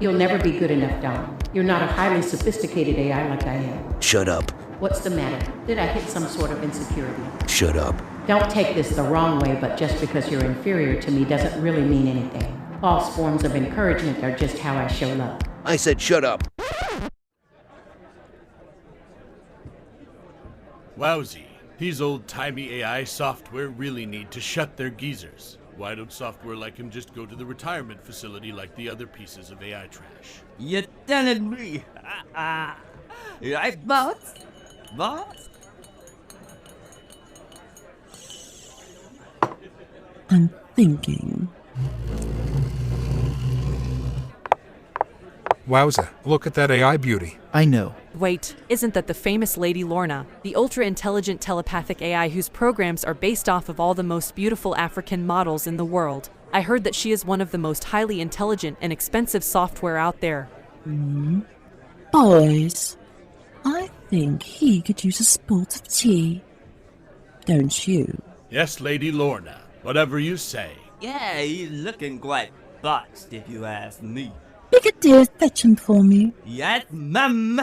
You'll never be good enough, Dom. You're not a highly sophisticated AI like I am. Shut up. What's the matter? Did I hit some sort of insecurity? Shut up. Don't take this the wrong way, but just because you're inferior to me doesn't really mean anything. False forms of encouragement are just how I show love. I said shut up. Wowsy. These old-timey AI software really need to shut their geezers. Why don't software like him just go to the retirement facility like the other pieces of AI trash? You're telling me. Right, boss? Boss? I'm thinking. Wowza, look at that AI beauty. I know. Wait, isn't that the famous Lady Lorna, the ultra-intelligent telepathic AI whose programs are based off of all the most beautiful African models in the world? I heard that she is one of the most highly intelligent and expensive software out there. Boys, I think he could use a spot of tea. Don't you? Yes, Lady Lorna. Whatever you say. Yeah, he's looking quite botched if you ask me. Brigadier, fetch him for me. Yes, ma'am.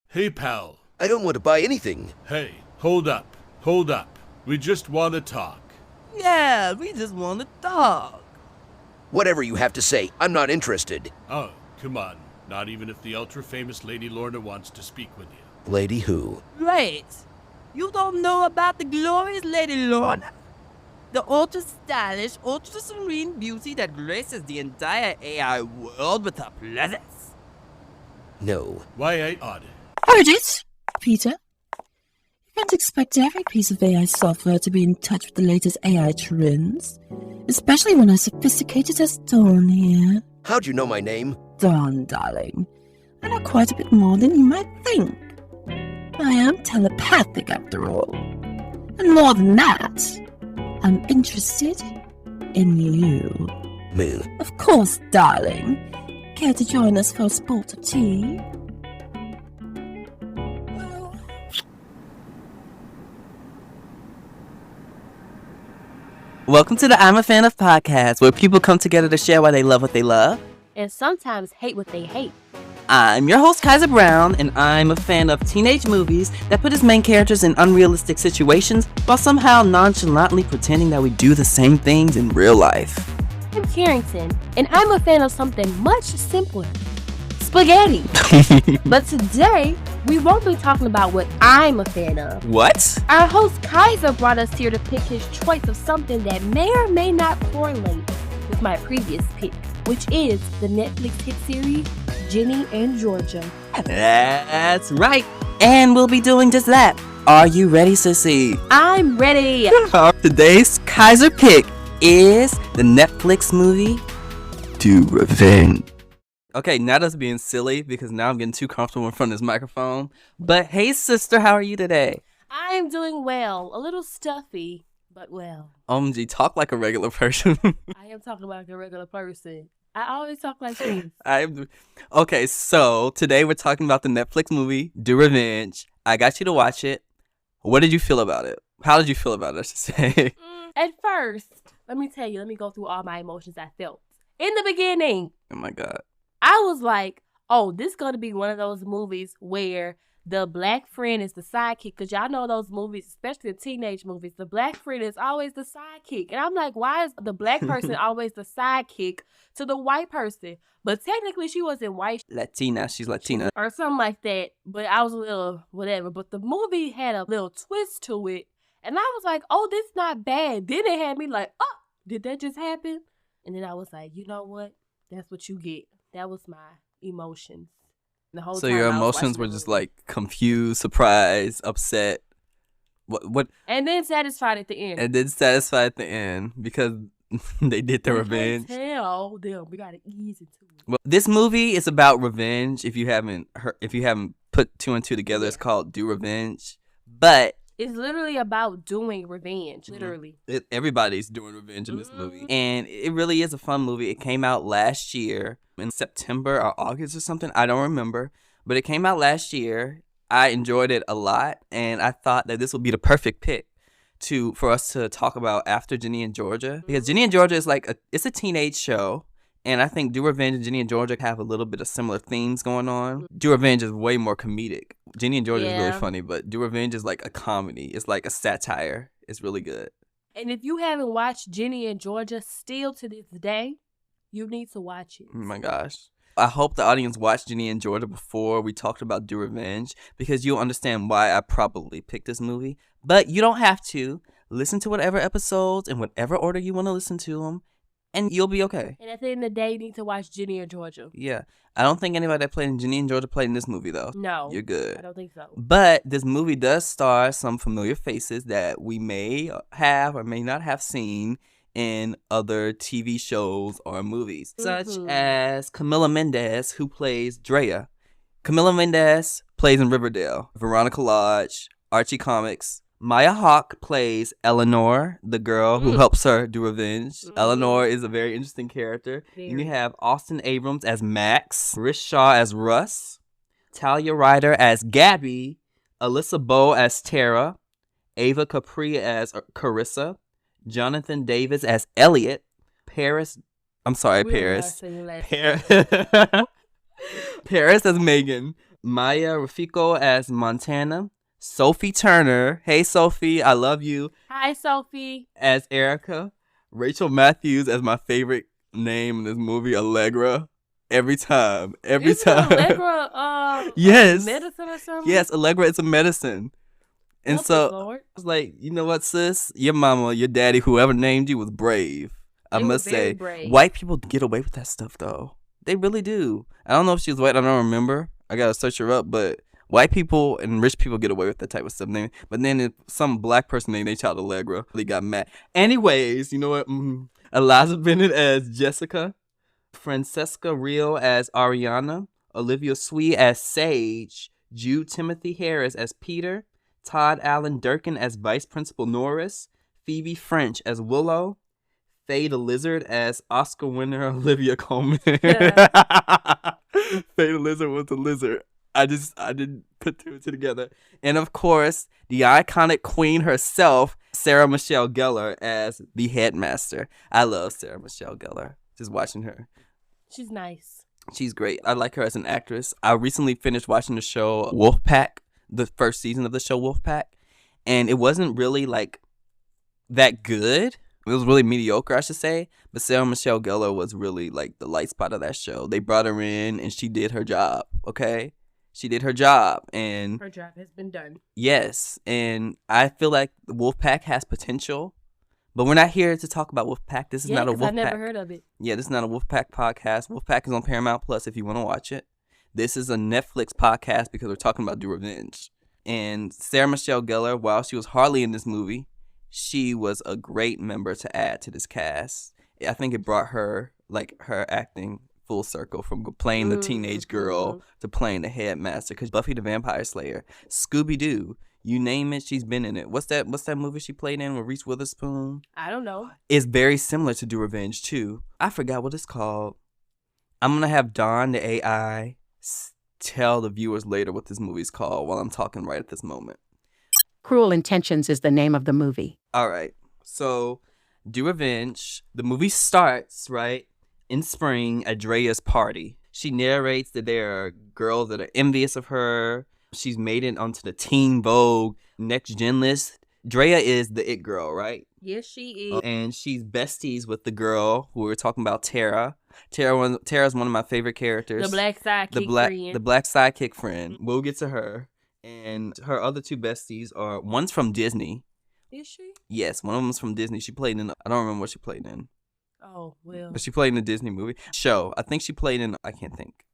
Hey, pal. I don't want to buy anything. Hey, hold up. Hold up. We just want to talk. Yeah, we just want to talk. Whatever you have to say, I'm not interested. Oh, come on. Not even if the ultra-famous Lady Lorna wants to speak with you. Lady who? Wait, you don't know about the glorious Lady Lorna? The ultra-stylish, ultra-serene beauty that graces the entire AI world with her presence? No. Why, I ought it. Heard it, Peter. You can't expect every piece of AI software to be in touch with the latest AI trends, especially when as sophisticated as Dawn here. How'd you know my name? Dawn, darling. I know quite a bit more than you might think. I am telepathic after all. And more than that, I'm interested in you. Moo. Of course, darling. Care to join us for a sport of tea? Welcome to the I'm a Fan of podcast, where people come together to share why they love what they love. And sometimes hate what they hate. I'm your host, Kaiser Brown, and I'm a fan of teenage movies that put its main characters in unrealistic situations while somehow nonchalantly pretending that we do the same things in real life. I'm Karington, and I'm a fan of something much simpler. Spaghetti. But today, we won't be talking about what I'm a fan of. What? Our host Kaiser brought us here to pick his choice of something that may or may not correlate with my previous pick, which is the Netflix hit series, Ginny and Georgia. That's right. And we'll be doing just that. Are you ready, sissy? I'm ready. Today's Kaiser pick is the Netflix movie, Do Revenge. Okay, now that's being silly because now I'm getting too comfortable in front of this microphone. But hey, sister, how are you today? I'm doing well. A little stuffy, but well. OMG, talk like a regular person. I am talking like a regular person. I always talk like this. Okay, so today we're talking about the Netflix movie, Do Revenge. I got you to watch it. What did you feel about it? How did you feel about it, I should say? At first, let me go through all my emotions I felt. In the beginning. Oh my God. I was like, oh, this is going to be one of those movies where the black friend is the sidekick. Because y'all know those movies, especially the teenage movies, the black friend is always the sidekick. And I'm like, why is the black person always the sidekick to the white person? But technically, she wasn't white. Latina. She's Latina. Or something like that. But I was a little whatever. But the movie had a little twist to it. And I was like, oh, this not bad. Then it had me like, oh, did that just happen? And then I was like, you know what? That's what you get. That was my emotions. The whole so time your emotions were just like confused, surprised, upset. What? And then satisfied at the end. And then satisfied at the end because they did their revenge. Tell them we gotta ease into it. Well, this movie is about revenge. If you haven't put two and two together, It's called Do Revenge. But it's literally about doing revenge, literally. Everybody's doing revenge in this movie. And it really is a fun movie. It came out last year in September or August or something. I don't remember. But it came out last year. I enjoyed it a lot, and I thought that this would be the perfect pick for us to talk about after Ginny and Georgia, because Ginny and Georgia is it's a teenage show, and I think Do Revenge and Ginny and Georgia have a little bit of similar themes going on. Do Revenge is way more comedic. Ginny and Georgia is really funny, but Do Revenge is like a comedy. It's like a satire. It's really good. And if you haven't watched Ginny and Georgia still to this day, you need to watch it. Oh my gosh. I hope the audience watched Ginny and Georgia before we talked about Do Revenge, because you'll understand why I probably picked this movie. But you don't have to. Listen to whatever episodes in whatever order you want to listen to them, and you'll be okay. And at the end of the day, you need to watch Ginny and Georgia. Yeah. I don't think anybody that played in Ginny and Georgia played in this movie, though. No. You're good. I don't think so. But this movie does star some familiar faces that we may have or may not have seen in other TV shows or movies, such as Camila Mendes, who plays Drea. Camila Mendes plays in Riverdale, Veronica Lodge, Archie Comics. Maya Hawke plays Eleanor, the girl who helps her do revenge. Eleanor is a very interesting character. And you have Austin Abrams as Max, Rish Shaw as Russ, Talia Ryder as Gabby, Alyssa Bowe as Tara, Ava Capri as Carissa, Jonathan Davis as Elliot, Paris Paris as Megan, Maya Rafiko as Montana, Sophie Turner, hey Sophie, I love you. Hi Sophie. As Erica, Rachel Matthews as my favorite name in this movie, Allegra. Every time. Allegra yes. medicine or something? Yes, Allegra is a medicine. And so I was like, you know what, sis? Your mama, your daddy, whoever named you was brave. I must say, brave. White people get away with that stuff, though. They really do. I don't know if she was white. I don't remember. I got to search her up. But white people and rich people get away with that type of stuff. But then if some black person named their child Allegra, they got mad. Anyways, you know what? Eliza Bennett as Jessica. Francesca Real as Ariana. Olivia Sweet as Sage. Jude Timothy Harris as Peter. Todd Allen Durkin as Vice Principal Norris, Phoebe French as Willow, Faye the Lizard as Oscar winner Olivia Colman. Yeah. Faye the Lizard was the lizard. I didn't put two and two together. And of course, the iconic queen herself, Sarah Michelle Gellar as the headmaster. I love Sarah Michelle Gellar. Just watching her. She's nice. She's great. I like her as an actress. I recently finished watching the show Wolfpack. The first season of the show Wolfpack, and it wasn't really like that good. It was really mediocre, I should say, but Sarah Michelle Gellar was really like the light spot of that show. They brought her in and she did her job. Okay, she did her job, and her job has been done. Yes, and I feel like Wolfpack has potential, but we're not here to talk about Wolfpack. This is not a Wolfpack. I never heard of it. Yeah, this is not a Wolfpack podcast. Wolfpack is on Paramount Plus if you want to watch it. This is a Netflix podcast because we're talking about Do Revenge. And Sarah Michelle Gellar, while she was hardly in this movie, she was a great member to add to this cast. I think it brought her acting full circle from playing the teenage girl to playing the headmaster. Because Buffy the Vampire Slayer, Scooby-Doo, you name it, she's been in it. What's that movie she played in with Reese Witherspoon? I don't know. It's very similar to Do Revenge, too. I forgot what it's called. I'm going to have Dawn, the AI, tell the viewers later what this movie's called while I'm talking right at this moment. Cruel Intentions is the name of the movie. All right. So, Do Revenge, the movie starts, right, in spring at Drea's party. She narrates that there are girls that are envious of her. She's made it onto the Teen Vogue Next Gen list. Drea is the it girl, right? Yes, she is. And she's besties with the girl who we were talking about, Tara. Tara's one of my favorite characters. The black sidekick friend. The black sidekick friend. We'll get to her. And her other two besties are, one's from Disney. Is she? Yes, one of them's from Disney. She played in, I don't remember what she played in. Oh, well. But she played in a Disney movie. Show. I think she played in, I can't think.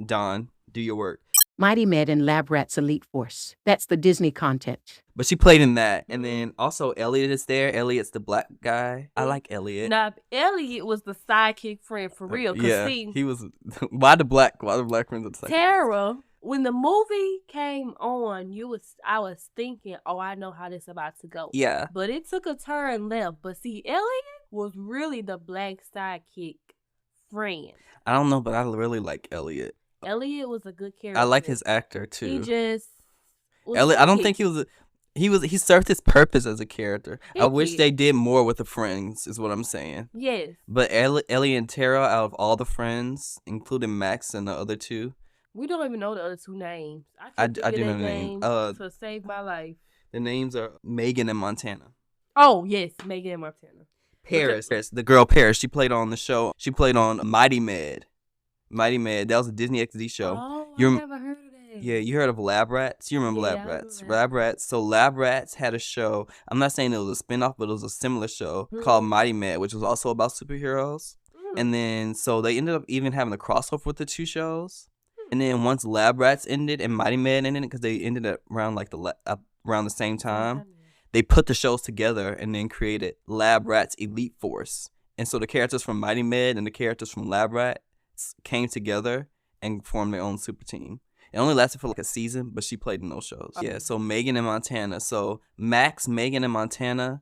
Dawn, do your work. Mighty Med and Lab Rats Elite Force. That's the Disney content. But she played in that. And then also Elliot is there. Elliot's the black guy. I like Elliot. Nah, Elliot was the sidekick friend for real. Yeah, see, he was. Why the black friends are the sidekick? Tara, when the movie came on, I was thinking, oh, I know how this about to go. Yeah. But it took a turn left. But see, Elliot was really the black sidekick friend. I don't know, but I really like Elliot. Elliot was a good character. I like his actor too. He just Elliot, I don't think he served his purpose as a character. I wish they did more with the friends, is what I'm saying. Yes. But Ellie and Tara, out of all the friends, including Max and the other two, we don't even know the other two names. I do know the name. To save my life. The names are Megan and Montana. Oh yes, Megan and Montana. Paris, the girl Paris. She played on the show. She played on Mighty Med. Mighty Med. That was a Disney XD show. Oh, I never heard of that. Yeah, you heard of Lab Rats? You remember Lab Rats? Lab Rats. So Lab Rats had a show. I'm not saying it was a spinoff, but it was a similar show called Mighty Med, which was also about superheroes. And then so they ended up even having a crossover with the two shows. And then once Lab Rats ended and Mighty Med ended, because they ended up around like around the same time, they put the shows together and then created Lab Rats Elite Force. And so the characters from Mighty Med and the characters from Lab Rats came together and formed their own super team. It only lasted for like a season, but she played in those shows. Yeah, so Megan and Montana. So Max, Megan, and Montana.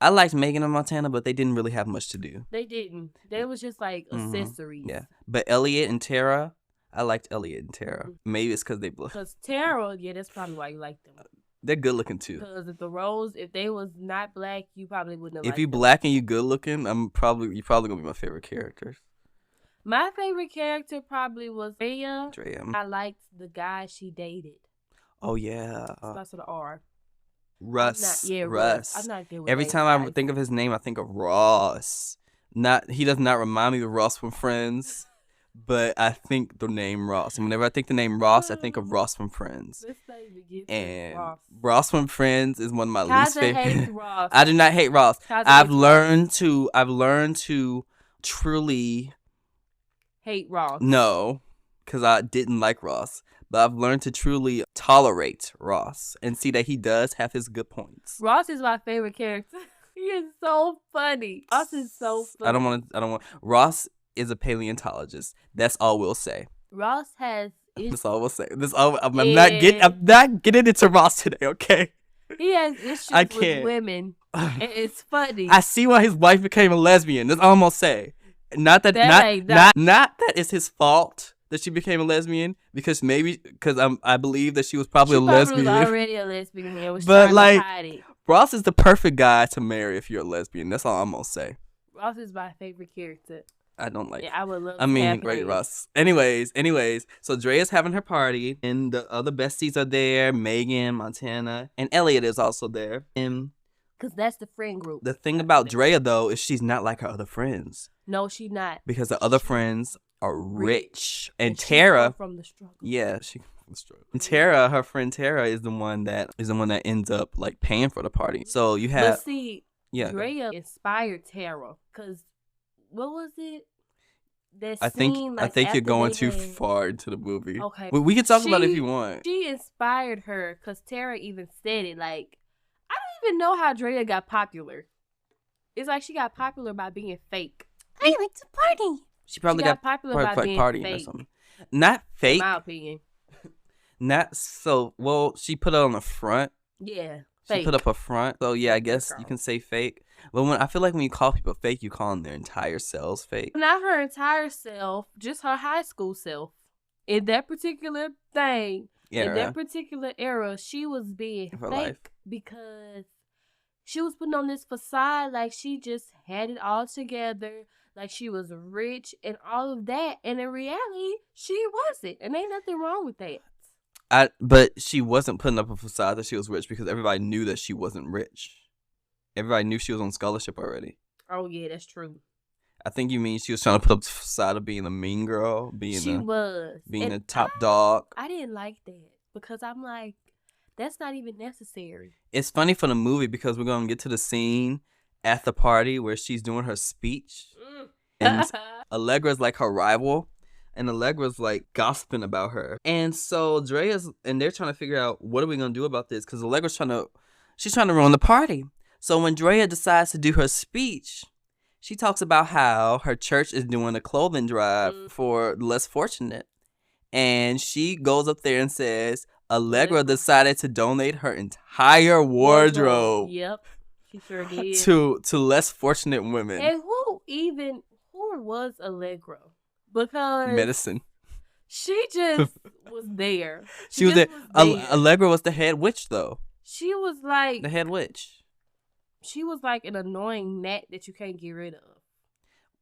I liked Megan and Montana, but they didn't really have much to do. They didn't. They was just like accessories. Yeah. But Elliot and Tara, I liked Elliot and Tara. Maybe it's because they blow. Because Tara, that's probably why you like them. They're good looking too. Because if they was not black, you probably wouldn't have If liked you them. black and you good looking, you're probably gonna be my favorite characters. My favorite character probably was Drea. Drea. I liked the guy she dated. Oh yeah. Starts with an R. Russ. Russ. I'm not good with Every names, time I guys. think of his name, I think of Ross. He does not remind me of Ross from Friends, but I think the name Ross. And whenever I think the name Ross, I think of Ross from Friends. Let's not even get to And Ross. Ross from Friends is one of my least Kaiser favorite. hates Ross. I do not hate Ross. Kaiser I've hates learned to truly hate Ross. no, because I didn't like Ross. But I've learned to truly tolerate Ross and see that he does have his good points. Ross is my favorite character. He is so funny. Ross is so funny. I don't want. Ross is a paleontologist. That's all we'll say. Ross has. That's all we'll say. I'm not getting into Ross today. Okay. He has issues I can't. with women. And it's funny. I see why his wife became a lesbian. That's all I'm gonna say. Not that it's his fault that she became a lesbian, because I believe that she was probably a lesbian. She was already a lesbian and was But trying like, to hide it. Ross is the perfect guy to marry if you're a lesbian. That's all I'm gonna say. Ross is my favorite character. I don't like. Yeah, I would love. Great Ross. Anyways, so Drea's having her party, and the other besties are there. Megan, Montana, and Elliot is also there. And because that's the friend group. the thing about Drea though is she's not like her other friends. No, she's not. Because the other friends are rich. And she Tara come from the struggle. Yeah, she from the struggle. And Tara, her friend Tara, is the one that ends up like paying for the party. So you have But see, Drea inspired Tara. Cause what was it? That I think scene, I think you're going too far into the movie. Okay. We can talk about it if you want. She inspired her because Tara even said it. Like, I don't even know how Drea got popular. It's like she got popular by being fake. I like to party. She probably got popular by being partying fake. or something. Not fake. In my opinion. Not so well. She put it on the front. Yeah. She Fake. put up a front. So yeah, I guess you can say fake. But I feel like when you call people fake, you call them their entire selves fake. Not her entire self, just her high school self. In that particular thing, in that particular era, she was being fake life. because she was putting on this facade like she just had it all together, like she was rich and all of that. And in reality, she wasn't. And ain't nothing wrong with that. But she wasn't putting up a facade that she was rich because everybody knew that she wasn't rich. Everybody knew she was on scholarship already. Oh, yeah, that's true. I think you mean she was trying to put up the facade of being a mean girl, being a top dog. I didn't like that because I'm like, that's not even necessary. It's funny for the movie because we're going to get to the scene at the party where she's doing her speech. And Allegra's like her rival. And Allegra's like gossiping about her. And so they're trying to figure out what are we going to do about this? Because Allegra's trying to ruin the party. So when Drea decides to do her speech, she talks about how her church is doing a clothing drive for the less fortunate. And she goes up there and says, Allegra decided to donate her entire wardrobe. Yep, she sure did. to less fortunate women. And who was Allegra? Because medicine. She just was there. She was just there. was there. Allegra was the head witch, though. She was like The head witch. She was like an annoying gnat that you can't get rid of.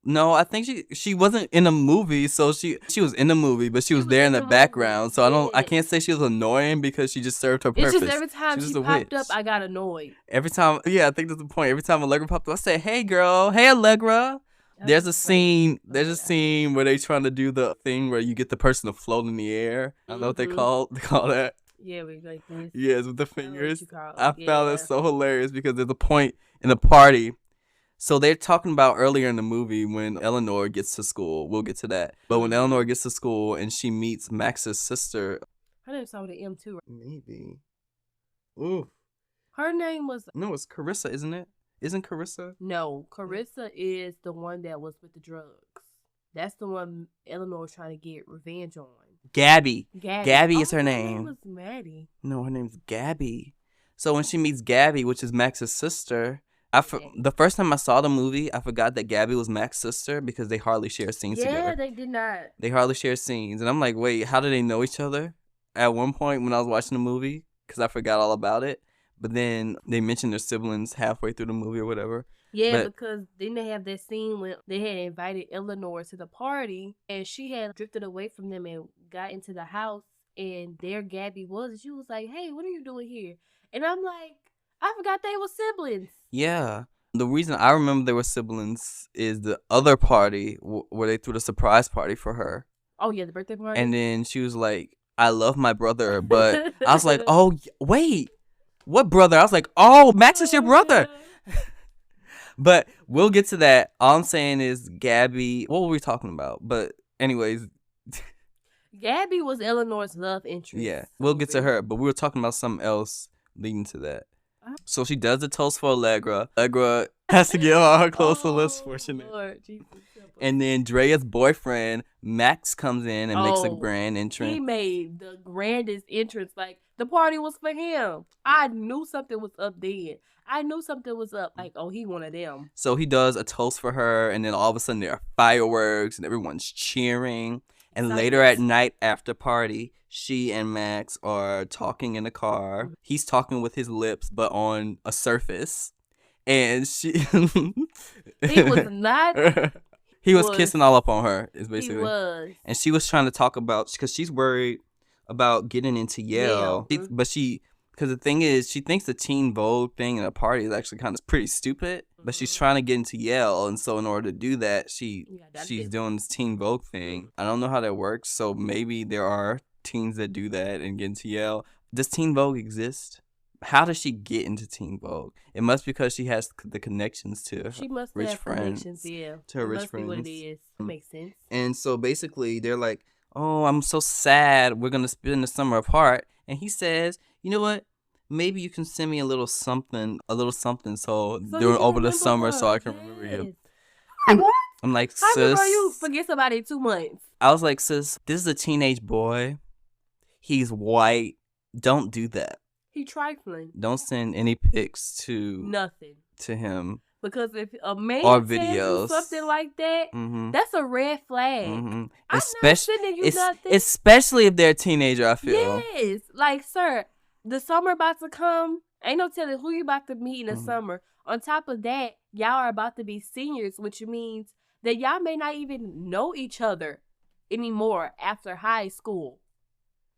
No, I think she wasn't in the movie, so she was in the movie, but she was there in the background. So I can't say she was annoying because she just served her purpose. It's just every time she popped up, I got annoyed. Every time, I think that's the point. Every time Allegra popped up, I say, "Hey, girl, hey, Allegra." There's a scene where they trying to do the thing where you get the person to float in the air. I don't know what they call that. Yeah, we like this. Yes, with the fingers. I found that so hilarious because there's a point in the party. So they're talking about earlier in the movie when Eleanor gets to school. We'll get to that. But when Eleanor gets to school and she meets Max's sister. Her name started with M too. Maybe. Ooh. Her name was. No, it's Carissa, isn't it? Isn't Carissa? No, Carissa is the one that was with the drugs. That's the one Eleanor was trying to get revenge on. Gabby. Gabby is her name. Her name was Maddie. No, her name's Gabby. So when she meets Gabby, which is Max's sister, the first time I saw the movie, I forgot that Gabby was Max's sister because they hardly share scenes together. Yeah, they did not. They hardly share scenes. And I'm like, wait, how do they know each other? At one point when I was watching the movie, because I forgot all about it. But then they mentioned their siblings halfway through the movie or whatever. Yeah, because then they have that scene when they had invited Eleanor to the party and she had drifted away from them and got into the house and there Gabby was. And she was like, hey, what are you doing here? And I'm like, I forgot they were siblings. Yeah. The reason I remember they were siblings is the other party where they threw the surprise party for her. Oh, yeah, the birthday party. And then she was like, I love my brother. But I was like, oh, wait. What brother? I was like, oh, Max is your brother. But we'll get to that. All I'm saying is Gabby. What were we talking about? But anyways. Gabby was Eleanor's love interest. Yeah, we'll get to her. But we were talking about something else leading to that. So she does the toast for Allegra. Allegra has to give all her clothes to less fortunate. Lord, Jesus. And then Drea's boyfriend, Max, comes in and makes a grand entrance. He made the grandest entrance. Like, the party was for him. I knew something was up then. I knew something was up. Like, oh, he one of them. So he does a toast for her, and then all of a sudden there are fireworks, and everyone's cheering. And later at night, after party, she and Max are talking in the car. He's talking with his lips, but on a surface. And she... He was not... He was kissing all up on her, is basically. He was. And she was trying to talk about... Because she's worried about getting into Yale. Yeah. Because the thing is, she thinks the Teen Vogue thing at a party is actually kind of pretty stupid. But she's trying to get into Yale. And so in order to do that, she's doing this Teen Vogue thing. I don't know how that works. So maybe there are teens that do that and get into Yale. Does Teen Vogue exist? How does she get into Teen Vogue? It must be because she has the connections to rich friends. Yeah. To her rich must friends. Be what it is. It makes sense. And so basically, they're like, oh, I'm so sad. We're going to spend the summer apart. And he says, you know what? Maybe you can send me a little something so during over the summer so I can remember you. I'm like, sis. How remember you forget somebody in 2 months? I was like, sis, this is a teenage boy. He's white. Don't do that. He trifling. Don't send any pics to him. Because if a man or sends videos. you something like that, that's a red flag. I'm not sending you nothing. Especially if they're a teenager, I feel. Yes. Like, sir, the summer about to come. Ain't no telling who you about to meet in the summer. On top of that, y'all are about to be seniors, which means that y'all may not even know each other anymore after high school.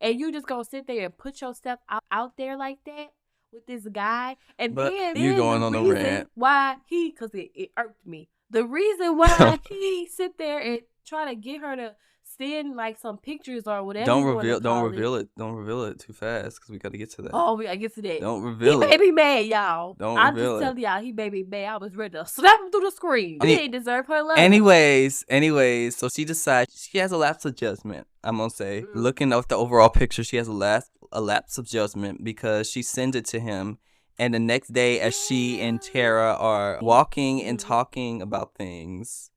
And you just gonna sit there and put yourself out there like that with this guy. And but then you going on a rant. Why because it irked me. The reason why he sit there and try to get her to send like some pictures or whatever. Don't reveal it too fast because we got to get to that. Oh, we got to get to that. Don't reveal it. He made me mad, y'all. I'm just telling y'all, he made me mad. I was ready to slap him through the screen. He didn't deserve her love. Anyways, so she decides she has a lapse of judgment. I'm gonna say, looking at the overall picture, she has a lapse of judgment because she sends it to him. And the next day, as she and Tara are walking and talking about things,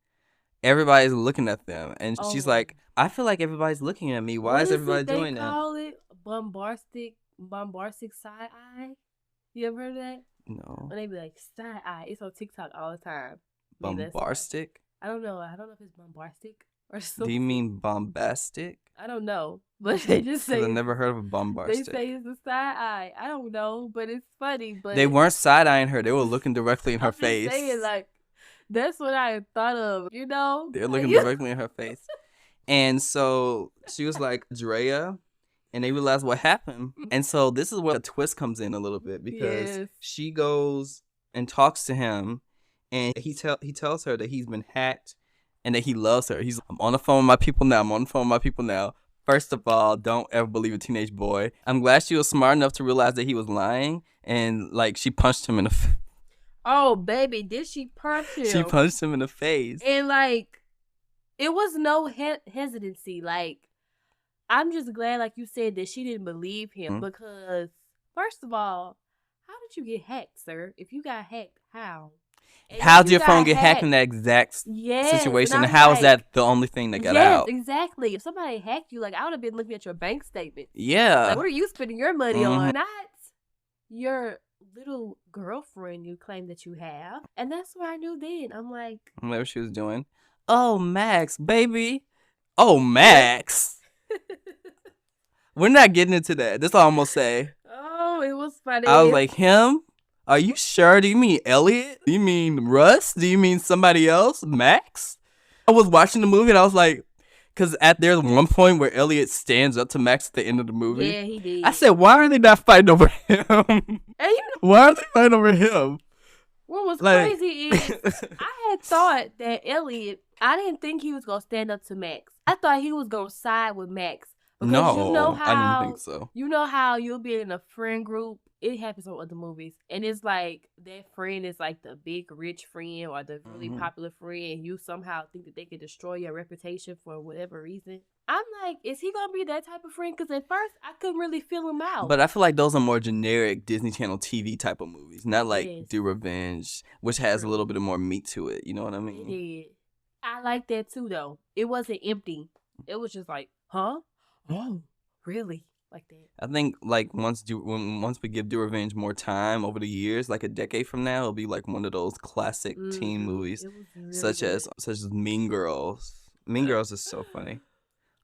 everybody's looking at them. And she's like, I feel like everybody's looking at me. Why is everybody doing that? They call it bombastic side eye. You ever heard of that? No. When they be like, side eye. It's on TikTok all the time. Bombastic? I don't know. I don't know if it's bombastic or Do something. you mean bombastic? I don't know, but they just say Because I never heard of a they bombastic. say it's a side eye. I don't know, but it's funny. But They weren't side-eyeing her. They were looking directly in her I'm just face. saying, like, that's what I thought of. They're looking directly in her face. And so she was like, Drea, and they realized what happened. And so this is where the twist comes in a little bit, because Yes. she goes and talks to him, and he tells her that he's been hacked and that he loves her. I'm on the phone with my people now. First of all, don't ever believe a teenage boy. I'm glad she was smart enough to realize that he was lying, and like she punched him in the Oh, baby, did she punch him? She punched him in the face. And, like, it was no hesitancy. Like, I'm just glad, like you said, that she didn't believe him. Mhm. Because, first of all, how did you get hacked, sir? If you got hacked, how? And if How did you your phone got get hacked in that exact Yes, situation? and And I'm how is like, that the only thing that got out? Yes, exactly. If somebody hacked you, like, I would have been looking at your bank statement. Yeah. Like, what are you spending your money Mhm. on? Not your little girlfriend you claim that you have. And that's what I knew then. I'm like, Whatever she was doing. Oh, Max, baby. Oh, Max. We're not getting into that. That's all I'm going to say. oh, it was funny. I was like, him? Are you sure? Do you mean Elliot? Do you mean Russ? Do you mean somebody else? Max? I was watching the movie and I was like, because there's one point where Elliot stands up to Max at the end of the movie. Yeah, he did. I said, why are they not fighting over him? And you know Why are they fighting over him? what was Like- crazy is I had thought that Elliot, I didn't think he was going to stand up to Max. I thought he was going to side with Max. Because No, you know how, I didn't think so. You know how you'll be in a friend group. It happens on other movies. And it's like that friend is like the big rich friend or the really Mhm. popular friend. And you somehow think that they could destroy your reputation for whatever reason. I'm like, is he going to be that type of friend? Because at first, I couldn't really feel him out. But I feel like those are more generic Disney Channel TV type of movies, not like Yes. Do Revenge, which has a little bit of more meat to it. You know what I It mean? did. I like that too, though. It wasn't empty. It was just like, huh? Oh, really? Like that. I think like once we give Do Revenge more time over the years, like a decade from now, it'll be like one of those classic teen Mhm. movies, It was really such good. as Mean Girls. Mean Girls is so funny.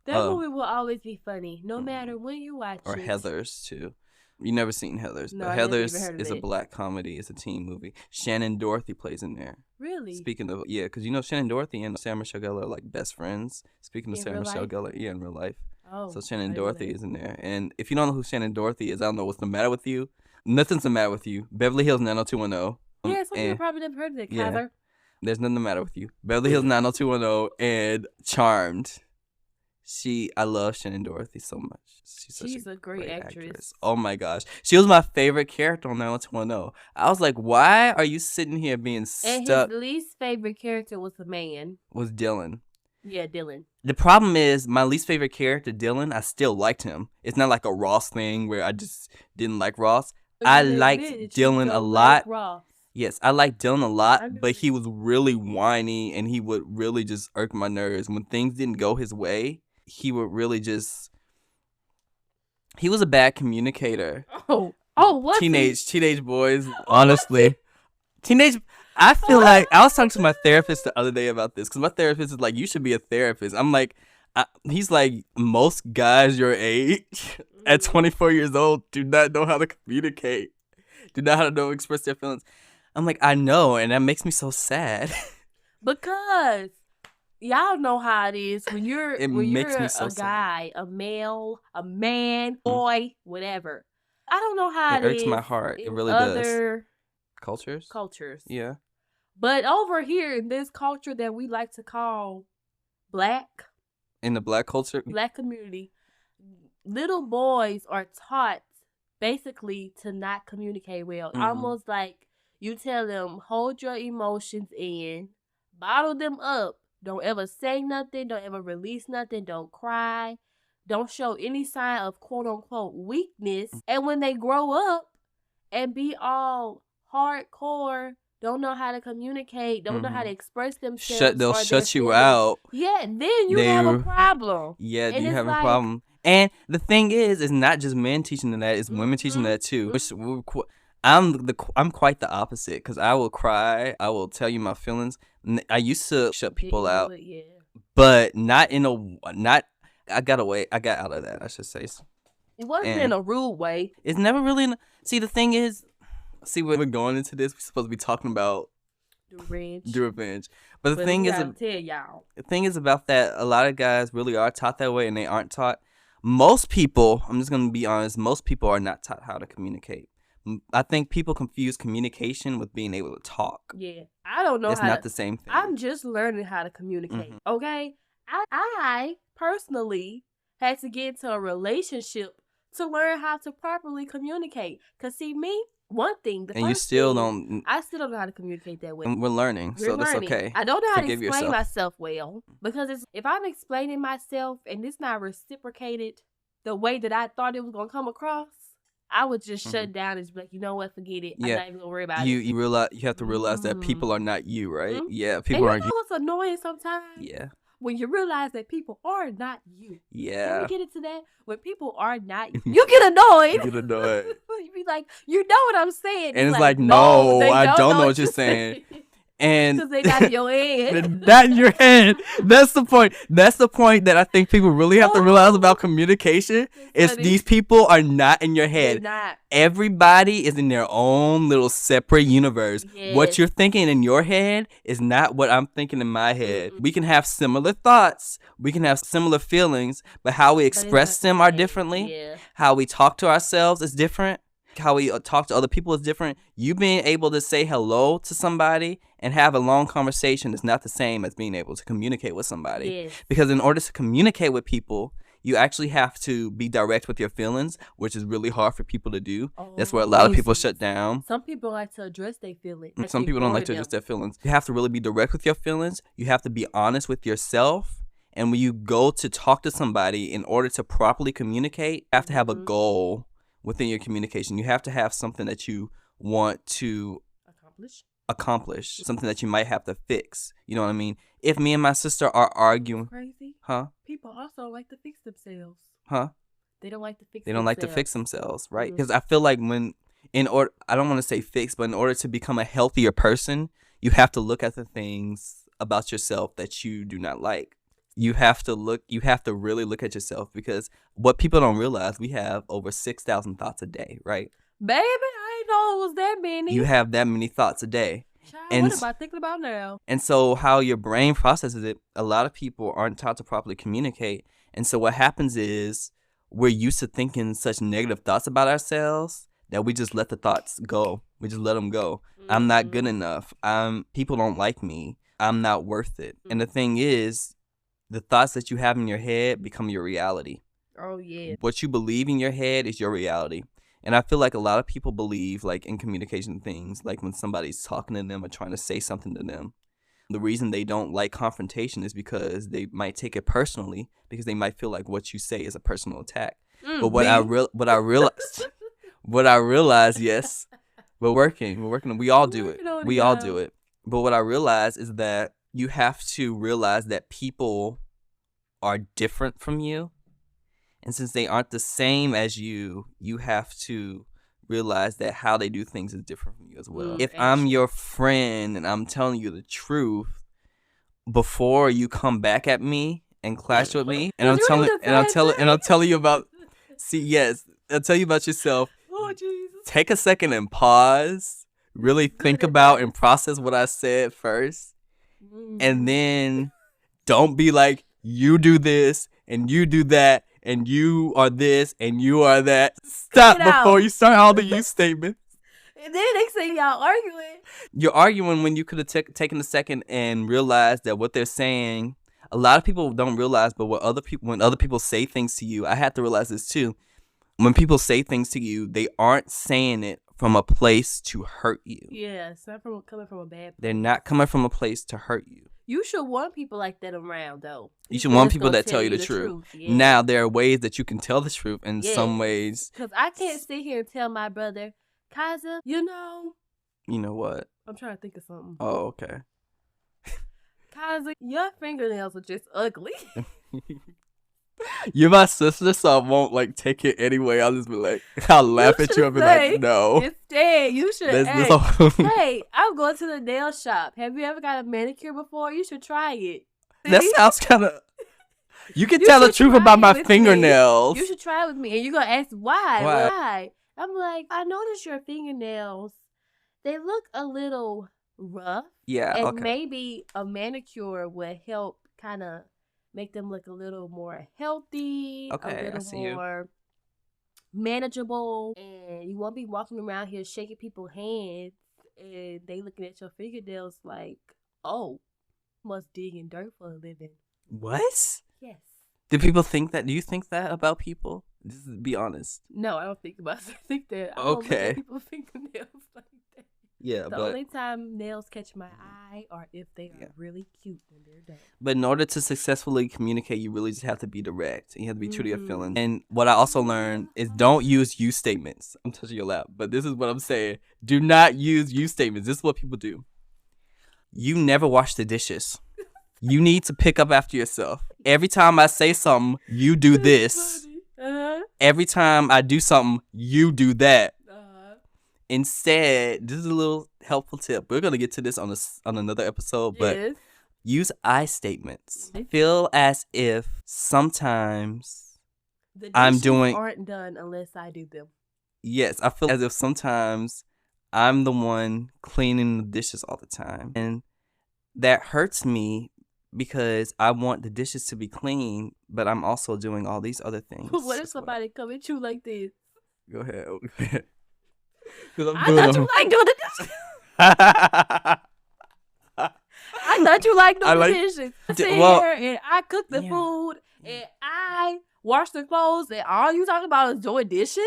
That movie will always be funny, no Mhm. matter when you watch Or it. Heathers too. You never seen Heathers, No, but I never even Heathers heard of is a it. black comedy. It's a teen movie. Shannon Dorothy plays in there. Really? Speaking of, yeah, because you know Shannon Dorothy and Sarah Michelle Gellar are like best friends. Speaking of In Sarah real Michelle life? Gellar, yeah, in real life. Oh, So I Shannon didn't know Dorothy that. is in there. And if you don't know who Shannon Dorothy is, I don't know what's the matter with you. Nothing's the matter with you. Beverly Hills 90210. Yeah, some people and probably never heard of it, yeah. Kaiser. there's nothing the matter with you. Beverly Hills 90210 and Charmed. I love Shannon Dorothy so much. She's a great actress. Oh my gosh. She was my favorite character on 90210. I was like, why are you sitting here being And stuck his least favorite character was the man. with Dylan? Yeah, Dylan. The problem is my least favorite character, Dylan, I still liked him. It's not like a Ross thing where I just didn't like Ross. I You liked admitted you Dylan a don't lot. like Ross. Yes, I liked Dylan a lot, I knew but it. he was really whiny and he would really just irk my nerves. When things didn't go his way, he would really just... He was a bad communicator. Oh, what? Teenage boys, honestly. I feel like... I was talking to my therapist the other day about this because my therapist is like, you should be a therapist. I'm like... he's like, most guys your age at 24 years old do not know how to communicate. Do not know how to express their feelings. I'm like, I know, and that makes me so sad. Because y'all know how it is when you're It when makes you're me so a sad. guy, a male, a man, boy, whatever. I don't know how It it irks is my heart. It in really does. other Cultures? cultures. Yeah. But over here in this culture that we like to call black In the black culture? black community, little boys are taught basically to not communicate well. Mhm. Almost like you tell them, hold your emotions in, bottle them up. Don't ever say nothing. Don't ever release nothing. Don't cry. Don't show any sign of quote unquote weakness. And when they grow up and be all hardcore, don't know how to communicate, don't know how to express themselves. They'll or their shut you feelings, out. Yeah, then you have a problem. Yeah, And you it's have a like- problem. And the thing is, it's not just men teaching them that; it's women teaching Mhm. that too. I'm quite the opposite because I will cry. I will tell you my feelings. I used to shut people out, Yeah. but not in a not. I got out of that. I should say. It wasn't in a rude way. It's never really. See, the thing is, when we're going into this, we're supposed to be talking about the revenge. But the thing is, tell y'all. The thing is about that. A lot of guys really are taught that way, and they aren't taught. Most people, I'm just gonna be honest. Most people are not taught how to communicate. I think people confuse communication with being able to talk. Yeah, I don't know. It's not the same thing. I'm just learning how to communicate. Mm-hmm. Okay, I personally had to get into a relationship to learn how to properly communicate. Cause see me, one thing, I still don't know how to communicate that way. And we're learning, that's okay. I don't know how to explain myself well because if I'm explaining myself and it's not reciprocated the way that I thought it was gonna come across, I would just shut down and just be like, you know what, forget it. I'm not even gonna worry about it. You have to realize that people are not you, right? Mm-hmm. Yeah, people aren't you. You know what's annoying sometimes? Yeah. When you realize that people are not you. Yeah. Can we get into that? When people are not you, you get annoyed. You be like, you know what I'm saying. And it's like, no, I don't know what you're saying. And because they not in your head. Not in your head. That's the point. That's the point that I think people really have to realize about communication. Is these people are not in your head. They're not. Everybody is in their own little separate universe. Yes. What you're thinking in your head is not what I'm thinking in my head. Mm-hmm. We can have similar thoughts. We can have similar feelings, but how we express them are differently. Yeah. How we talk to ourselves is different. How we talk to other people is different. You being able to say hello to somebody and have a long conversation is not the same as being able to communicate with somebody. Yes. Because in order to communicate with people, you actually have to be direct with your feelings, which is really hard for people to do. That's where a lot of people shut down. Some people like to address their feelings. Some people don't like to address their feelings. You have to really be direct with your feelings. You have to be honest with yourself. And when you go to talk to somebody, in order to properly communicate, you have to have a goal within your communication. You have to have something that you want to accomplish, something that you might have to fix. You know what I mean? If me and my sister are arguing, crazy, people also like to fix themselves. They don't like to fix. They don't like to fix themselves, right? Because I feel like I don't want to say fix, but in order to become a healthier person, you have to look at the things about yourself that you do not like. You have to really look at yourself, because what people don't realize, we have over 6,000 thoughts a day, right? Baby, I didn't know it was that many. You have that many thoughts a day. Child, what am I thinking about now? And so how your brain processes it, a lot of people aren't taught to properly communicate. And so what happens is we're used to thinking such negative thoughts about ourselves that we just let the thoughts go. We just let them go. Mm-hmm. I'm not good enough. People don't like me. I'm not worth it. Mm-hmm. And the thing is, the thoughts that you have in your head become your reality. Oh, yeah. What you believe in your head is your reality. And I feel like a lot of people believe, like, in communication things, like when somebody's talking to them or trying to say something to them, the reason they don't like confrontation is because they might take it personally, because they might feel like what you say is a personal attack. But what I realized, yes, we're working. We all do it. We all do it. But what I realized is that you have to realize that people are different from you. And since they aren't the same as you, you have to realize that how they do things is different from you as well. If I'm your friend and I'm telling you the truth, before you come back at me and clash with me, and I'll tell you about yourself. Oh, Jesus. Take a second and pause, really think about and process what I said first. And then don't be like, you do this and you do that and you are this and you are that. Stop before you start all the you statements. And then they say y'all arguing. You're arguing when you could have taken a second and realized that what they're saying, a lot of people don't realize, but when other people say things to you, I had to realize this too. When people say things to you, they aren't saying it from a place to hurt you. Yeah, it's not coming from a bad place. They're not coming from a place to hurt you. You should want people like that around, though. You should want people that tell you the truth. Yeah. Now, there are ways that you can tell the truth in some ways. Because I can't sit here and tell my brother, Kaiser, you know. You know what? I'm trying to think of something. Oh, okay. Kaiser, your fingernails are just ugly. You're my sister, so I won't take it anyway. I'll just be like, I'll laugh at you and be like, no. Instead, you should hey, I'm going to the nail shop. Have you ever got a manicure before? You should try it. That sounds kind of. You can tell the truth about my fingernails. You should try it with me. And you're going to ask why. Why? Why? I'm like, I noticed your fingernails. They look a little rough. Yeah, and okay. maybe a manicure would help kind of make them look a little more healthy, Okay, a I see little more manageable, and you won't be walking around here shaking people's hands and they looking at your fingernails like, oh, must dig in dirt for a living. What? Yes. Do people think that? Do you think that about people? Just be honest. No, I don't think about it. I think that I don't look Okay. at people's fingernails like that. Yeah, The but only time nails catch my eye are if they are really cute when they're done. in order to successfully communicate, you really just have to be direct. And you have to be true to your feelings. And what I also learned is don't use you statements. I'm touching your lap, but this is what I'm saying. Do not use you statements. This is what people do. You never wash the dishes. You need to pick up after yourself. Every time I say something, you do this. Every time I do something, you do that. Instead, this is a little helpful tip. We're going to get to this on another episode, but use I statements. Feel as if sometimes The I'm dishes doing... aren't done unless I do them. Yes, I feel as if sometimes I'm the one cleaning the dishes all the time. And that hurts me because I want the dishes to be clean, but I'm also doing all these other things. What if somebody come at you like this? Go ahead. I thought you like doing the dishes. I thought you like doing the dishes. I sit here and I cook the food and I wash the clothes and all you talking about is doing dishes?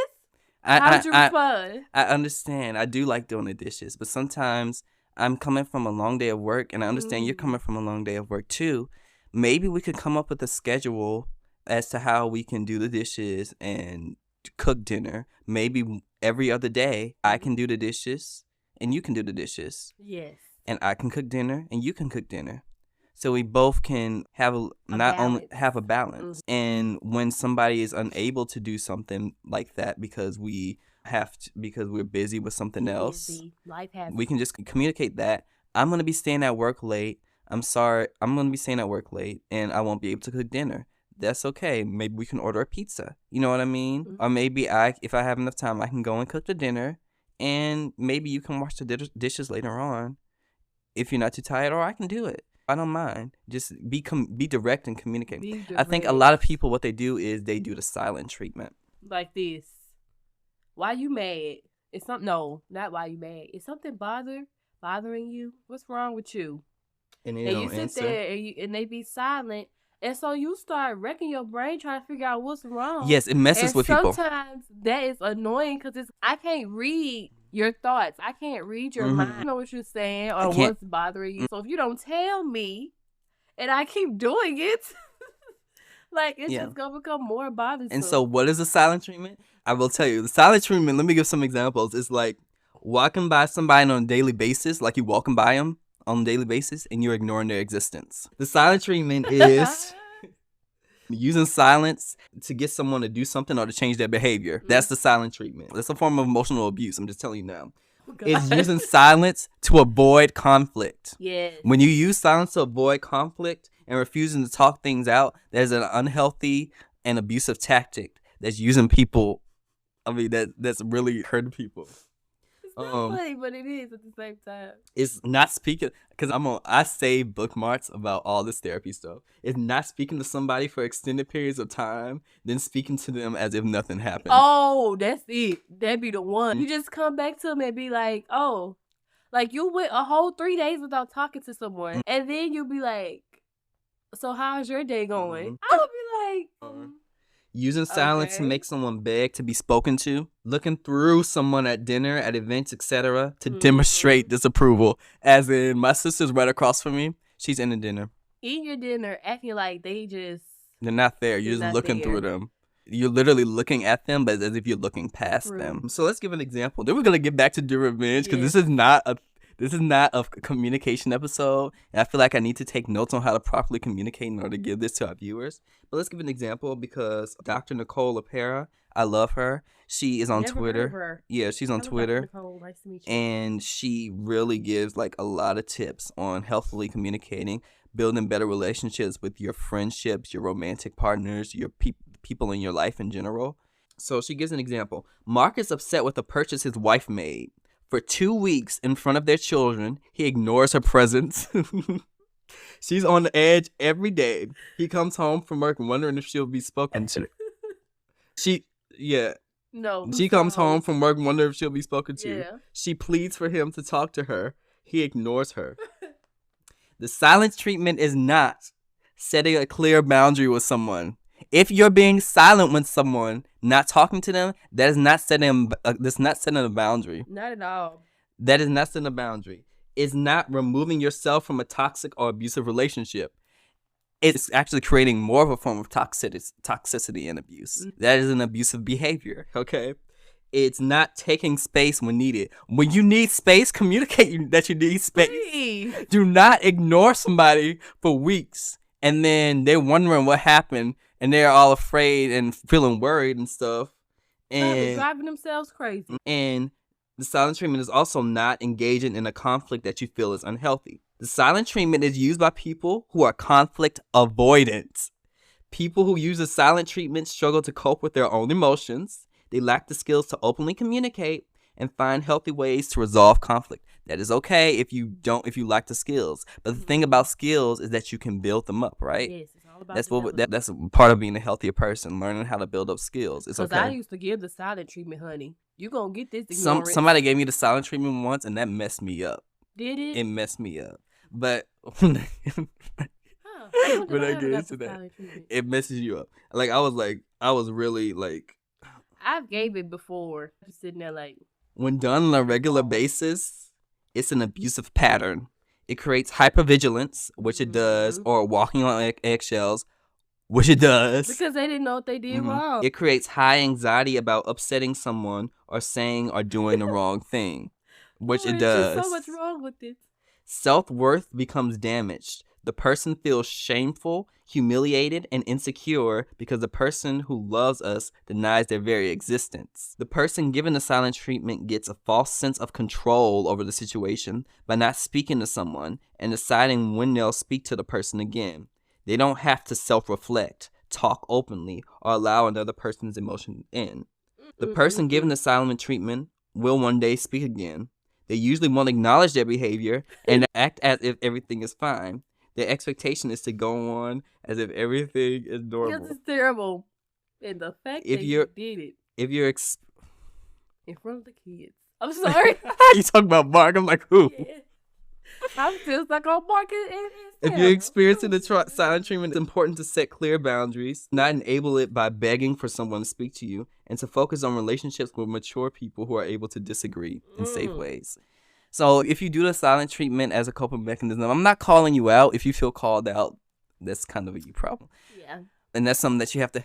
How would you respond? I understand. I do like doing the dishes, but sometimes I'm coming from a long day of work, and I understand you're coming from a long day of work too. Maybe we could come up with a schedule as to how we can do the dishes and cook dinner. Maybe every other day I can do the dishes and you can do the dishes. Yes. And I can cook dinner and you can cook dinner. So we both can have only have a balance. Mm-hmm. And when somebody is unable to do something like that because we have to, because we're busy with something else, life happens. We can just communicate that I'm going to be staying at work late. I'm sorry, I'm going to be staying at work late and I won't be able to cook dinner. That's okay. Maybe we can order a pizza. You know what I mean? Mm-hmm. Or maybe if I have enough time, I can go and cook the dinner and maybe you can wash the dishes later on if you're not too tired, or I can do it. I don't mind. Just be direct and communicate. I think a lot of people, what they do is they do the silent treatment. Like this. Why you mad? It's something. No, not why you mad. Is something bothering you? What's wrong with you? And you sit there and they be silent. And so you start wrecking your brain trying to figure out what's wrong. Yes, it messes with people. Sometimes that is annoying because I can't read your thoughts. I can't read your mind. I don't know what you're saying or what's bothering you. So if you don't tell me and I keep doing it, like it's just going to become more bothersome. And so what is the silent treatment? I will tell you. The silent treatment, let me give some examples. It's like walking by somebody on a daily basis, like you walking by them on a daily basis and you're ignoring their existence. The silent treatment is using silence to get someone to do something or to change their behavior. That's the silent treatment. That's a form of emotional abuse. I'm just telling you now. It's using silence to avoid conflict. Yes. When you use silence to avoid conflict and refusing to talk things out, there's an unhealthy and abusive tactic that's using people. I mean, that's really hurting people. It's not funny, but it is at the same time. It's not speaking, because I save bookmarks about all this therapy stuff. It's not speaking to somebody for extended periods of time, then speaking to them as if nothing happened. Oh, that's it. That'd be the one. You just come back to them and be like, oh, like you went a whole 3 days without talking to someone. And then you'll be like, so how's your day going? I would be like... Using silence to make someone beg to be spoken to. Looking through someone at dinner, at events, etc. to demonstrate disapproval. As in, my sister's right across from me. She's in the dinner. Eating your dinner, acting like they're not there. You're just looking through them. You're literally looking at them, but as if you're looking past them. So let's give an example. Then we're going to get back to do revenge, because this This is not a communication episode, and I feel like I need to take notes on how to properly communicate in order to give this to our viewers. But let's give an example because Dr. Nicole LaPera, I love her. She is on Never Twitter. heard of her. Yeah, she's on Hello, Twitter. Dr. Nicole. Nice to meet you. And she really gives like a lot of tips on healthily communicating, building better relationships with your friendships, your romantic partners, your people in your life in general. So she gives an example. Mark is upset with a purchase his wife made. For 2 weeks in front of their children, he ignores her presence. She's on the edge every day. He comes home from work wondering if she'll be spoken to. She comes home from work wondering if she'll be spoken to. Yeah. She pleads for him to talk to her. He ignores her. The silence treatment is not setting a clear boundary with someone. If you're being silent with someone, not talking to them, that's not setting a boundary. Not at all. That is not setting a boundary. It's not removing yourself from a toxic or abusive relationship. It's actually creating more of a form of toxicity and abuse. That is an abusive behavior, okay? It's not taking space when needed. When you need space, communicate that you need space. Please. Do not ignore somebody for weeks and then they're wondering what happened and they're all afraid and feeling worried and stuff. And driving themselves crazy. And the silent treatment is also not engaging in a conflict that you feel is unhealthy. The silent treatment is used by people who are conflict avoidant. People who use the silent treatment struggle to cope with their own emotions. They lack the skills to openly communicate and find healthy ways to resolve conflict. That is okay if you lack the skills. But the thing about skills is that you can build them up, right? Yes, it's all about That's part of being a healthier person, learning how to build up skills. It's okay. Because I used to give the silent treatment, honey. You gonna get this ignorance. Somebody gave me the silent treatment once, and that messed me up. Did it? It messed me up. But When I get into that, it messes you up. I was really like. I've gave it before. Just sitting there like. When done on a regular basis, it's an abusive pattern. It creates hypervigilance, which it does, or walking on eggshells, which it does. Because they didn't know what they did wrong. It creates high anxiety about upsetting someone or saying or doing the wrong thing, which it does. There's so much wrong with this. Self-worth becomes damaged. The person feels shameful, humiliated, and insecure because the person who loves us denies their very existence. The person given the silent treatment gets a false sense of control over the situation by not speaking to someone and deciding when they'll speak to the person again. They don't have to self-reflect, talk openly, or allow another person's emotion in. The person given the silent treatment will one day speak again. They usually won't acknowledge their behavior and act as if everything is fine. Their expectation is to go on as if everything is normal. Because it's terrible. And the fact that you did it. If you're in front of the kids. I'm sorry. You talking about Mark? I'm like, who? Yeah. I feel like on Mark If you're experiencing the silent treatment, it's important to set clear boundaries, not enable it by begging for someone to speak to you, and to focus on relationships with mature people who are able to disagree in safe ways. So if you do the silent treatment as a coping mechanism, I'm not calling you out. If you feel called out, that's kind of a you problem. Yeah. And that's something that you have to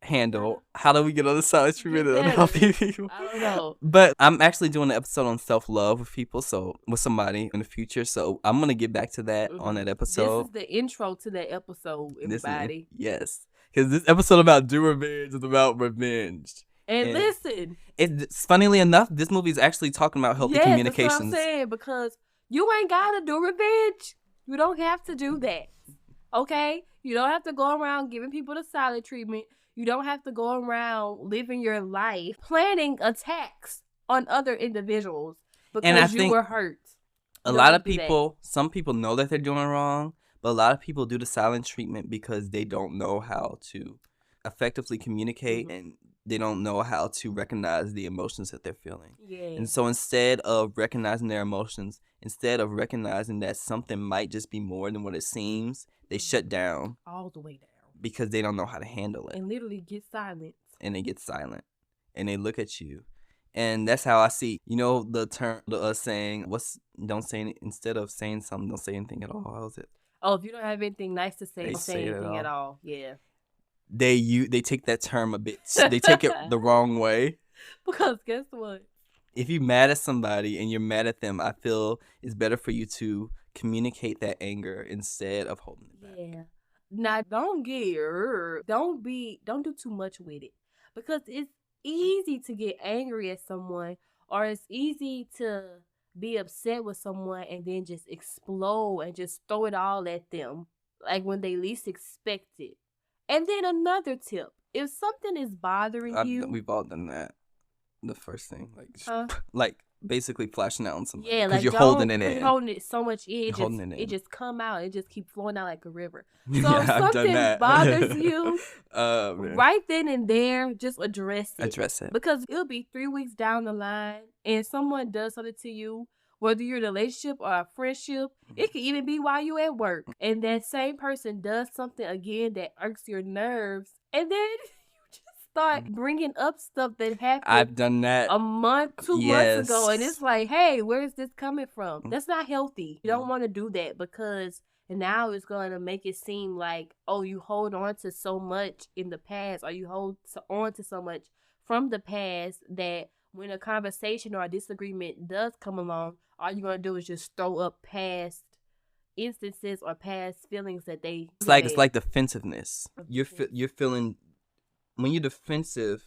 handle. How do we get on the silent treatment and unhealthy people? I don't know. But I'm actually doing an episode on self-love with people, so with somebody in the future. So I'm going to get back to that on that episode. This is the intro to that episode, everybody. Yes. Because this episode about Do Revenge is about revenge. And listen. It's funnily enough, this movie is actually talking about healthy communications. That's what I'm saying, because you ain't got to do revenge. You don't have to do that. Okay? You don't have to go around giving people the silent treatment. You don't have to go around living your life planning attacks on other individuals because you were hurt. A lot of people, some people know that they're doing wrong, but a lot of people do the silent treatment because they don't know how to effectively communicate and they don't know how to recognize the emotions that they're feeling. Yeah. And so instead of recognizing their emotions, instead of recognizing that something might just be more than what it seems, they shut down. All the way down. Because they don't know how to handle it. And literally get silent. And they get silent. And they look at you. And that's how I see, the term, saying, instead of saying something, don't say anything at all. How's it? Oh, if you don't have anything nice to say, don't say anything at all. Yeah. They take that term a bit, they take it the wrong way. Because guess what? if you're mad at somebody and you're mad at them, I feel it's better for you to communicate that anger instead of holding it back. Yeah. Now, don't do too much with it, because it's easy to get angry at someone, or it's easy to be upset with someone and then just explode and just throw it all at them, like when they least expect it. And then another tip: if something is bothering you, We've all done that. The first thing, Huh? like basically flashing out on somebody yeah, because like you're holding it you're in. holding it so much in, You're holding it in. it just come out, it just keep flowing out like a river. So Yeah, if I've done something that. bothers you, Man. right then and there, just address it. Address it. Because it'll be 3 weeks down the line and someone does something to you, whether you're in a relationship or a friendship, it could even be while you're at work. And that same person does something again that irks your nerves. And then you just start bringing up stuff that happened I've done that. a month, 2 months ago. And Yes. it's like, hey, where's this coming from? That's not healthy. You don't want to do that, because now it's going to make it seem like, oh, you hold on to so much in the past, or you hold on to so much from the past that when a conversation or a disagreement does come along, all you're going to do is just throw up past instances or past feelings that they It's like had. defensiveness. You're feeling when you're defensive.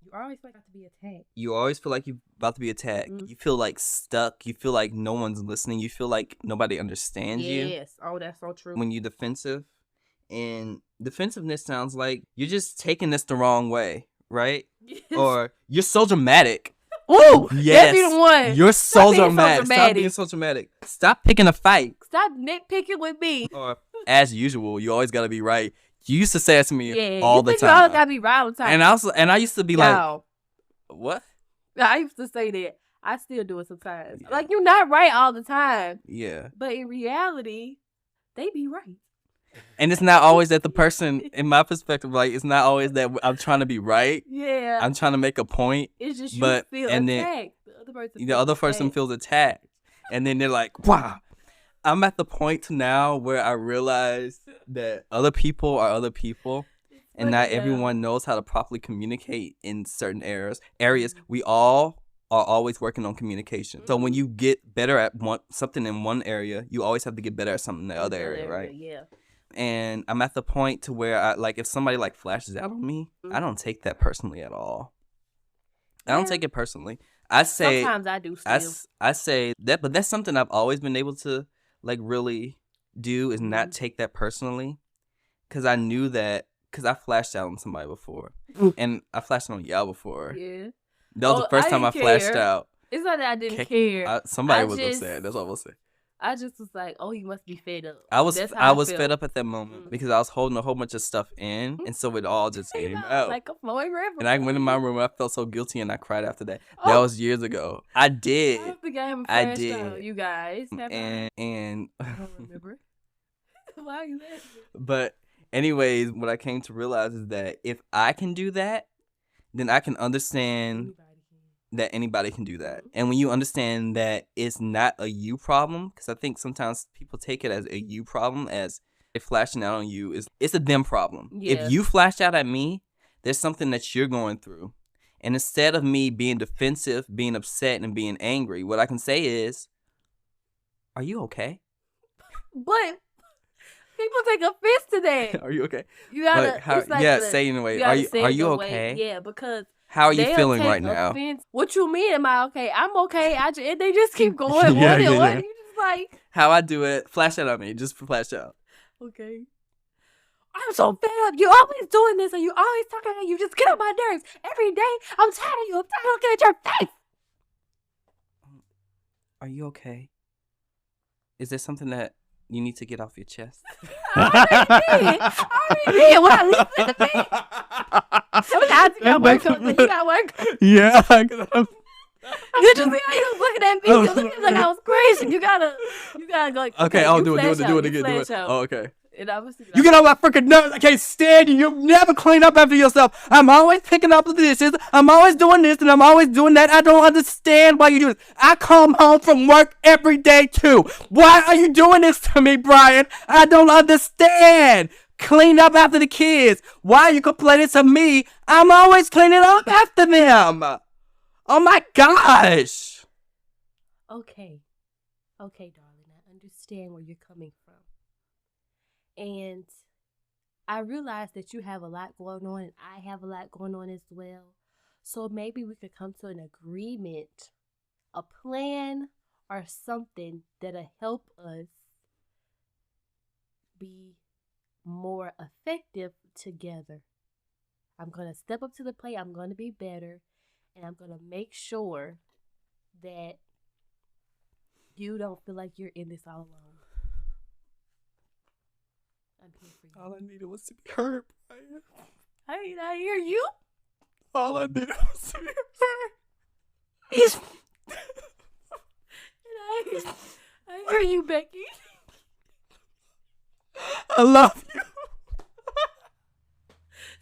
You always feel like to be attacked. You always feel like you're about to be attacked. Mhm. You feel like stuck. You feel like no one's listening. You feel like nobody understands you Yes. Oh, that's so true. when you're defensive. And defensiveness sounds like you're just taking this the wrong way, right? Or you're so dramatic. Ooh, Yes. that be the one. You're Stop so being so dramatic. Stop dramatic. being so dramatic. Stop picking a fight. Stop nitpicking with me. Or as usual, you always gotta be right. You used to say that to me Yeah, all you the think you always time. gotta be right all the time. And I used to be like, Y'all, what? I used to say that. I still do it sometimes. Yeah. Like, you're not right all the time. Yeah. But in reality, they be right. And it's not always that the person, in my perspective, like, it's not always that I'm trying to be right. Yeah. I'm trying to make a point. It's just you but- feel and then attacked. The other person feels attacked. And then they're like, wow. I'm at the point now where I realize that other people are other people. And not everyone knows how to properly communicate in certain areas. We all are always working on communication. So when you get better at something in one area, you always have to get better at something in the other area, right? Yeah. And I'm at the point to where if somebody like flashes out on me, I don't take that personally at all. I don't take it personally. I say Sometimes I do still. I say that, but that's something I've always been able to like really do is not take that personally, because I knew that because I flashed out on somebody before, and I flashed on y'all before. Yeah. That was the first time I didn't flashed care. out. It's not that I didn't care. Somebody I was just- upset. That's all I'll say. I just was like, oh, you must be fed up. I was That's how fed felt. up at that moment because I was holding a whole bunch of stuff in, and so it all just came out. Like a flowing river. And I went in my room and I felt so guilty and I cried after that. That was years ago. I did. I don't think I haven't I flashed did. out, you guys. Have I? And I don't remember. Why are you laughing? but anyways, what I came to realize is that if I can do that, then I can understand Anybody can. that anybody can do that. And when you understand that it's not a you problem, because I think sometimes people take it as a you problem, as if flashing out on you it's a them problem. Yeah. If you flash out at me, there's something that you're going through. And instead of me being defensive, being upset, and being angry, what I can say is, are you okay? But people take offense to that. Are you okay? You gotta, Like, how- it's like yeah, the- say it in a way. you Are gotta you say are it you the way- okay? Yeah, because How are you they'll feeling take right now? offense. What you mean? Am I okay? I'm okay. And they just keep going Yeah, on and yeah, on. yeah. And you just like, How I do it? Flash out on me. Just flash out. okay. I'm so fed up. You always doing this, and you always talking, and you just get on my nerves every day. I'm tired of you. I'm tired of looking at your face. Are you okay? Is there something that you need to get off your chest? I already did. When I listen to me. Sometimes you got work. You got work. Yeah. You just see how you was looking at me. You was looking like I was crazy. You gotta go. Like, Okay, I'll you do it flash out, again. you Do it. flash out. Oh, okay. And I was You get on my freaking nerves. I can't stand you. You never clean up after yourself. I'm always picking up the dishes. I'm always doing this and I'm always doing that. I don't understand why you do this. I come home from work every day too. Why are you doing this to me, Brian? I don't understand. Clean up after the kids. Why are you complaining to me? I'm always cleaning up after them. Oh my gosh! Okay, darling, I understand where you're coming from. And I realize that you have a lot going on and I have a lot going on as well. So maybe we could come to an agreement, a plan, or something that'll help us be more effective together. I'm going to step up to the plate. I'm going to be better. And I'm going to make sure that you don't feel like you're in this all alone. I'm here for you. All I needed was to be heard, Brian. I hear you. All I needed was to be heard. He's... I hear you, Becky. I love you.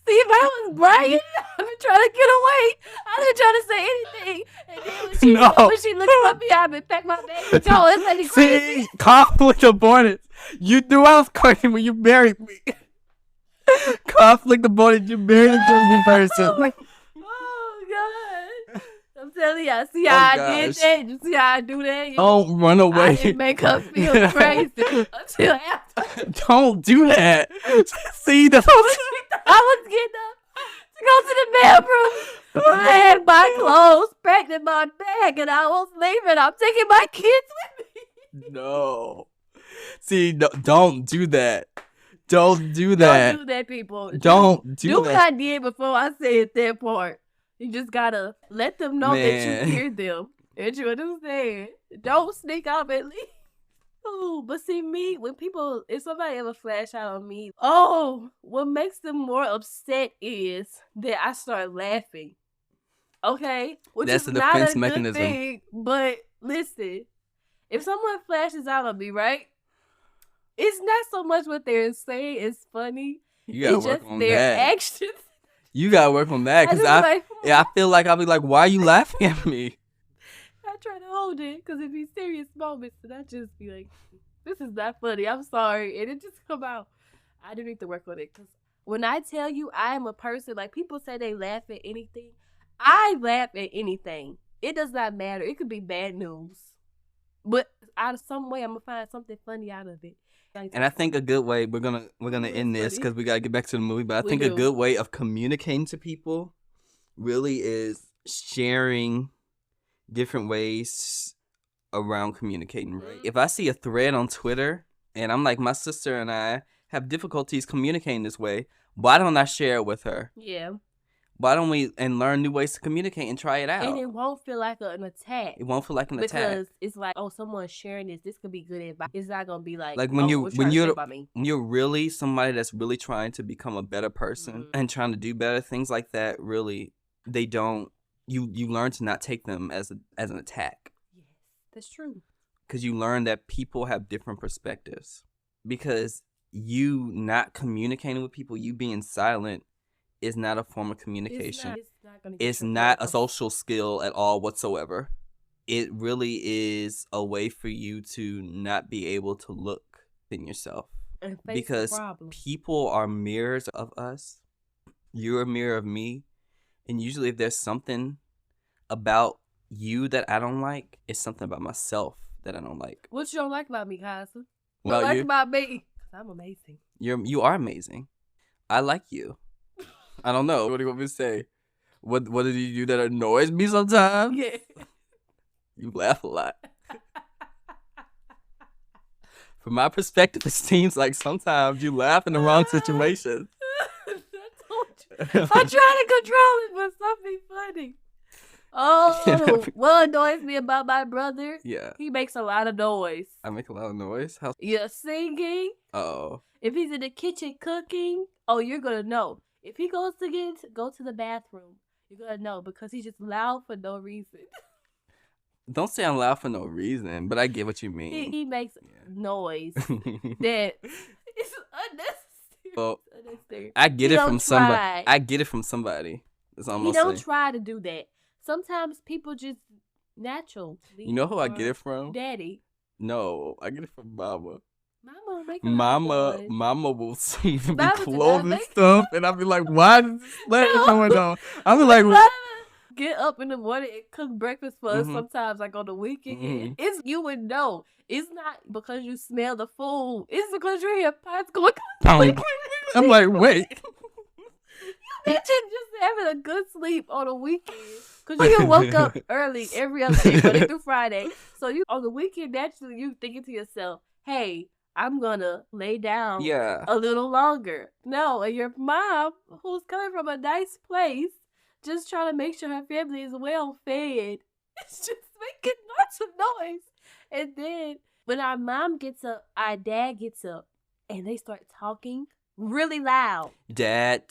See, if I was Brian, I've been trying to get away. I've been trying to say anything. And then when she looked up behind me and packed my bag, yo, it's like crazy. See, conflict avoidance. You knew I was crazy when you married me. Conflict avoidance. You married a crazy person. Oh, God. I'm telling you, see how I did that? You see how I do that? Don't run away. I didn't make her feel crazy until after. Don't do that. See, that's I was getting up to go to the bathroom. I had my clothes packed in my bag and I was leaving. I'm taking my kids with me. No. See, don't do that. Don't do that. Don't do that, people. Don't do what that. I did before I said that part. You just gotta let them know that you hear them. And you understand. Don't sneak off at least. Oh, but see me, if somebody ever flash out on me, what makes them more upset is that I start laughing. Okay? Which That's is the not defense a mechanism. good thing, but listen, if someone flashes out on me, right? It's not so much what they're saying is funny. You gotta it's work just on their that. actions. You gotta work on that, because I feel like I'll be like, why are you laughing at me? I try to hold it because it'd be serious moments and I just be like, this is not funny. I'm sorry. And it just come out. I do need to work on it because when I tell you I am a person, like people say they laugh at anything. I laugh at anything. It does not matter. It could be bad news. But out of some way, I'm going to find something funny out of it. And I think a good way, we're gonna end this because we gotta get back to the movie, but I think a good way of communicating to people really is sharing different ways around communicating, right? If I see a thread on Twitter and I'm like, my sister and I have difficulties communicating this way, why don't I share it with her? Yeah. Why don't we learn new ways to communicate and try it out? And it won't feel like an attack. It won't feel like an attack. Because it's like, someone's sharing this. This could be good advice. It's not going to be like when you're really somebody that's really trying to become a better person and trying to do better, things like that, really, they don't, you learn to not take them as an attack. Yes, that's true. Because you learn that people have different perspectives. Because you not communicating with people, you being silent, is not a form of communication. It's not a social skill at all whatsoever. It really is a way for you to not be able to look in yourself. And face because the problem. People are mirrors of us. You're a mirror of me. And usually if there's something about you that I don't like, it's something about myself that I don't like. What you don't like about me, Kaiser? What you like about me? I'm amazing. You are amazing. I like you. I don't know. What do you want me to say? What did you do that annoys me sometimes? Yeah. You laugh a lot. From my perspective, it seems like sometimes you laugh in the wrong situation. I try to control it, but something funny. Oh, what annoys me about my brother? Yeah. He makes a lot of noise. I make a lot of noise? How? You're singing. Oh. If he's in the kitchen cooking, you're going to know. If he goes to go to the bathroom, you're going to know because he's just loud for no reason. Don't say I'm loud for no reason, but I get what you mean. He makes noise that is unnecessary. Well, unnecessary. I get it from somebody. I get it from somebody. It's almost he don't try to do that. Sometimes people just natural. You know who I get it from? Daddy. No, I get it from Mama. Mama will be clothing stuff, and I'll be like, "Why is this going on?" I'll be like, get up in the morning and cook breakfast for us sometimes, like on the weekend. It's you would know. It's not because you smell the food. It's because you hear pots going. I'm like, wait. You just having a good sleep on the weekend. Because you woke up early every other day, Monday through Friday. So you on the weekend, naturally, you thinking to yourself, hey, I'm going to lay down a little longer. No, and your mom, who's coming from a nice place, just trying to make sure her family is well fed, it's just making lots of noise. And then when our mom gets up, our dad gets up, and they start talking really loud. Dad,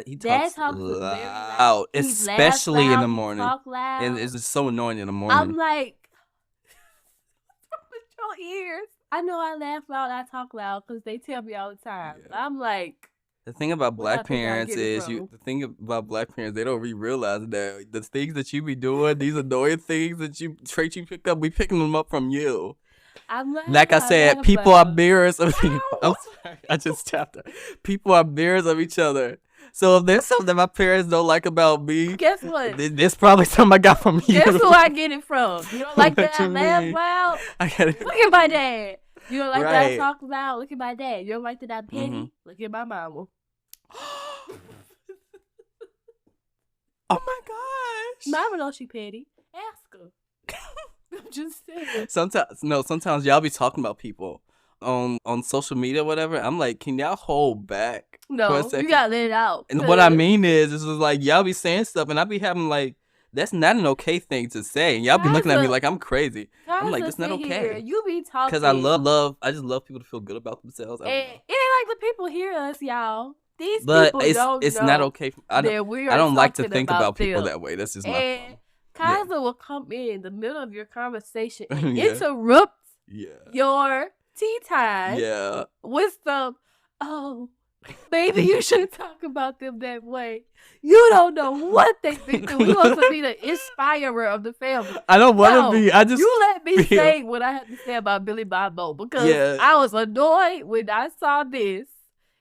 he talks very loud, loud. especially loud, in the morning. Talk loud. And it's just so annoying in the morning. I'm like, with your ears. I know I laugh loud, I talk loud, because they tell me all the time. Yeah. I'm like, the thing about where black parents is they don't really realize that the things that you be doing, these annoying things traits you pick up, we picking them up from you. I'm like I said, people are mirrors of I'm sorry, I just tapped her. People are mirrors of each other. So if there's something that my parents don't like about me, guess what? There's probably something I got from you. Guess who I get it from? You don't like that I laugh loud? I got it. Look at my dad. You don't like that I talk loud? Look at my dad. You don't like that I'm petty? Look at my mama. Oh my gosh. Mama knows she petty. Ask her. I'm just saying. Sometimes y'all be talking about people on social media or whatever. I'm like, can y'all hold back for a No, second? you gotta let it out. And what I mean is like y'all be saying stuff and I be having like, that's not an okay thing to say. And y'all be looking at me like I'm crazy. I'm like, that's not okay. Here. You be talking. Because I just love people to feel good about themselves. And it ain't like the people hear us, y'all. These but people it's don't not know okay. I that don't like to talking think about people them. that way. That's just my And fault. Kaiser will come in the middle of your conversation and Yeah. interrupt Yeah. your tea time Yeah. with some, oh, baby, you shouldn't talk about them that way. You don't know what they've been through. You want to be the inspirer of the family. I don't want to be. I just you let me feel... say what I have to say about Billy Bob Bo because I was annoyed when I saw this.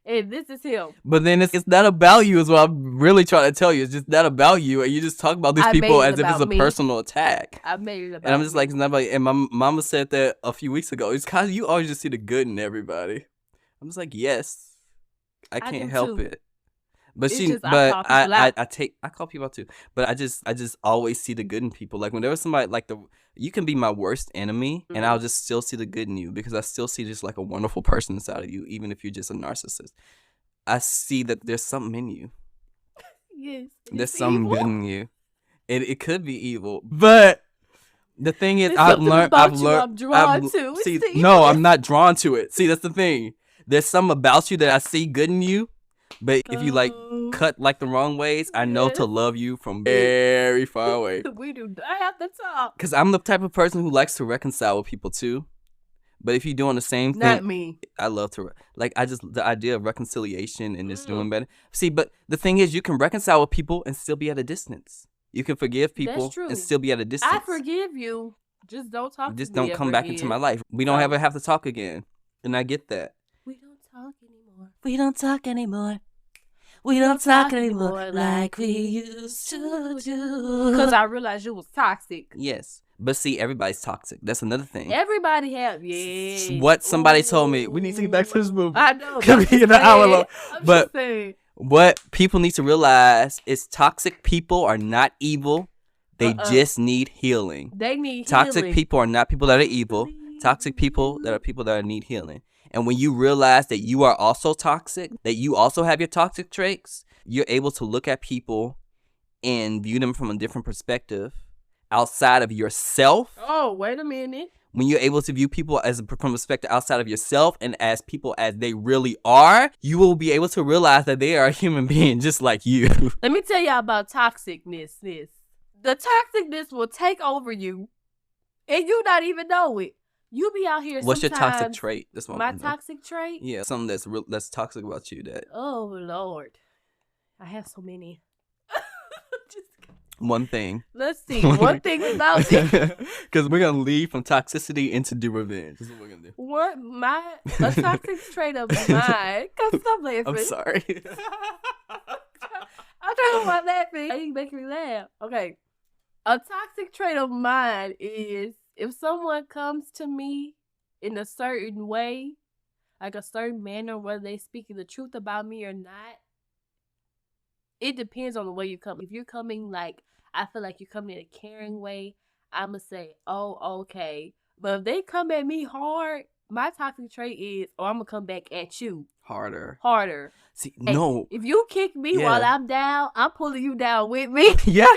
And this is him. But then it's not about you is what I'm really trying to tell you. It's just not about you. And you just talk about these people as if it's a personal attack. I made it about And I'm just like, it's not about you. And my mama said that a few weeks ago. It's kind of, you always just see the good in everybody. I'm just like, yes. I can't help it. But I call people out too. But I just always see the good in people. Like whenever somebody you can be my worst enemy and I'll just still see the good in you because I still see just like a wonderful person inside of you, even if you're just a narcissist. I see that there's something in you. Yes. There's something good in you. It could be evil. But the thing is I'm drawn to. See, no, I'm not drawn to it. See, that's the thing. There's something about you that I see good in you. But if you cut like the wrong ways, I know to love you from very far away. We do not have to talk. Because I'm the type of person who likes to reconcile with people too. But if you're doing the same thing, not me. I love to the idea of reconciliation and just doing better. See, but the thing is, you can reconcile with people and still be at a distance. You can forgive people and still be at a distance. I forgive you. Just don't talk. Just don't come back into my life. We don't ever have to talk again, and I get that. We don't talk anymore. We don't talk anymore. We don't talk anymore like we used to do. Because I realized you was toxic. Yes. But see, everybody's toxic. That's another thing. Everybody have, what somebody told me. We need to get back to this movie. I know. Could be an hour long. But saying. What people need to realize is toxic people are not evil. They just need healing. They need toxic healing. People are not people that are evil. Toxic people that are people that need healing. And when you realize that you are also toxic, that you also have your toxic traits, you're able to look at people and view them from a different perspective outside of yourself. Oh, wait a minute. When you're able to view people from a perspective outside of yourself and as people as they really are, you will be able to realize that they are a human being just like you. Let me tell y'all about toxicness. The toxicness will take over you and you not even know it. You be out here. What's your toxic trait? That's what my toxic trait? Yeah, something that's toxic about you. That. Oh Lord, I have so many. One thing. Let's see. One thing about it. Because we're gonna leave from toxicity into do revenge. That's what we're gonna do. A toxic trait of mine. Cause stop laughing. I'm sorry. I'm talking about laughing. You making me laugh. Okay. A toxic trait of mine is if someone comes to me in a certain way, like a certain manner, whether they speaking the truth about me or not, it depends on the way you come. If you're coming like, I feel like you're coming in a caring way, I'm going to say, oh, okay. But if they come at me hard, my toxic trait is, I'm going to come back at you. Harder. Hey, See, no. if you kick me while I'm down, I'm pulling you down with me. Yeah.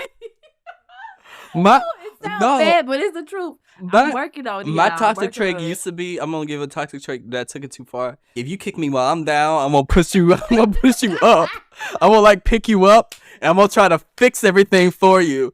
It sounds bad, but it's the truth. I'm working on it. My toxic trait used to be, I'm gonna give a toxic trait that took it too far. If you kick me while I'm down, I'm gonna push you up. I'm gonna like pick you up and I'm gonna try to fix everything for you.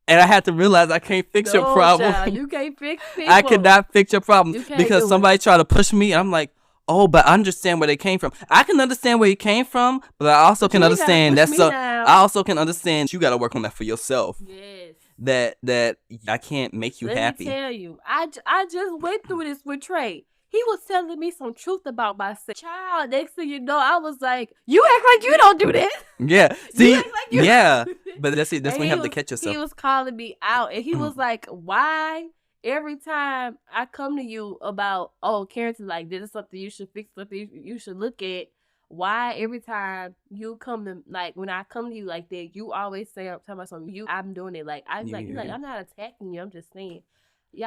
And I had to realize I can't fix your problem. Child, you can't fix people. I cannot fix your problem because somebody tried to push me and I'm like, oh, but I understand where they came from. I can understand where you came from, but I also can understand I also can understand you got to work on that for yourself. Yes. That I can't make you happy. Let me tell you, I just went through this with Trey. He was telling me some truth about myself. Child, next thing you know, I was like, you act like you don't do this. Yeah. See, yeah. But that's it. That's when you have to catch yourself. He was calling me out, and he was like, why every time I come to you about, Karington, like, this is something you should fix, something you should look at, why every time you come to, like, when I come to you like that, you always say, I'm talking about something, I'm doing it. Like, I'm like, I'm not attacking you, I'm just saying.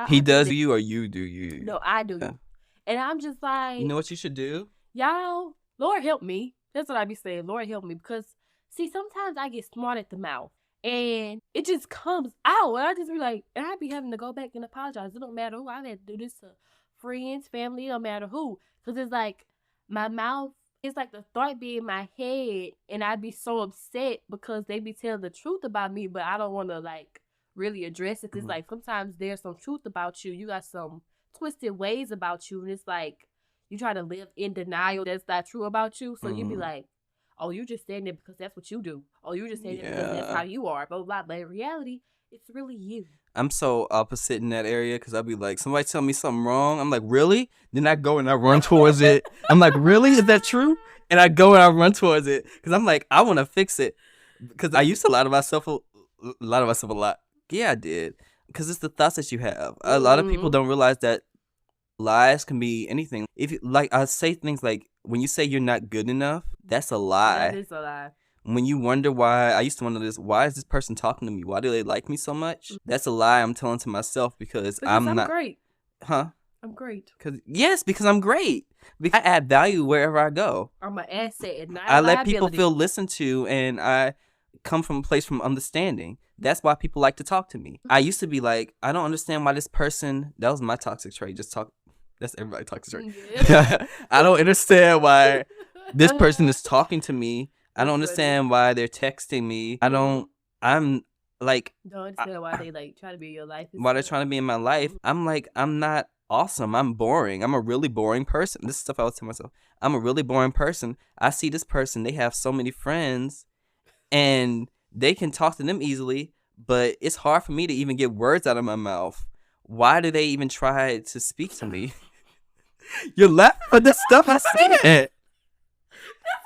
He does you or you do you? No, I do you. And I'm just like, you know what you should do? Y'all, Lord help me. That's what I be saying. Lord help me. Because, see, sometimes I get smart at the mouth. And it just comes out. And I just be like, and I be having to go back and apologize. It don't matter who. I've had to do this to friends, family. It don't matter who. Because it's like, my mouth, it's like the thought be in my head. And I'd be so upset because they be telling the truth about me. But I don't want to, like, really address it. Because, like, sometimes there's some truth about you. You got some twisted ways about you, and it's like you try to live in denial that's not true about you. So you be like, oh, you just saying it because that's what you do. Oh, you just saying it because that's how you are. Blah, blah, blah. But in reality, it's really you. I'm so opposite in that area because I'll be like, somebody tell me something wrong. I'm like, really? Then I go and I run towards it. I'm like, really? Is that true? And I go and I run towards it because I'm like, I want to fix it. Because I used to lie to myself a lot. Yeah, I did. Because it's the thoughts that you have. A lot of people don't realize that lies can be anything. If you, like, I say things like, when you say you're not good enough, that's a lie. That is a lie. When you wonder why, I used to wonder this, why is this person talking to me? Why do they like me so much? That's a lie I'm telling to myself because I'm not great. Huh? I'm great. Because I'm great. Because I add value wherever I go. I'm an asset and not I let people feel listened to, and I come from a place from understanding. That's why people like to talk to me. I used to be like, I don't understand why this person, that was my toxic trait, just talk. That's everybody's toxic trait. Yeah. I don't understand why this person is talking to me. I don't understand why they're texting me. I'm like. Don't understand why they like try to be in your life. Why they're trying to be in my life. I'm like, I'm not awesome. I'm boring. I'm a really boring person. This is stuff I was telling myself. I'm a really boring person. I see this person, they have so many friends and they can talk to them easily, but it's hard for me to even get words out of my mouth. Why do they even try to speak to me? You're laughing at the stuff I said.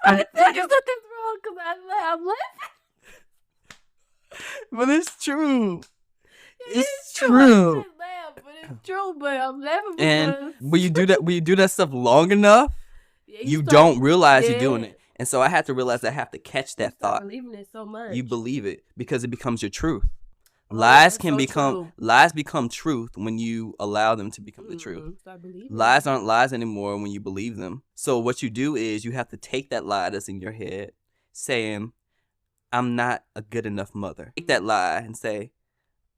There's nothing wrong because I'm laughing. But it's true. It's true. true. I shouldn't laugh, but it's true. But I'm laughing because. And when you do that stuff long enough, you don't realize you're doing it. And so I had to realize I have to catch that thought. Believing it so much. You believe it because it becomes your truth. Lies become truth when you allow them to become the truth. Lies aren't lies anymore when you believe them. So what you do is you have to take that lie that's in your head, saying, I'm not a good enough mother. Take that lie and say,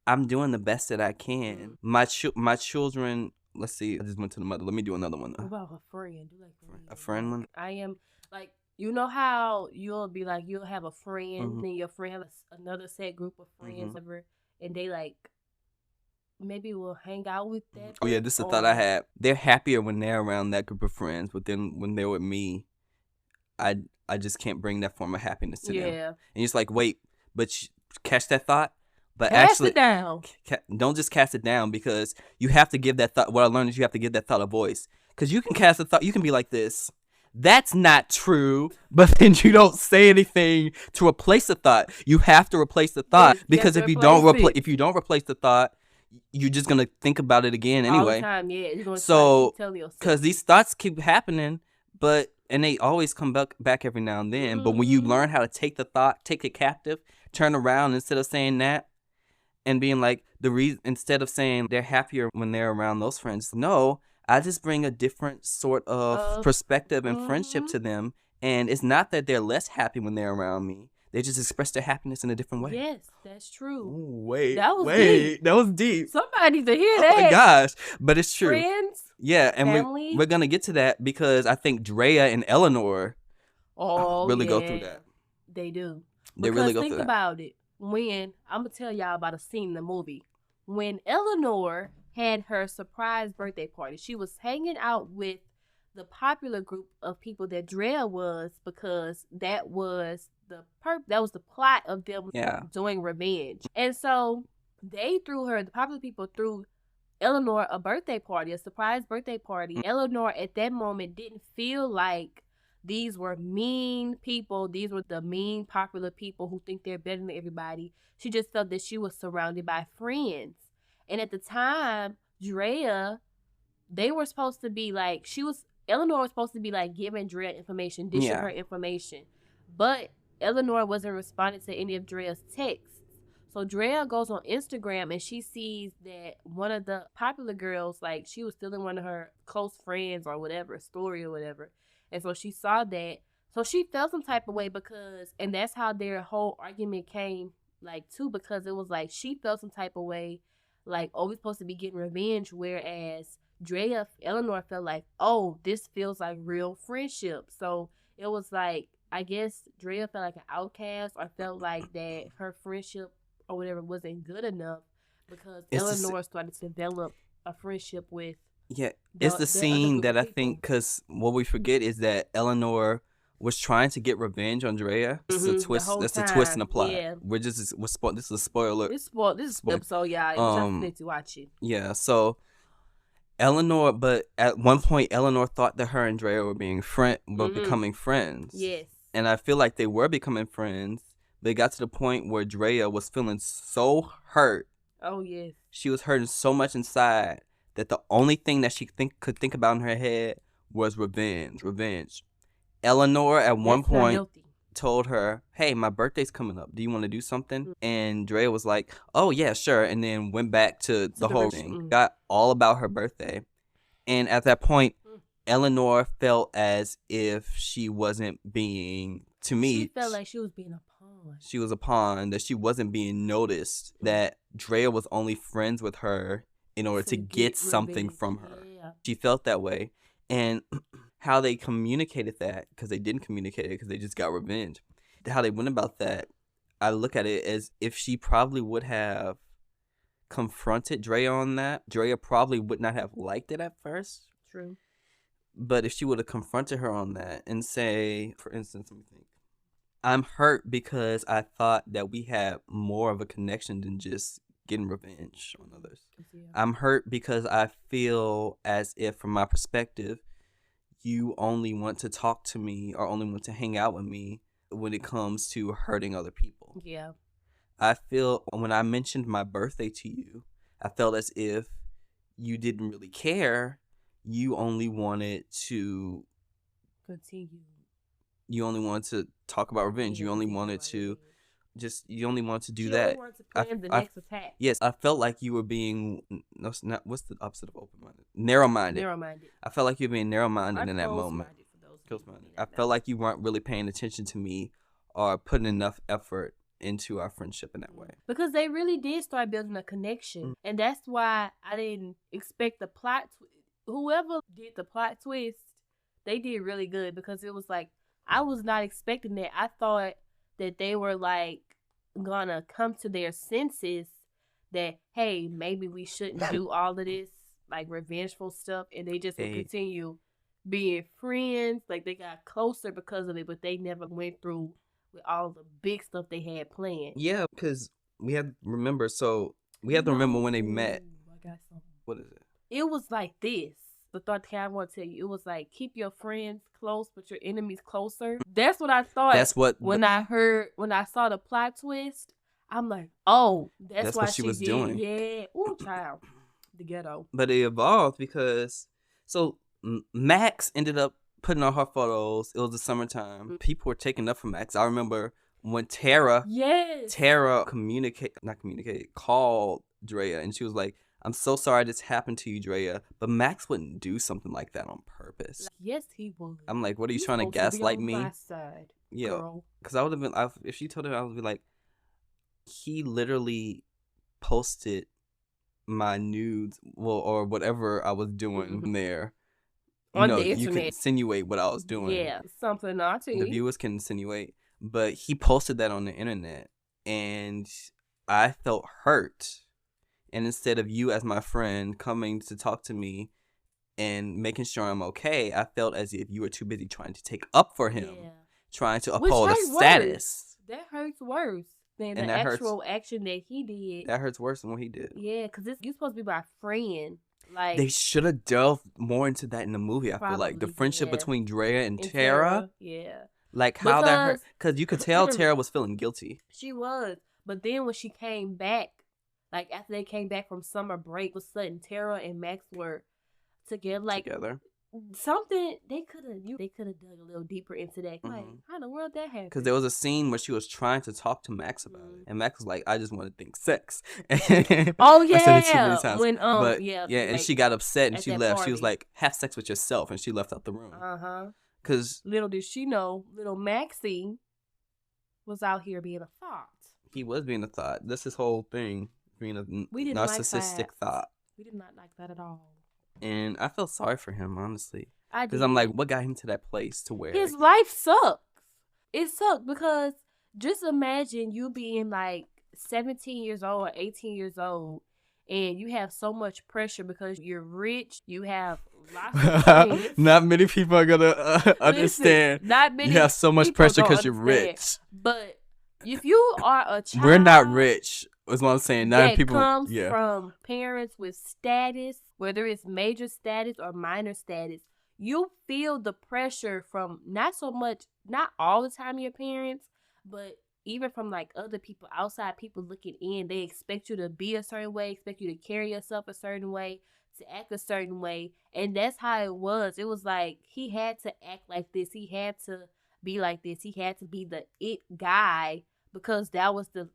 I'm doing the best that I can. My children. Let's see. I just went to the mother. Let me do another one. What about a friend? A friend one. I am like. You know how you'll be like, you'll have a friend, and your friend has another set group of friends, and they like, maybe will hang out with that. Oh, yeah, this is a thought I had. They're happier when they're around that group of friends, but then when they're with me, I just can't bring that form of happiness to them. And it's like, wait, but catch that thought? But cast it down. Don't just cast it down because you have to give that thought. What I learned is you have to give that thought a voice. Because you can cast a thought, you can be like this. That's not true. But then you don't say anything to replace the thought. You have to replace the thought, because if you don't replace the thought, you're just gonna think about it again anyway. All the time, yeah. You're gonna So, keep telling yourself. because these thoughts keep happening, and they always come back every now and then. But when you learn how to take the thought, take it captive, turn around instead of saying that, and being like instead of saying they're happier when they're around those friends, no, I just bring a different sort of perspective and friendship to them. And it's not that they're less happy when they're around me. They just express their happiness in a different way. Yes, that's true. Ooh, That was deep. Somebody needs to hear that. Oh my gosh. But it's true. Friends. Yeah, and family. we're going to get to that because I think Drea and Eleanor really go through that. They do. They really go through think that. about it. When, I'm going to tell y'all about a scene in the movie. When Eleanor had her surprise birthday party, she was hanging out with the popular group of people that Drea was, because that was the plot of them doing revenge. And so the popular people threw Eleanor a birthday party, a surprise birthday party. Eleanor at that moment didn't feel like these were mean people. These were the mean popular people who think they're better than everybody. She just felt that she was surrounded by friends. And at the time, Drea, they were supposed to be like, Eleanor was supposed to be like giving Drea information, dishing her information. But Eleanor wasn't responding to any of Drea's texts. So Drea goes on Instagram and she sees that one of the popular girls, like she was stealing one of her close friends or whatever, story or whatever. And so she saw that. So she felt some type of way and that's how their whole argument came too, because it was like she felt some type of way, like, oh, we're supposed to be getting revenge, whereas Eleanor felt like, oh, this feels like real friendship. So it was like, I guess Drea felt like an outcast, or felt like that her friendship or whatever wasn't good enough, because Eleanor started to develop a friendship with. Yeah, it's the scene that I think, because what we forget is that Eleanor was trying to get revenge on Drea. It's a twist. That's a twist in the plot. Yeah. This is a spoiler. This is episode, y'all. You just need to watch it. Yeah, so Eleanor, but at one point, Eleanor thought that her and Drea were becoming friends. Yes. And I feel like they were becoming friends, but it got to the point where Drea was feeling so hurt. Oh, yes. She was hurting so much inside that the only thing that she could think about in her head was revenge. Eleanor at one point told her, hey, my birthday's coming up. Do you want to do something? Mm-hmm. And Drea was like, oh, yeah, sure. And then went back to the whole thing. Mm-hmm. Got all about her birthday. And at that point, Eleanor felt as if she wasn't being, to me. She felt like she was being a pawn. She was a pawn, that she wasn't being noticed, that Drea was only friends with her in order to get something from her. Yeah. She felt that way. And how they communicated that, because they didn't communicate it because they just got revenge. How they went about that, I look at it as if she probably would have confronted Drea on that, Drea probably would not have liked it at first. True. But if she would have confronted her on that and say, for instance, let me think, I'm hurt because I thought that we had more of a connection than just getting revenge on others. Yeah. I'm hurt because I feel as if, from my perspective, you only want to talk to me or only want to hang out with me when it comes to hurting other people. Yeah. I feel when I mentioned my birthday to you, I felt as if you didn't really care. You only wanted to continue. You only wanted to talk about revenge. You only wanted to you only wanted to do that. You wanted to plan the next attack. Yes, I felt like you were being, what's the opposite of open-minded? Narrow-minded. I felt like you were being narrow-minded in that moment. Close-minded. I felt like you weren't really paying attention to me or putting enough effort into our friendship in that way. Because they really did start building a connection. Mm-hmm. And that's why I didn't expect the plot. Whoever did the plot twist, they did really good, because it was like, I was not expecting that. I thought that they were like gonna come to their senses that, hey, maybe we shouldn't do all of this like revengeful stuff, and they just would continue being friends. Like, they got closer because of it, but they never went through with all the big stuff they had planned. Yeah, because we have to remember when they met. I got something. What is it? It was like this. the thought that I want to tell you. It was like, keep your friends close, but your enemies closer. That's what I thought. That's what when I saw the plot twist, I'm like, oh, that's why what she was did. doing. Yeah. Ooh, child. The ghetto. But it evolved because Max ended up putting on her photos. It was the summertime. People were taking up for Max. I remember when Tara called Drea, and she was like, I'm so sorry this happened to you, Drea, but Max wouldn't do something like that on purpose. Yes, he would. I'm like, what are you trying to gaslight me? My side, yeah, because I would have been, if she told him, I would be like, he literally posted my nudes, or whatever I was doing there. On the internet. You can insinuate what I was doing. Yeah, something naughty. The viewers can insinuate, but he posted that on the internet, and I felt hurt. And instead of you as my friend coming to talk to me and making sure I'm okay, I felt as if you were too busy trying to take up for him, trying to uphold a status. That hurts worse than the actual action that he did. That hurts worse than what he did. Yeah, because you're supposed to be my friend. Like, they should have delved more into that in the movie. I feel like the friendship between Drea and Tara. Yeah. Like how that hurt. Because you could tell Tara was feeling guilty. She was. But then when she came back, like after they came back from summer break, all of a sudden Tara and Max were together. Something they could have dug a little deeper into that. Like, how in the world that happened? Because there was a scene where she was trying to talk to Max about it, and Max was like, "I just want to think sex." Oh yeah, I said it too many times. When and like, she got upset and she left. Party. She was like, "Have sex with yourself," and she left out the room. Because little did she know, little Maxie was out here being a thought. He was being a thought. That's his whole thing, being a narcissistic thought. We did not like that at all. And I felt sorry for him, honestly. Because I'm like, what got him to that place to where... His life sucks. It sucks because just imagine you being like 17 years old or 18 years old and you have so much pressure because you're rich, you have lots of things. Not many people are going to understand. Not many You have so much pressure because you're rich. But if you are a child... We're not rich. Is what I'm saying. Not people comes from parents with status, whether it's major status or minor status. You feel the pressure from not all the time your parents, but even from like other people, outside people looking in. They expect you to be a certain way, expect you to carry yourself a certain way, to act a certain way. And that's how it was. It was like he had to act like this. He had to be like this. He had to be the it guy. Because that was the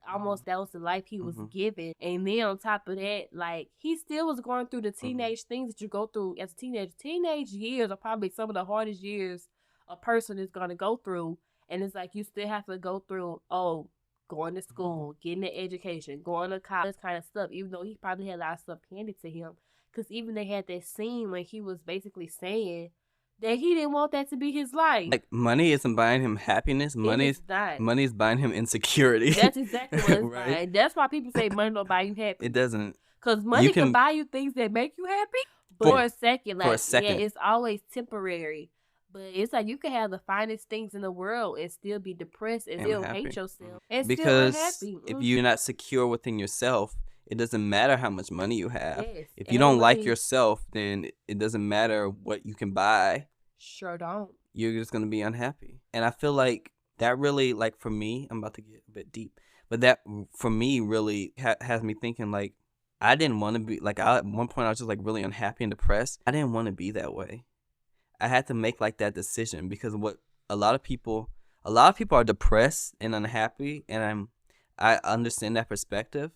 life he was given. And then on top of that, like, he still was going through the teenage things that you go through as a teenager. Teenage years are probably some of the hardest years a person is going to go through. And it's like you still have to go through, going to school, getting an education, going to college, kind of stuff. Even though he probably had a lot of stuff handed to him. Because even they had that scene when he was basically saying that he didn't want that to be his life. Like, money isn't buying him happiness. Money is buying him insecurity. That's exactly what it's right? Buying. That's why people say money don't buy you happy. It doesn't. Because money can buy you things that make you happy for a second. Like, yeah, it's always temporary. But it's like you can have the finest things in the world and still be depressed and still hate yourself. And because still unhappy. If you're not secure within yourself, it doesn't matter how much money you have. Yes, if you don't like yourself, then it doesn't matter what you can buy. Sure don't. You're just going to be unhappy. And I feel like that really, like for me, I'm about to get a bit deep, but that for me really has me thinking like, I didn't want to be, like at one point I was just like really unhappy and depressed. I didn't want to be that way. I had to make like that decision because what a lot of people are depressed and unhappy, and I understand that perspective.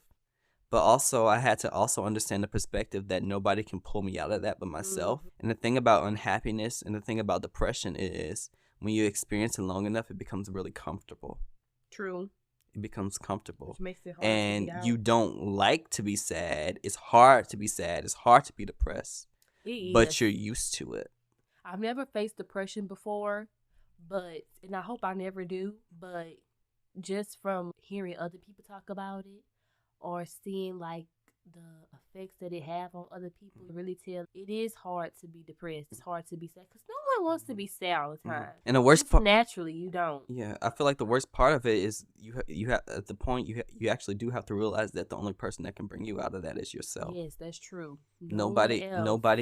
But also, I had to also understand the perspective that nobody can pull me out of that but myself. And the thing about unhappiness and the thing about depression is when you experience it long enough, it becomes really comfortable. True. It becomes comfortable. Which makes it hard and to get out. You don't like to be sad. It's hard to be sad. It's hard to be depressed. But you're used to it. I've never faced depression before, and I hope I never do. But just from hearing other people talk about it, or seeing like the effects that it have on other people, really tell it is hard to be depressed. It's hard to be sad because no one wants to be sad all the time. And the worst Just part, naturally, you don't. yeah, I feel like the worst part of it is you have at the point you actually do have to realize that the only person that can bring you out of that is yourself. Yes, that's true. Nobody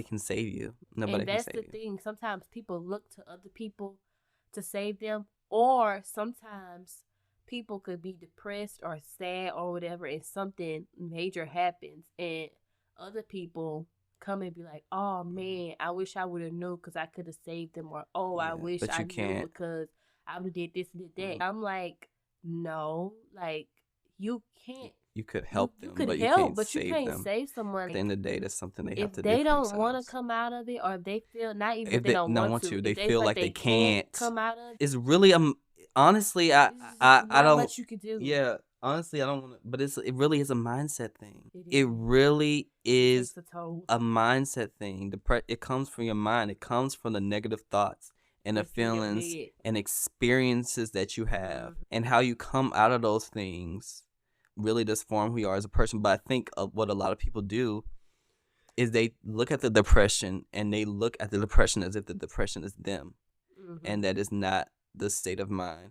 can save you. Nobody And that's can save the you. thing. Sometimes people look to other people to save them, or sometimes people could be depressed or sad or whatever, and something major happens, and other people come and be like, "Oh man, I wish I would have known because I could have saved them," or "Oh, I Yeah, wish but I you knew can't. because I would have did this and did that." I'm like, no, like you can't. You could help You them, could but you help, can't but you save can't them. save someone. At the end of the day, that's something they have If to do they for don't want to themselves. come out of it, or if they feel not even If if they don't want to, they if feel like they can't come out of it, It's really honestly, there's just I not don't. much you could do. Yeah, honestly, I don't want to. But it really is a mindset thing. It It is. really It is takes a toll. a mindset thing. It comes from your mind. It comes from the negative thoughts and the That's in your feelings head. and experiences that you have, Mhm. and how you come out of those things really does form who you are as a person. But I think what a lot of people do is they look at the depression and they look at the depression as if the depression is them, and that is not the state of mind.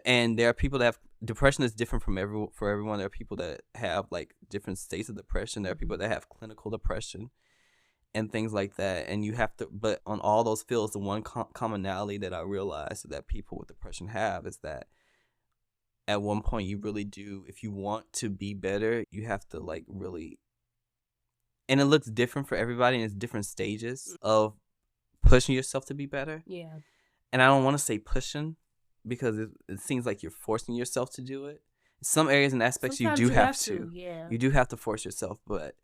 And there are people that have depression is different for everyone. There are people that have like different states of depression. There are people that have clinical depression and things like that. And you have to, but on all those fields, the one commonality that I realized that people with depression have is that at one point you really do, if you want to be better, you have to like really, and it looks different for everybody, and it's different stages of pushing yourself to be better. Yeah. And I don't want to say pushing because it seems like you're forcing yourself to do it. Some areas and aspects Sometimes you do have to. Yeah. You do have to force yourself, but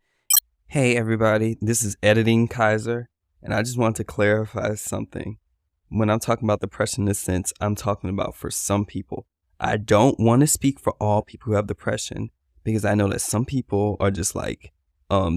hey everybody, this is editing Kaiser, and I just want to clarify something. When I'm talking about depression in this sense, I'm talking about for some people. I don't want to speak for all people who have depression, because I know that some people are just like,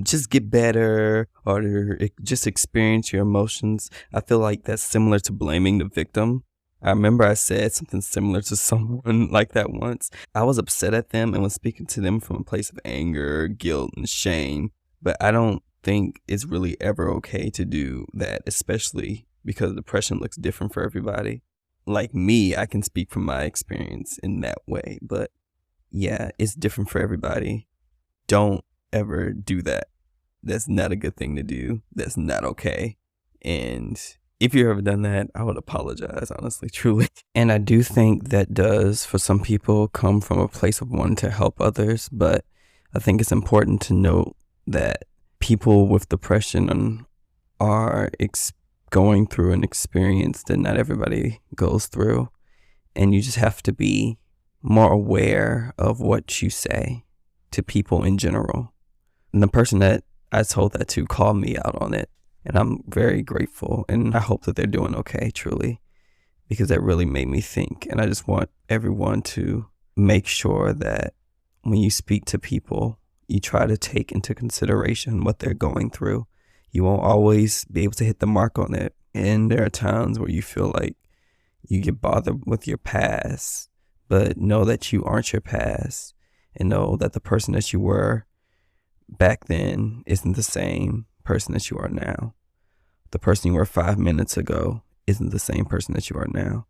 just get better, or just experience your emotions. I feel like that's similar to blaming the victim. I remember I said something similar to someone like that once. I was upset at them and was speaking to them from a place of anger, guilt, and shame. But I don't think it's really ever okay to do that, especially because depression looks different for everybody. Like me, I can speak from my experience in that way. But yeah, it's different for everybody. Don't ever do that. That's not a good thing to do. That's not okay. And if you've ever done that, I would apologize, honestly, truly. And I do think that does, for some people, come from a place of wanting to help others. But I think it's important to note that people with depression are going through an experience that not everybody goes through. And you just have to be more aware of what you say to people in general. And the person that I told that to called me out on it. And I'm very grateful. And I hope that they're doing okay, truly, because that really made me think. And I just want everyone to make sure that when you speak to people, you try to take into consideration what they're going through. You won't always be able to hit the mark on it. And there are times where you feel like you get bothered with your past, but know that you aren't your past, and know that the person that you were back then isn't the same person that you are now. The person you were 5 minutes ago isn't the same person that you are now.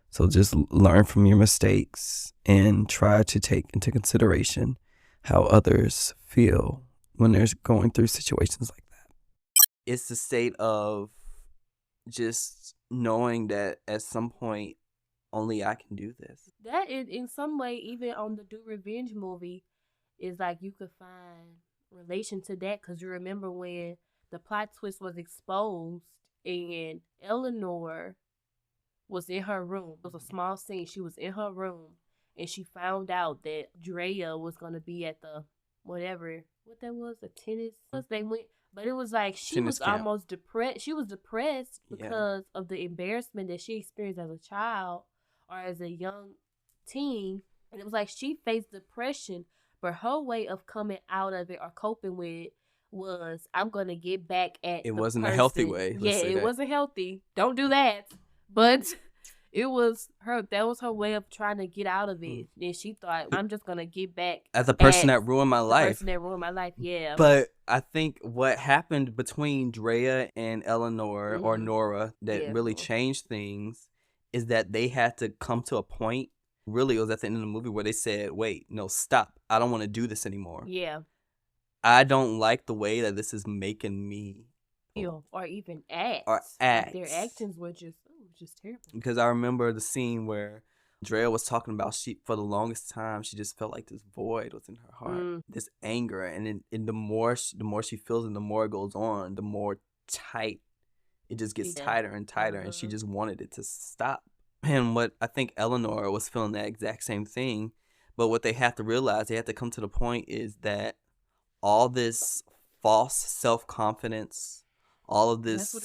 So just learn from your mistakes and try to take into consideration how others feel when they're going through situations like that. It's the state of just knowing that at some point only I can do this. That is, in some way, even on the Do Revenge movie, is like you could find relation to that, because you remember when the plot twist was exposed and Eleanor was in her room. It was a small scene. She was in her room and she found out that Drea was going to be at the whatever, what that was, a tennis. They went, but it was like she Tennis was camp. almost depressed. She was depressed because of the embarrassment that she experienced as a child or as a young teen. And it was like she faced depression, but her way of coming out of it or coping with it was, I'm going to get back at It the wasn't a person. healthy way. Yeah, it wasn't healthy. Don't do that. But It was her. That was her way of trying to get out of it. Then she thought, I'm just gonna get back As the person at that ruined my the life. person that ruined my life. Yeah. But I think what happened between Drea and Eleanor or Nora that really changed things is that they had to come to a point. Really, it was at the end of the movie where they said, wait, no, stop. I don't want to do this anymore. Yeah. I don't like the way that this is making me Feel or even act. Or act. Like their actions were just terrible. Because I remember the scene where Drea was talking about she, for the longest time, she just felt like this void was in her heart, this anger. And the more she feels it, the more it goes on, the more tight it just gets tighter and tighter. And she just wanted it to stop. And what I think Eleanor was feeling that exact same thing. But what they have to realize, they have to come to the point is that all this false self-confidence, all of this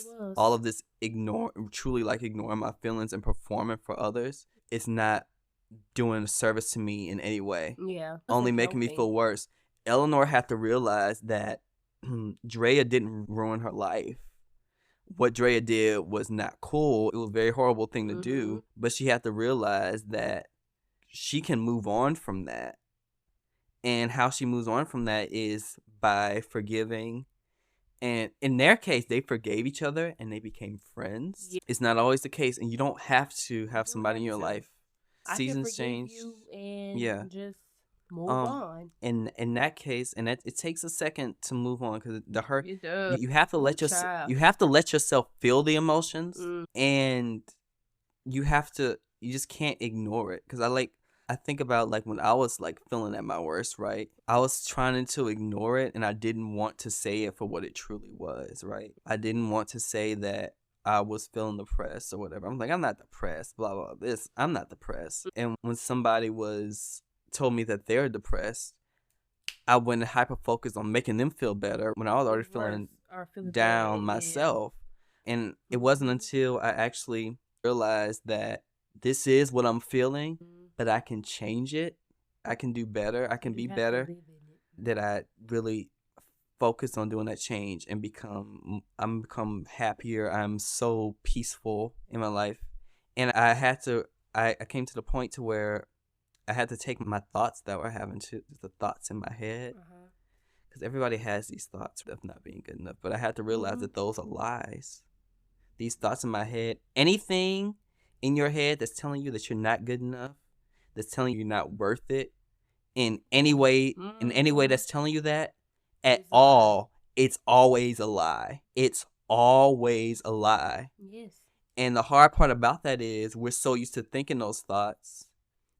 truly like ignoring my feelings and performing for others, it's not doing a service to me in any way. Yeah. Only making me feel worse. Eleanor had to realize that Drea didn't ruin her life. What Drea did was not cool. It was a very horrible thing to do. But she had to realize that she can move on from that. And how she moves on from that is by forgiving. And in their case, they forgave each other and they became friends. Yeah. It's not always the case. And you don't have to have somebody in your life. Seasons change. You and just move on. In that case, and it takes a second to move on because the hurt. It does. You have to let yourself feel the emotions, and you just can't ignore it. Because I think about like when I was like feeling at my worst, right? I was trying to ignore it and I didn't want to say it for what it truly was, right? I didn't want to say that I was feeling depressed or whatever. I'm like, I'm not depressed, blah, blah, blah. I'm not depressed. And when somebody told me that they're depressed, I went hyper-focused on making them feel better when I was already feeling down myself. And it wasn't until I actually realized that this is what I'm feeling, but I can change it. I can do better. I can be better. That I really focus on doing that change and become happier. I'm so peaceful in my life. And I came to the point to where I had to take my thoughts that were having the thoughts in my head. Because everybody has these thoughts of not being good enough. But I had to realize that those are lies. These thoughts in my head, anything in your head that's telling you that you're not good enough, that's telling you you're not worth it, in any way that's telling you that at all, it's always a lie. It's always a lie. Yes. And the hard part about that is we're so used to thinking those thoughts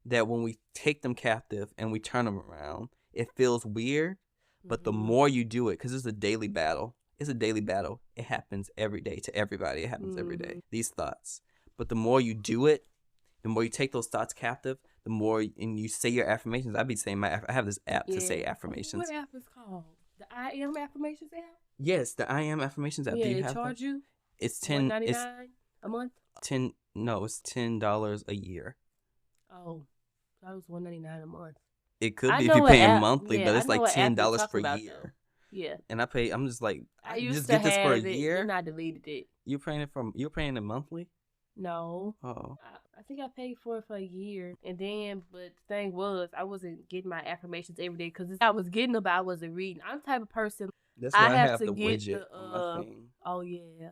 that when we take them captive and we turn them around, it feels weird. But the more you do it, because it's a daily battle. It's a daily battle. It happens every day to everybody. It happens every day. These thoughts. But the more you do it, the more you take those thoughts captive, the more and you say your affirmations. I'd be saying I have this app to say affirmations. What app is called? The I Am Affirmations app? Yes, the I Am Affirmations app. Yeah, do you they have charge you? It's $10.99 a month? It's $10 a year. Oh, that was $1.99 a month. It could be if you pay monthly, but it's like $10 per year. Though. Yeah. And I'm just like, I used just to get this for a have it, year. and I deleted it. You're paying it monthly? No. Oh. I think I paid for it for a year. And then, but the thing was, I wasn't getting my affirmations every day because I was getting them, but I wasn't reading. I'm the type of person. That's why I have the widget on my thing. Oh, yeah.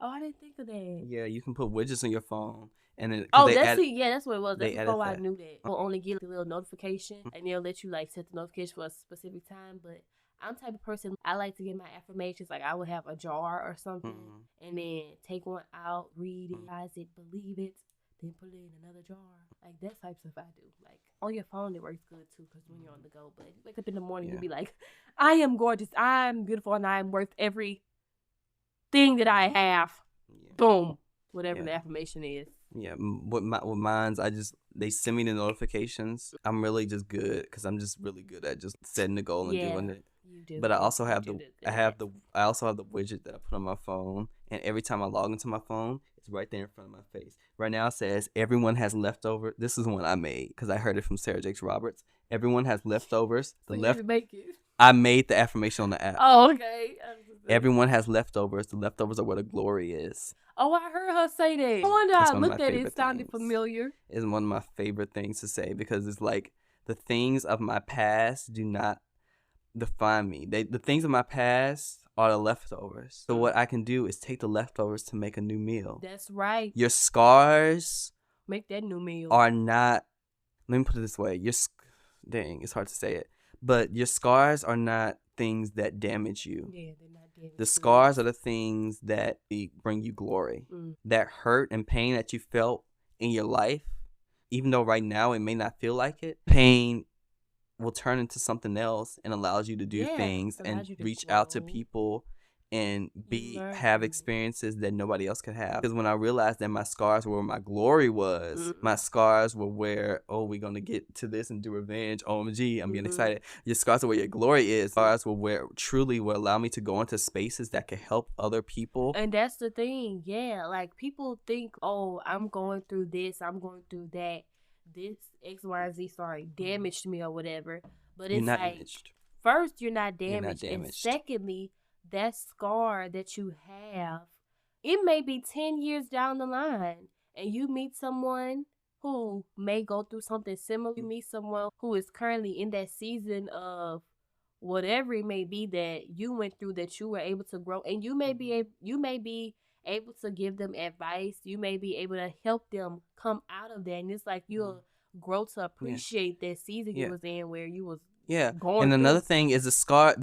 Oh, I didn't think of that. Yeah, you can put widgets on your phone. And then, that's what it was. That's before I knew that. You'll only get a little notification, and they'll let you like set the notification for a specific time. But I'm the type of person, I like to get my affirmations. Like I would have a jar or something, and then take one out, read it, realize it, believe it, then put it in another jar. Like that type of stuff I do. Like on your phone, it works good too, because when you're on the go. But if you wake up in the morning, you'll be like, I am gorgeous, I'm beautiful, and I am worth every thing that I have. Yeah. Boom. Whatever the affirmation is. Yeah, with mine's, they send me the notifications. I'm really just good because I'm just really good at just setting the goal and doing it. You do. But I also have the widget that I put on my phone, and every time I log into my phone, it's right there in front of my face. Right now it says everyone has leftover. This is one I made because I heard it from Sarah Jakes Roberts. Everyone has leftovers. So you make it. I made the affirmation on the app. Oh, okay. Everyone has leftovers. The leftovers are where the glory is. Oh, I heard her say that. I wonder That's I one of looked my at it. favorite It sounded things. familiar. It's one of my favorite things to say because it's like the things of my past do not define me. The things of my past are the leftovers. So what I can do is take the leftovers to make a new meal. That's right. Your scars Make that new meal. are not. Let me put it this way. Dang, it's hard to say it. But your scars are not things that damage you. Yeah, they're not damaged. The scars are the things that bring you glory. That hurt and pain that you felt in your life, even though right now it may not feel like it, pain will turn into something else and allows you to do things and reach out to people and have experiences that nobody else could have. Because when I realized that my scars were where my glory was, my scars were where, we're going to get to this and do revenge. OMG, I'm getting excited. Your scars are where your glory is. Scars were where truly will allow me to go into spaces that could help other people. And that's the thing. Yeah, like people think, I'm going through this, I'm going through that. This X, Y, and Z, damaged me or whatever. But it's like, damaged. First, you're not damaged. You're not And secondly, that scar that you have, it may be 10 years down the line and you meet someone who may go through something similar. You meet someone who is currently in that season of whatever it may be that you went through, that you were able to grow, and you may be able to give them advice. You may be able to help them come out of that, and it's like you'll grow to appreciate that season you was in where you was going and through. another thing is the scars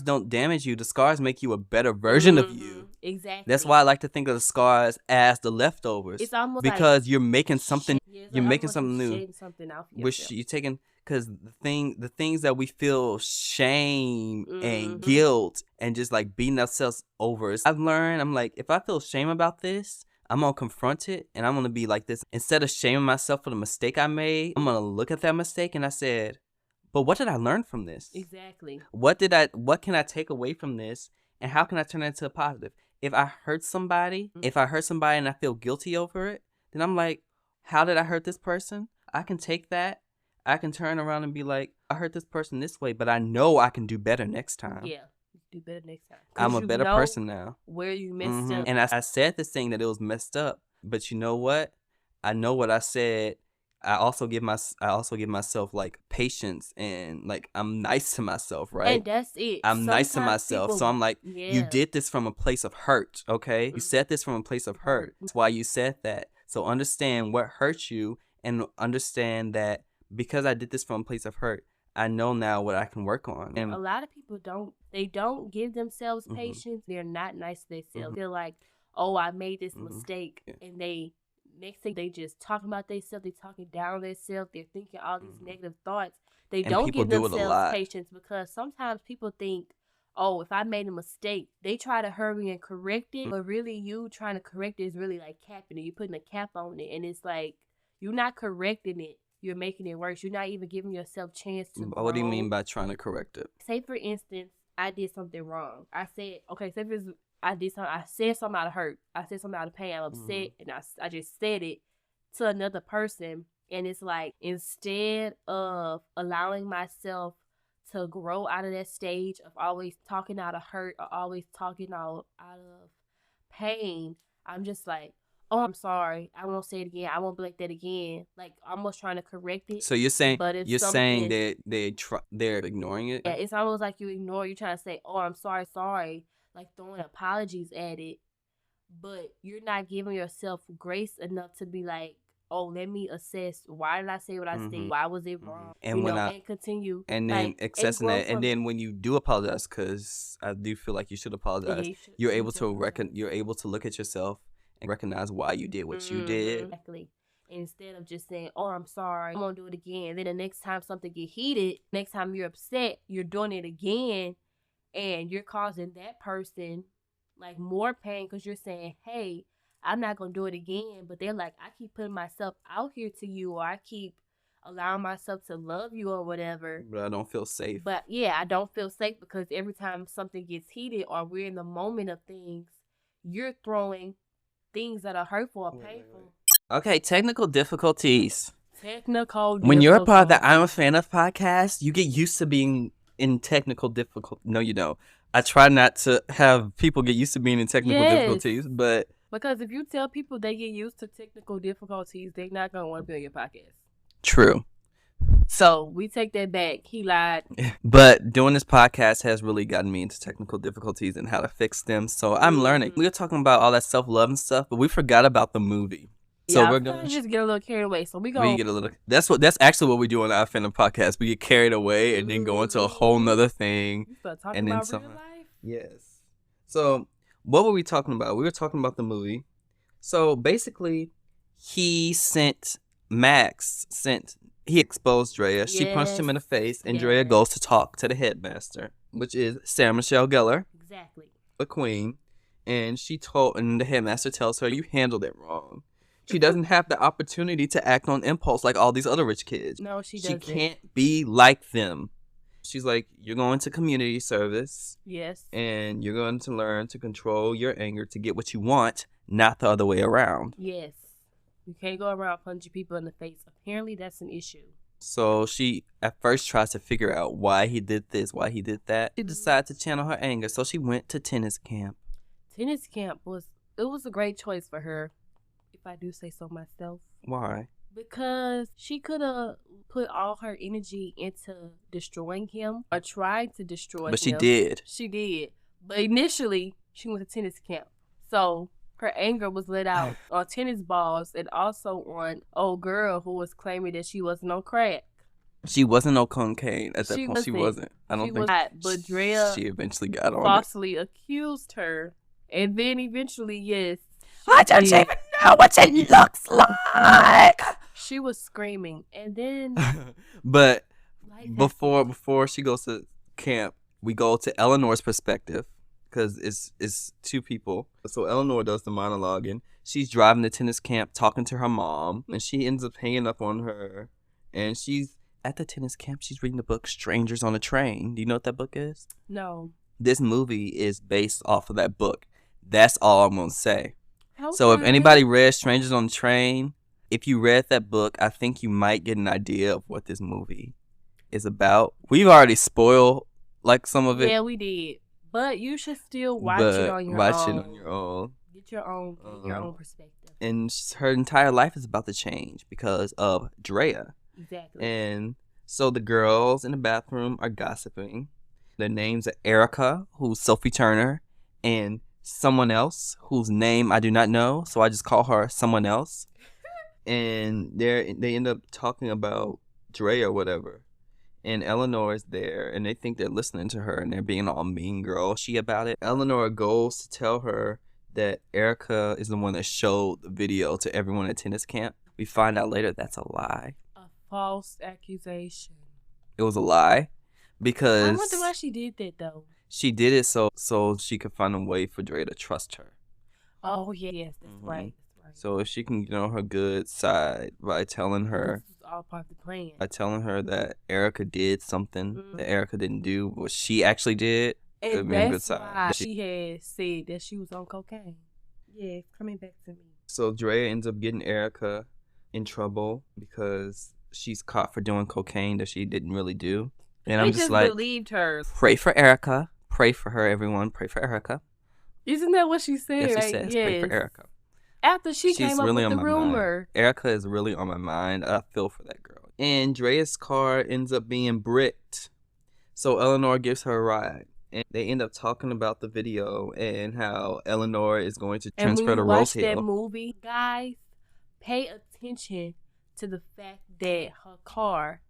don't damage you. The scars make you a better version of you. Exactly. That's why I like to think of the scars as the leftovers. It's almost because like you're making something. You're making something new. Shedding something out for which yourself. you're taking, because the things that we feel shame and guilt and just like beating ourselves over. I've learned. I'm like, if I feel shame about this, I'm gonna confront it and I'm gonna be like this. Instead of shaming myself for the mistake I made, I'm gonna look at that mistake and I said, but what did I learn from this? Exactly. What can I take away from this, and how can I turn it into a positive? If I hurt somebody, and I feel guilty over it, then I'm like, how did I hurt this person? I can take that. I can turn around and be like, I hurt this person this way, but I know I can do better next time. Yeah, do better next time. I'm a better person now. Where you messed up. And I said this thing that it was messed up, but you know what? I know what I said. I also give myself like patience, and like I'm nice to myself, right? And that's it. I'm nice to myself. So I'm like, you did this from a place of hurt, okay? You said this from a place of hurt. That's why you said that. So understand what hurt you, and understand that because I did this from a place of hurt, I know now what I can work on. And a lot of people don't give themselves patience. They're not nice to themselves. They're like, I made this mistake, and next thing they just talking about themselves, they talking down themselves, they're thinking all these negative thoughts. They don't give themselves patience, because sometimes people think, if I made a mistake, they try to hurry and correct it, but really you trying to correct it is really like capping it. You're putting a cap on it, and it's like you're not correcting it. You're making it worse. You're not even giving yourself a chance to grow. What do you mean by trying to correct it? Say, for instance, I did something wrong. I said, say for instance, I said something out of hurt. I said something out of pain. I'm upset, and I just said it to another person. And it's like, instead of allowing myself to grow out of that stage of always talking out of hurt or always talking out of pain, I'm just like, I'm sorry. I won't say it again. I won't be like that again. Like, almost trying to correct it. So you're saying that they're ignoring it? Yeah, it's almost like you ignore. You're trying to say, I'm sorry. Like throwing apologies at it, but you're not giving yourself grace enough to be like, let me assess, why did I say what I said? Why was it wrong? And and continue. And then accessing that, and then when you do apologize, because I do feel like you should apologize, you're able to look at yourself and recognize why you did what you did. Exactly. Instead of just saying, I'm sorry, I'm gonna do it again. Then the next time something get heated, next time you're upset, you're doing it again. And you're causing that person like more pain, because you're saying, hey, I'm not going to do it again. But they're like, I keep putting myself out here to you, or I keep allowing myself to love you or whatever. But I don't feel safe. But yeah, I don't feel safe, because every time something gets heated or we're in the moment of things, you're throwing things that are hurtful or painful. Okay, technical difficulties. When you're a part of the I'm a Fan of podcast, you get used to being in technical difficulty. No, you don't. I try not to have people get used to being in technical Yes. difficulties, but Because if you tell people they get used to technical difficulties, they're not going to want to be on your podcast. true. So we take that back. He lied. But doing this podcast has really gotten me into technical difficulties and how to fix them. So I'm learning. We were talking about all that self-love and stuff, but we forgot about the movie. So Yeah, we're I'm gonna just get a little carried away. So we we go. get a little. That's actually what we do on our Fandom podcast. We get carried away and then go into a whole nother thing. You start talking and then about some. real life. Yes. So what were we talking about? We were talking about the movie. So basically, he exposed Drea. She punched him in the face, and Drea Yes. goes to talk to the headmaster, which is Sarah Michelle Gellar, Exactly. the queen. And and the headmaster tells her, you handled it wrong. She doesn't have the opportunity to act on impulse like all these other rich kids. No, she She doesn't. can't be like them. She's like, you're going to community service, Yes. and you're going to learn to control your anger to get what you want, not the other way around. Yes. You can't go around punching people in the face. Apparently, that's an issue. So she at first tries to figure out why he did this, why he did that. She decided to channel her anger, so she went to tennis camp. Tennis camp was a great choice for her, if I do say so myself. Why? Because she could have put all her energy into destroying him or tried to destroy him. But she did. She did. But initially, she went to tennis camp. So her anger was let out on tennis balls and also on old girl who was claiming that she wasn't on crack. She wasn't on cocaine at that She point. She wasn't. I don't She think was not, but Drea she eventually got on it. falsely accused her. And then eventually, yes. I don't even know what it looks like. She was screaming. And then But life before she goes to camp, we go to Eleanor's perspective because it's two people. So Eleanor does the monologuing. She's driving to tennis camp, talking to her mom, and she ends up hanging up on her. And she's at the tennis camp. She's reading the book Strangers on a Train. Do you know what that book is? No. This movie is based off of that book. That's all I'm gonna say. Okay. So if anybody read Strangers on the Train, if you read that book, I think you might get an idea of what this movie is about. We've already spoiled like some of it. Yeah, we did. But you should still watch it on your watch own. it on your own. Get your own perspective. And her entire life is about to change because of Drea. Exactly. And so the girls in the bathroom are gossiping. Their names are Erica, who's Sophie Turner, and someone else whose name I do not know, so I just call her someone else. And they end up talking about Dre or whatever. And Eleanor is there, and they think they're listening to her, and they're being all mean girl she about it. Eleanor goes to tell her that Erica is the one that showed the video to everyone at tennis camp. We find out later that's a lie. A false accusation. It was a lie because I wonder why she did that though. she did it so she could find a way for Dre to trust her. Oh yes, that's Mhm. right. That's right. So if she can get on her good side by telling her This was all part of the plan. that Erica did something Mhm. that Erica didn't do, what she actually did, it'd And be a good that's side. why But she had said that she was on cocaine. Yeah, it's coming back to me. So Dre ends up getting Erica in trouble because she's caught for doing cocaine that she didn't really do. And I'm They just just like, believed her. pray for Erica. Pray for her, everyone. Pray for Erica. Isn't that what she said? Yes, right? she says, yes. pray for Erica. After she She's came up really with on the my mind. rumor. Erica is really on my mind. I feel for that girl. And Drea's car ends up being bricked. So Eleanor gives her a ride. And they end up talking about the video and how Eleanor is going to And transfer when to you watch Rose that Hill. movie, guys, pay attention to the fact that her car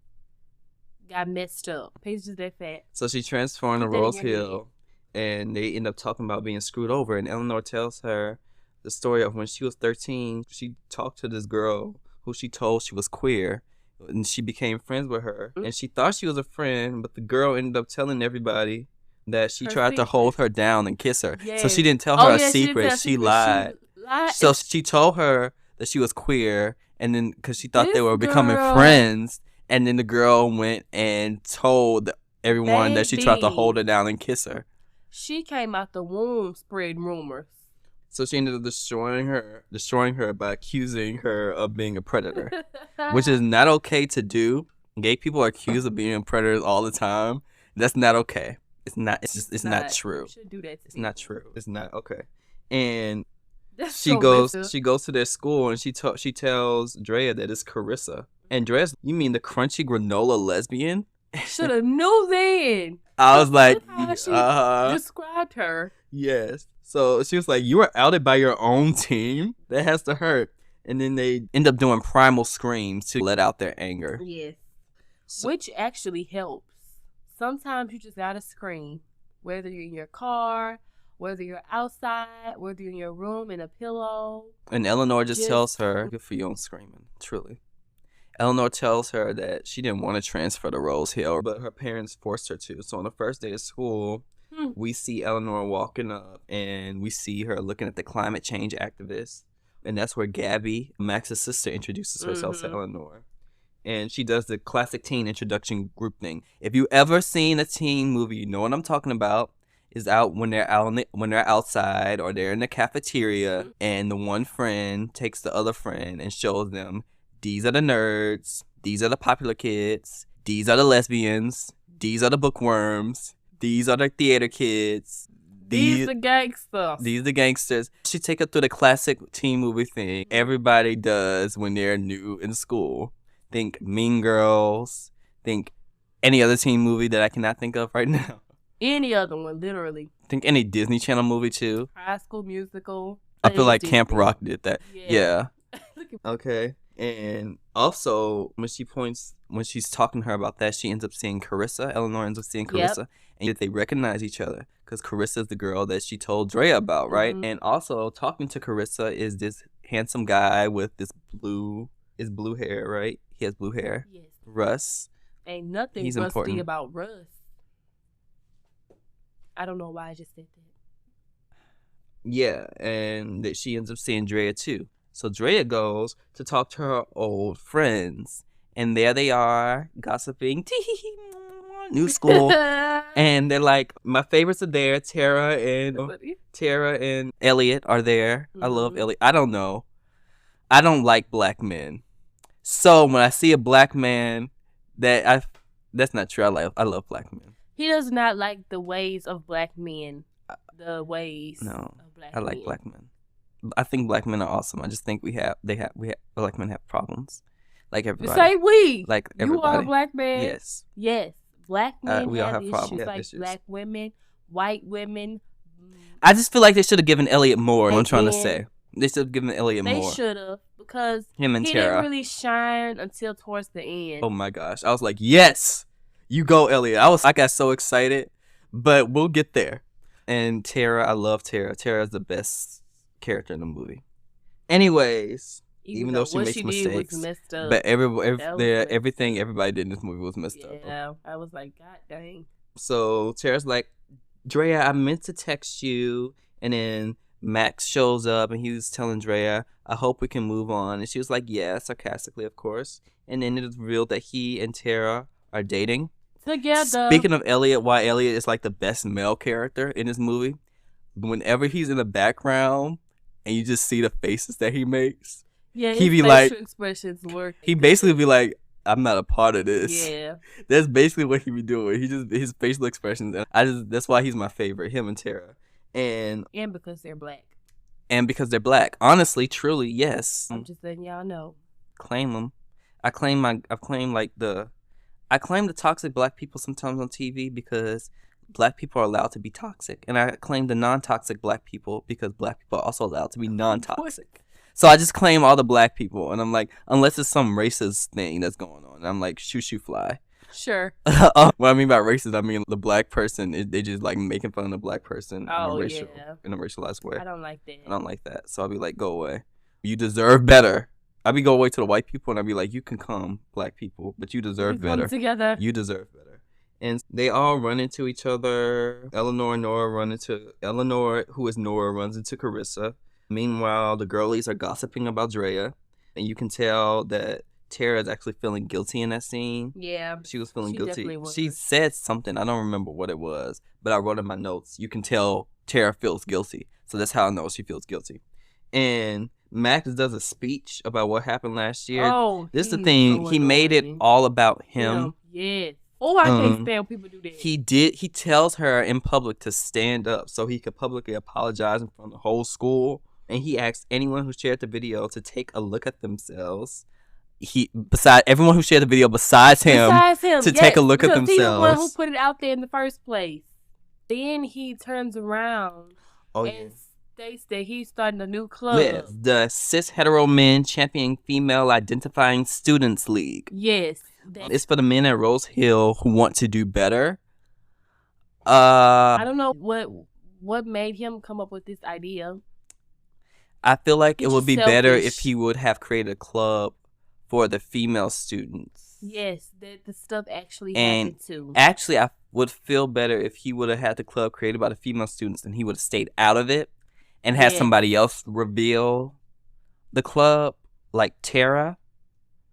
got messed up. Pay attention to that fact. So she transformed to Put that in Rose your head. Hill. And they end up talking about being screwed over. And Eleanor tells her the story of when she was 13. She talked to this girl who she told she was queer. And she became friends with her. And she thought she was a friend, but the girl ended up telling everybody that she Her tried to hold secret. her down and kiss her. So Yes. she didn't tell Oh, her yeah, a she didn't secret. tell She secret. lied. She lied. So she told her that she was queer. And then, because she thought they This were becoming girl- friends. And then the girl went and told everyone that she tried to Baby. hold her down and kiss her. She came out the womb spreading rumors. So she ended up destroying her by accusing her of being a predator, which is not okay to do. Gay people are accused of being predators all the time. That's not okay. It's not. It's not true. You shouldn't do that to It's people. not true. It's not okay. And That's she so goes messed up. she goes to their school and she tells Drea that it's Carissa. And Drea's, you mean the crunchy granola lesbian? Should have knew then. I was like, Look how she described her. yes. So she was like, you were outed by your own team? That has to hurt. And then they end up doing primal screams to let out their anger. Yes. So- Which actually helps. Sometimes you just gotta scream. Whether you're in your car, whether you're outside, whether you're in your room in a pillow. And Eleanor just Yes. tells her, good for you on screaming, truly. Eleanor tells her that she didn't want to transfer to Rose Hill, but her parents forced her to. So on the first day of school, we see Eleanor walking up and we see her looking at the climate change activists. And that's where Gabby, Max's sister, introduces herself to Eleanor. And she does the classic teen introduction group thing. If you ever seen a teen movie, you know what I'm talking about. Is out when they're outside or they're in the cafeteria, and the one friend takes the other friend and shows them, these are the nerds, these are the popular kids, these are the lesbians, these are the bookworms, these are the theater kids. These the gangsters. These are the gangsters. She take her through the classic teen movie thing everybody does when they're new in school. Think Mean Girls. Think any other teen movie that I cannot think of right now. Any other one, literally. Think any Disney Channel movie too. High School Musical. I feel like Disney. Camp Rock did that. Yeah. Look at- Okay. And also, when she's talking to her about that, she ends up seeing Carissa. Eleanor ends up seeing Carissa. And yet they recognize each other because Carissa is the girl that she told Drea about, right? And also, talking to Carissa is this handsome guy with this blue hair, right? He has blue hair. Yes. Russ. Ain't nothing He's rusty important. about Russ. I don't know why I just said that. Yeah, and that she ends up seeing Drea too. So Drea goes to talk to her old friends. And there they are, gossiping. New school. And they're like, my favorites are there. Tara and Elliot are there. I love Elliot. I don't know. I don't like black men. So when I see a black man, that's not true. I love black men. He does not like the ways of black men. The ways No, of black I like men. black men. I think black men are awesome. I just think black men have problems. Like everybody. Say we. Like You everybody. are a black man. Yes. Yes. Black men we all have have issues problems. Yeah, like issues. black women, white women. I just feel like they should have given Elliot more. They I'm trying to did. say. They should have given Elliot They more. should have, because Him and he Tara. didn't really shine until towards the end. Oh my gosh. I was like, yes, you go, Elliot. I got so excited, but we'll get there. And Tara, I love Tara. Tara is the best character in the movie. Anyways, even though she what makes she mistakes, did was messed up. but That was messed everything everybody did in this movie was messed up. Yeah, I was like, God dang. So Tara's like, Drea, I meant to text you. And then Max shows up and he was telling Drea, I hope we can move on. And she was like, yeah, sarcastically, of course. And then it is revealed that he and Tara are dating. Together. Speaking of Elliot, why Elliot is like the best male character in this movie, whenever he's in the background and you just see the faces that he makes, yeah, he his be facial like, expressions work. he basically be like, I'm not a part of this. Yeah. That's basically what he be doing. His facial expressions. And that's why he's my favorite, him and Tara. And because they're black. And because they're black. Honestly, truly, yes. I'm just letting y'all know. Claim them. I claim the toxic black people sometimes on TV because black people are allowed to be toxic. And I claim the non-toxic black people because black people are also allowed to be non-toxic. So I just claim all the black people. And I'm like, unless it's some racist thing that's going on. And I'm like, shoo fly. Sure. What I mean by racist, I mean the black person, they just like making fun of the black person in a racialized way. I don't like that. I don't like that. So I'll be like, go away. You deserve better. I'll be go away to the white people and I'll be like, you can come, black people, but you deserve better. Come together. You deserve better. And they all run into each other. Eleanor, who is Nora, runs into Carissa. Meanwhile, the girlies are gossiping about Drea. And you can tell that Tara is actually feeling guilty in that scene. Yeah. She was feeling she guilty. definitely was. She said something. I don't remember what it was, but I wrote in my notes. You can tell Tara feels guilty. So that's how I know she feels guilty. And Max does a speech about what happened last year. Oh, this is the thing. So he made it annoying. all about him. Yes. Oh, I can't stand when people do that. He tells her in public to stand up so he could publicly apologize in front of the whole school. And he asks anyone who shared the video to take a look at themselves. Everyone who shared the video besides him to take a look at themselves. He's the one who put it out there in the first place. Then he turns around and states that he's starting a new club. Yes, the Cis Hetero Men Champion Female Identifying Students League. Yes. It's for the men at Rose Hill who want to do better. I don't know what made him come up with this idea. I feel like He's it would be selfish. better if he would have created a club for the female students. Yes, that the stuff actually And happened too. actually, I would feel better if he would have had the club created by the female students and he would have stayed out of it and had somebody else reveal the club, like Tara,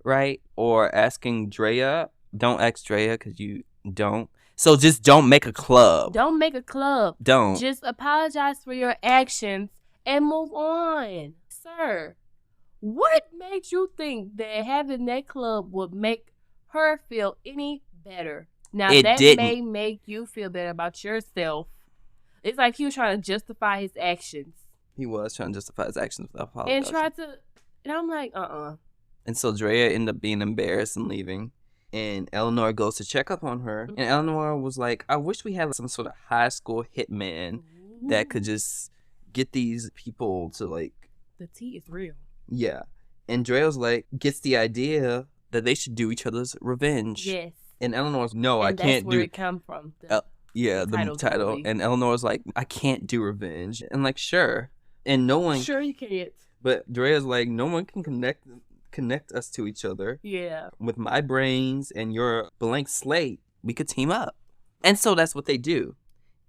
right? Or asking Drea. Don't ask Drea because you don't. So just don't make a club. Don't make a club. Don't. Just apologize for your actions and move on. Sir, what made you think that having that club would make her feel any better? Now, It that didn't. may make you feel better about yourself. It's like he was trying to justify his actions. He was trying to justify his actions without apologizing. And I'm like, And so Drea ended up being embarrassed and leaving. And Eleanor goes to check up on her. And Eleanor was like, I wish we had some sort of high school hitman that could just get these people to like... The tea is real. Yeah. And Drea's like, gets the idea that they should do each other's revenge. Yes. And Eleanor's, no, I And can't that's where do it come from. the title. movie. And Eleanor's like, I can't do revenge. And like, sure. And no one... Sure you can't. But Drea's like, no one can connect us to each other. Yeah. With my brains and your blank slate, we could team up. And so that's what they do.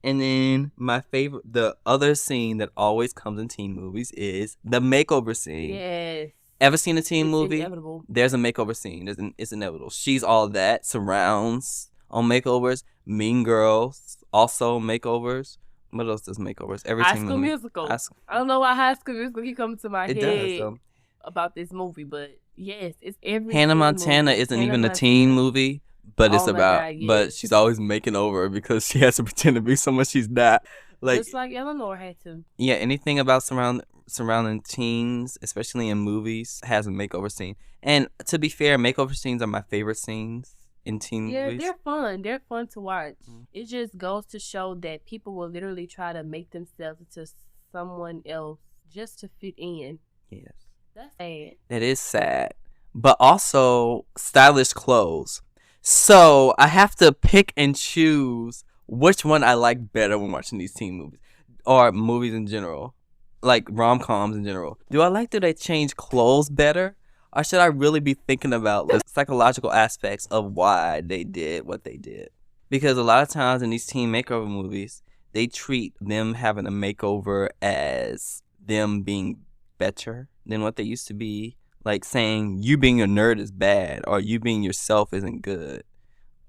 And then my favorite, the other scene that always comes in teen movies is the makeover scene. Yes. Ever seen a teen movie? Inevitable. There's a makeover scene. It's inevitable. She's All That, Surrounds on makeovers. Mean Girls, also makeovers. What else does makeovers? Every High teen School movie. Musical. I don't know why High School Musical keep coming to my It head does, about this movie, but yes, it's every Hannah teen Montana movie. isn't Hannah even a Montana. teen movie, but it's Oh my about. God, But yes. she's always making over because she has to pretend to be someone she's not. Like, Just like Eleanor had to. yeah, anything about surrounding teens, especially in movies, has a makeover scene. And to be fair, makeover scenes are my favorite scenes in teen movies. They're fun. They're fun to watch. It just goes to show that people will literally try to make themselves into someone else just to fit in. Yes. That's sad. That is sad. But also stylish clothes. So I have to pick and choose which one I like better when watching these teen movies. Or movies in general. Like rom-coms in general. Do I like that they change clothes better? Or should I really be thinking about the psychological aspects of why they did what they did? Because a lot of times in these teen makeover movies, they treat them having a makeover as them being better than what they used to be. Like saying you being a nerd is bad, or you being yourself isn't good.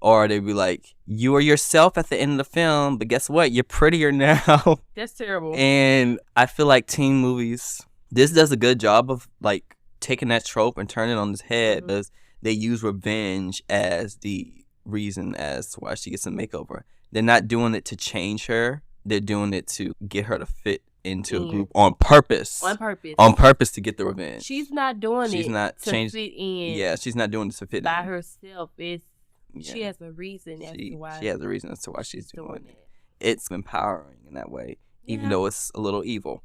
Or they'd be like, you are yourself at the end of the film, but guess what? You're prettier now. That's terrible. And I feel like teen movies, this does a good job of like taking that trope and turning it on its head, because they use revenge as the reason as to why she gets a makeover. They're not doing it to change her. They're doing it to get her to fit into a group on purpose. On purpose. On purpose to get the revenge. She's not doing She's it not to changed- fit in. Yeah, she's not doing it to fit by in. herself. She Yeah. has a reason as to why She has a reason as to why she's doing it. it. It's empowering in that way, even Yeah. though it's a little evil.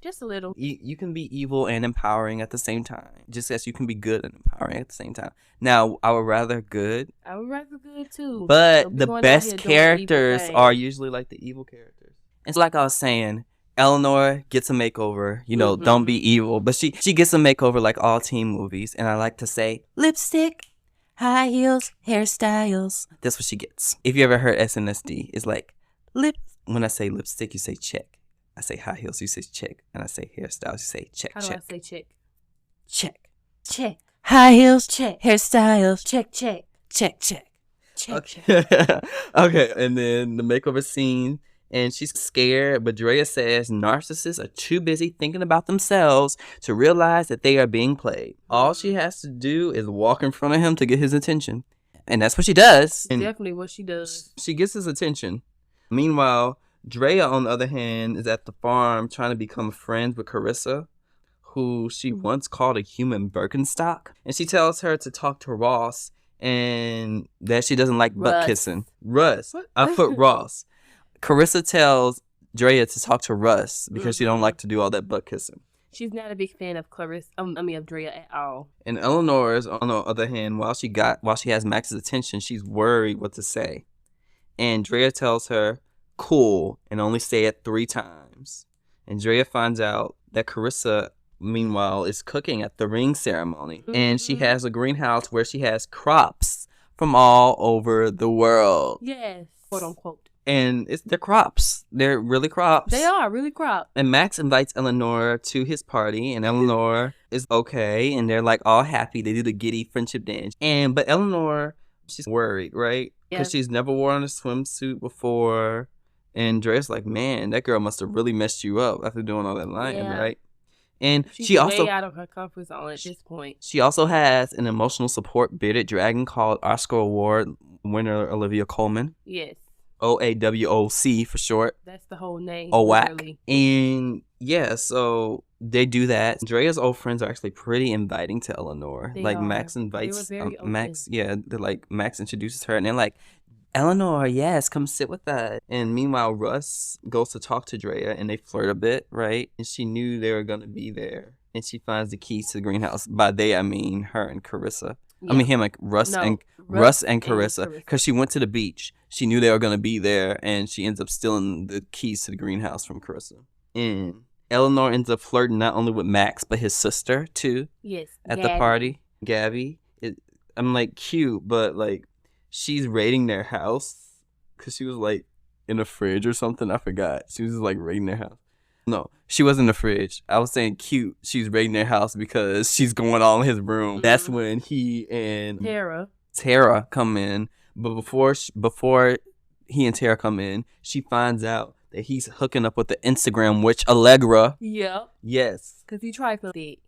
Just a little. You can be evil and empowering at the same time, just as you can be good and empowering at the same time. Now, I would rather good, I would rather good too. but Don't be the going out best here doing evil characters things. are usually like the evil characters. It's like I was saying, Eleanor gets a makeover. You know, don't be evil, but she gets a makeover like all teen movies. And I like to say lipstick, high heels, hairstyles. That's what she gets. If you ever heard SNSD, it's like when I say lipstick, you say check. I say high heels, you say check. And I say hairstyles, you say check, How do check. I say check? Check. Check. High heels, Check. hairstyles, Check, check. check, check. Check, check. Okay. Okay, and then the makeover scene, and she's scared, but Drea says narcissists are too busy thinking about themselves to realize that they are being played. All she has to do is walk in front of him to get his attention. And that's what she does. And Definitely what she does. she gets his attention. Meanwhile, Drea, on the other hand, is at the farm trying to become friends with Carissa, who she once called a human Birkenstock. And she tells her to talk to Ross and that she doesn't like butt kissing. Russ. I put Ross. Carissa tells Drea to talk to Russ because she don't like to do all that butt kissing. She's not a big fan of of Drea at all. And Eleanor is, on the other hand, while she has Max's attention, she's worried what to say. And Drea tells her, cool, and only say it 3 times. And Drea finds out that Carissa, meanwhile, is cooking at the ring ceremony. And she has a greenhouse where she has crops from all over the world. Yes, quote unquote. And they're crops. They're really crops. They are really crops. And Max invites Eleanor to his party, and Eleanor is okay, and they're like all happy. They do the giddy friendship dance. But Eleanor, she's worried, right? Because she's never worn a swimsuit before. And Dre's like, man, that girl must have really messed you up after doing all that lying, right? And she's also way out of her comfort zone at this point. She also has an emotional support bearded dragon called Oscar Award winner Olivia Colman. Yes. OAWOC for short. That's the whole name. OWAC. And yeah, so they do that. Drea's old friends are actually pretty inviting to Eleanor. They like are. Max invites They were very Max. Yeah, they're like Max introduces her, and they're like, Eleanor, yes, come sit with us. And meanwhile, Russ goes to talk to Drea, and they flirt a bit, right? And she knew they were gonna be there, and she finds the keys to the greenhouse. By they, I mean her and Carissa. Yeah. I mean him, like Russ and Carissa, because she went to the beach. She knew they were gonna be there, and she ends up stealing the keys to the greenhouse from Carissa. And Eleanor ends up flirting not only with Max but his sister too. Yes, at the party, Gabby. I'm like cute, but like she's raiding their house because she was like in a fridge or something. I forgot. She was like raiding their house. No, she wasn't in the fridge. I was saying cute. She's raiding their house because she's going all in his room. Mm-hmm. That's when he and Tara come in. But before he and Tara come in, she finds out that he's hooking up with the Instagram witch Allegra. Yep. Yes. Because he tried for it.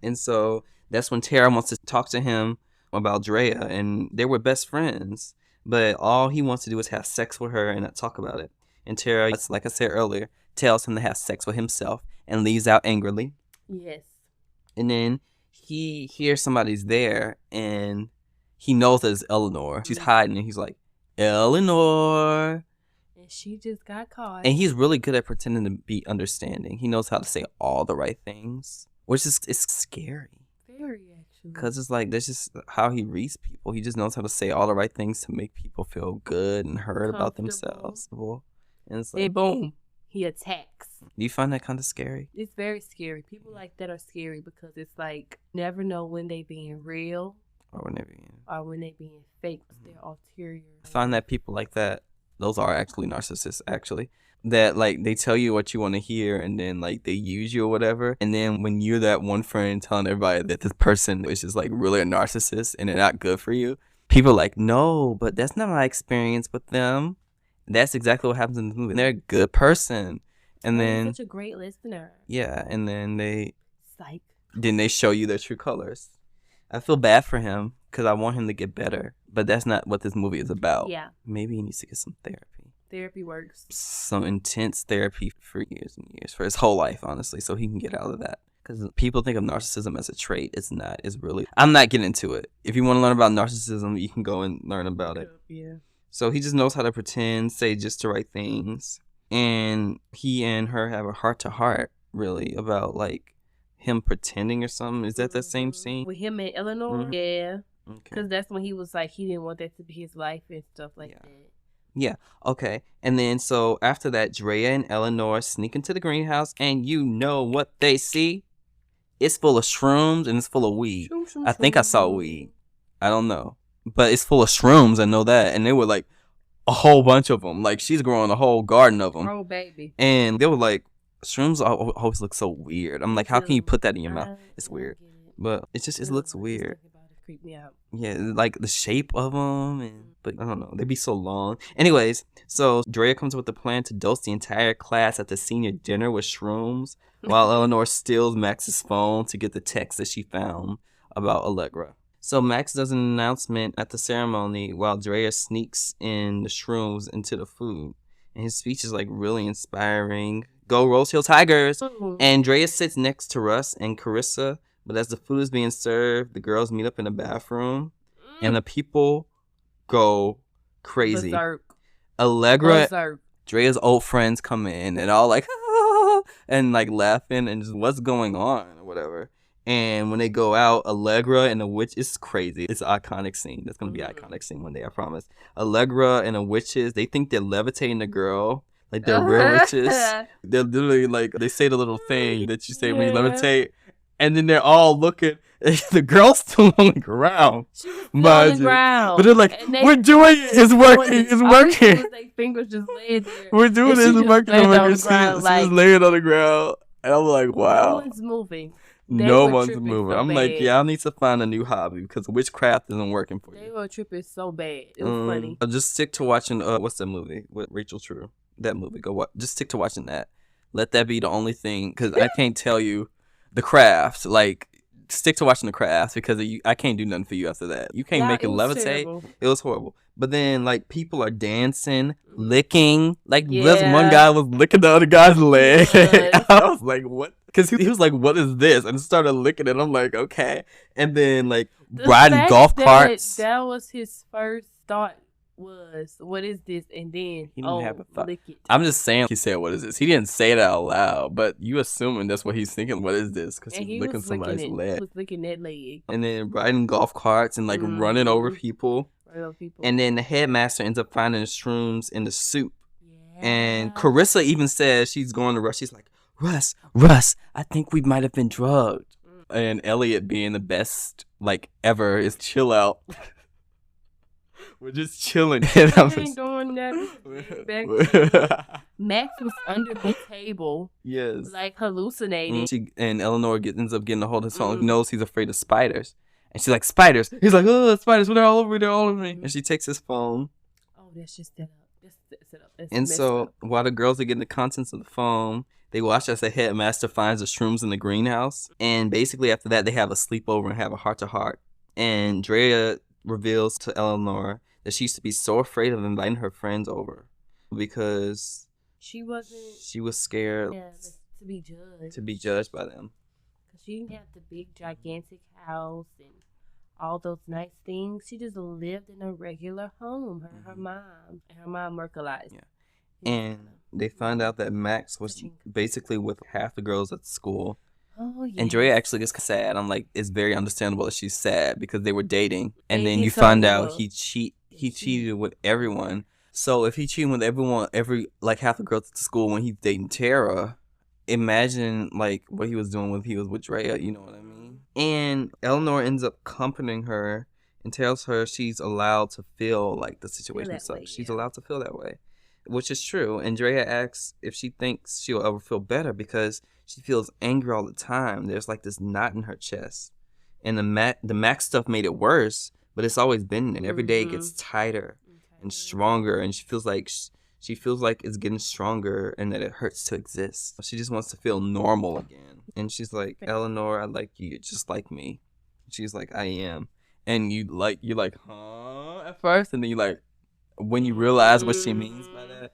And so that's when Tara wants to talk to him about Drea, and they were best friends. But all he wants to do is have sex with her and not talk about it. And Tara, like I said earlier, tells him to have sex with himself and leaves out angrily. Yes. And then he hears somebody's there, and he knows that it's Eleanor. She's hiding, and he's like, Eleanor. And she just got caught. And he's really good at pretending to be understanding. He knows how to say all the right things, which is it's scary. Very, actually. Because it's like, that's just how he reads people. He just knows how to say all the right things to make people feel good and heard about themselves. And it's like, and boom, he attacks. Do you find that kind of scary? It's very scary. People like that are scary because it's like, never know when they being real. Or when they being fake. Their ulterior. I find that people like that, those are actually narcissists, actually. That, like, they tell you what you want to hear, and then, like, they use you or whatever. And then when you're that one friend telling everybody that this person is just, like, really a narcissist and they're not good for you, people are like, no, but that's not my experience with them. That's exactly what happens in the movie. They're a good person. And then... such a great listener. Yeah, and then they... Psych. Then they show you their true colors. I feel bad for him because I want him to get better. But that's not what this movie is about. Yeah. Maybe he needs to get some therapy. Therapy works. Some intense therapy for years and years, for his whole life, honestly, so he can get out of that. Because people think of narcissism as a trait. It's not. It's really... I'm not getting into it. If you want to learn about narcissism, you can go and learn about it. Yeah. So he just knows how to pretend, say just the right things. And he and her have a heart-to-heart, really, about, like, him pretending or something. Is that the same scene? With him and Eleanor? Mm-hmm. Yeah. Okay. Because that's when he was like, he didn't want that to be his life and stuff like that. Yeah, okay. And then, so after that, Drea and Eleanor sneak into the greenhouse, and you know what they see? It's full of shrooms and it's full of weed. I think I saw weed. I don't know. But it's full of shrooms, I know that. And they were like a whole bunch of them. Like, she's growing a whole garden of them. Oh, baby. And they were like, shrooms always look so weird. I'm like, how can you put that in your mouth? It's weird. But it looks weird. Creep me out. Yeah, like the shape of them, but I don't know, they'd be so long. Anyways, so Drea comes up with the plan to dose the entire class at the senior dinner with shrooms, while Eleanor steals Max's phone to get the text that she found about Allegra. So Max does an announcement at the ceremony while Drea sneaks in the shrooms into the food. And his speech is like really inspiring. Go Rose Hill Tigers! Mhm. And Drea sits next to Russ and Carissa. But as the food is being served, the girls meet up in the bathroom. And the people go crazy. Berserk. Allegra, Berserk. Drea's old friends come in and all like, and like laughing and just what's going on or whatever. And when they go out, Allegra and the witch, it's crazy. It's an iconic scene. That's going to be an iconic scene one day, I promise. Allegra and the witches, they think they're levitating the girl. Like they're real witches. They're literally like, they say the little thing that you say when you levitate. And then they're all looking. The girl's still on the ground. She was still on the ground. But they're like, we're doing it. It's working. It's working. Their fingers just laying there. We're doing it. It's working. She's Like, laying on the ground. And I'm like, wow. no one's moving. No one's moving. So I'm bad. like, yeah, I need to find a new hobby because witchcraft isn't working for They you. were tripping so bad. It was funny. I'll just stick to watching, what's that movie with Rachel True? That movie. Just stick to watching that. Let that be the only thing because I can't tell you The Craft. Like, stick to watching The Craft because I can't do nothing for you after that. You can't make it levitate. Terrible. It was horrible. But then, like, people are dancing, licking. Like, this one guy was licking the other guy's leg. I was like, what? Because he was like, what is this? And started licking it. I'm like, okay. And then, like, riding golf carts. That was his first thought was, what is this? And then, He didn't have a thought. lick it. I'm just saying he said, what is this? He didn't say it out loud, but you assuming that's what he's thinking. What is this? Because And he's he licking was licking somebody's it. leg. He was licking that leg. And then riding golf carts and, like, running over people. People. And then the headmaster ends up finding the shrooms in the soup. Yeah. And Carissa even says she's going to Russ. She's like, Russ, I think we might have been drugged. And Elliot, being the best, like, ever, is chill out. We're just chilling. Ain't doing that. Max was under the table. Yes. Like hallucinating. And Eleanor ends up getting a hold of his phone. He knows he's afraid of spiders. And she's like, spiders. He's like, oh, spiders. They're all over me. They're all over me. And she takes his phone. Oh, that's just set up. That's set up. That's And messed so up. while the girls are getting the contents of the phone, they watch as the headmaster finds the shrooms in the greenhouse. And basically after that, they have a sleepover and have a heart-to-heart. And Drea reveals to Eleanor that she used to be so afraid of inviting her friends over because she was scared to be judged. To be judged by them. Because she didn't have the big, gigantic house and all those nice things. She just lived in a regular home. Her mom worked a lot. Yeah. And they find out that Max was basically with half the girls at school. Oh, yeah. And Drea actually gets sad. I'm like, it's very understandable that she's sad because they were dating. And then he you told find her. out he cheated with everyone. So if he cheated with everyone, half the girls at the school when he's dating Tara, imagine like what he was doing when he was with Drea, you know what I mean? And Eleanor ends up comforting her and tells her she's allowed to feel like the situation sucks. She's allowed to feel that way, which is true. And Drea asks if she thinks she'll ever feel better because she feels angry all the time. There's like this knot in her chest. And the Max stuff made it worse, but it's always been there. Every day it gets tighter and stronger, and she feels like it's getting stronger and that it hurts to exist. She just wants to feel normal again. And she's like, Eleanor, I like you. You're just like me. She's like, I am. And you're like, huh? At first, and then you like, when you realize what she means by that,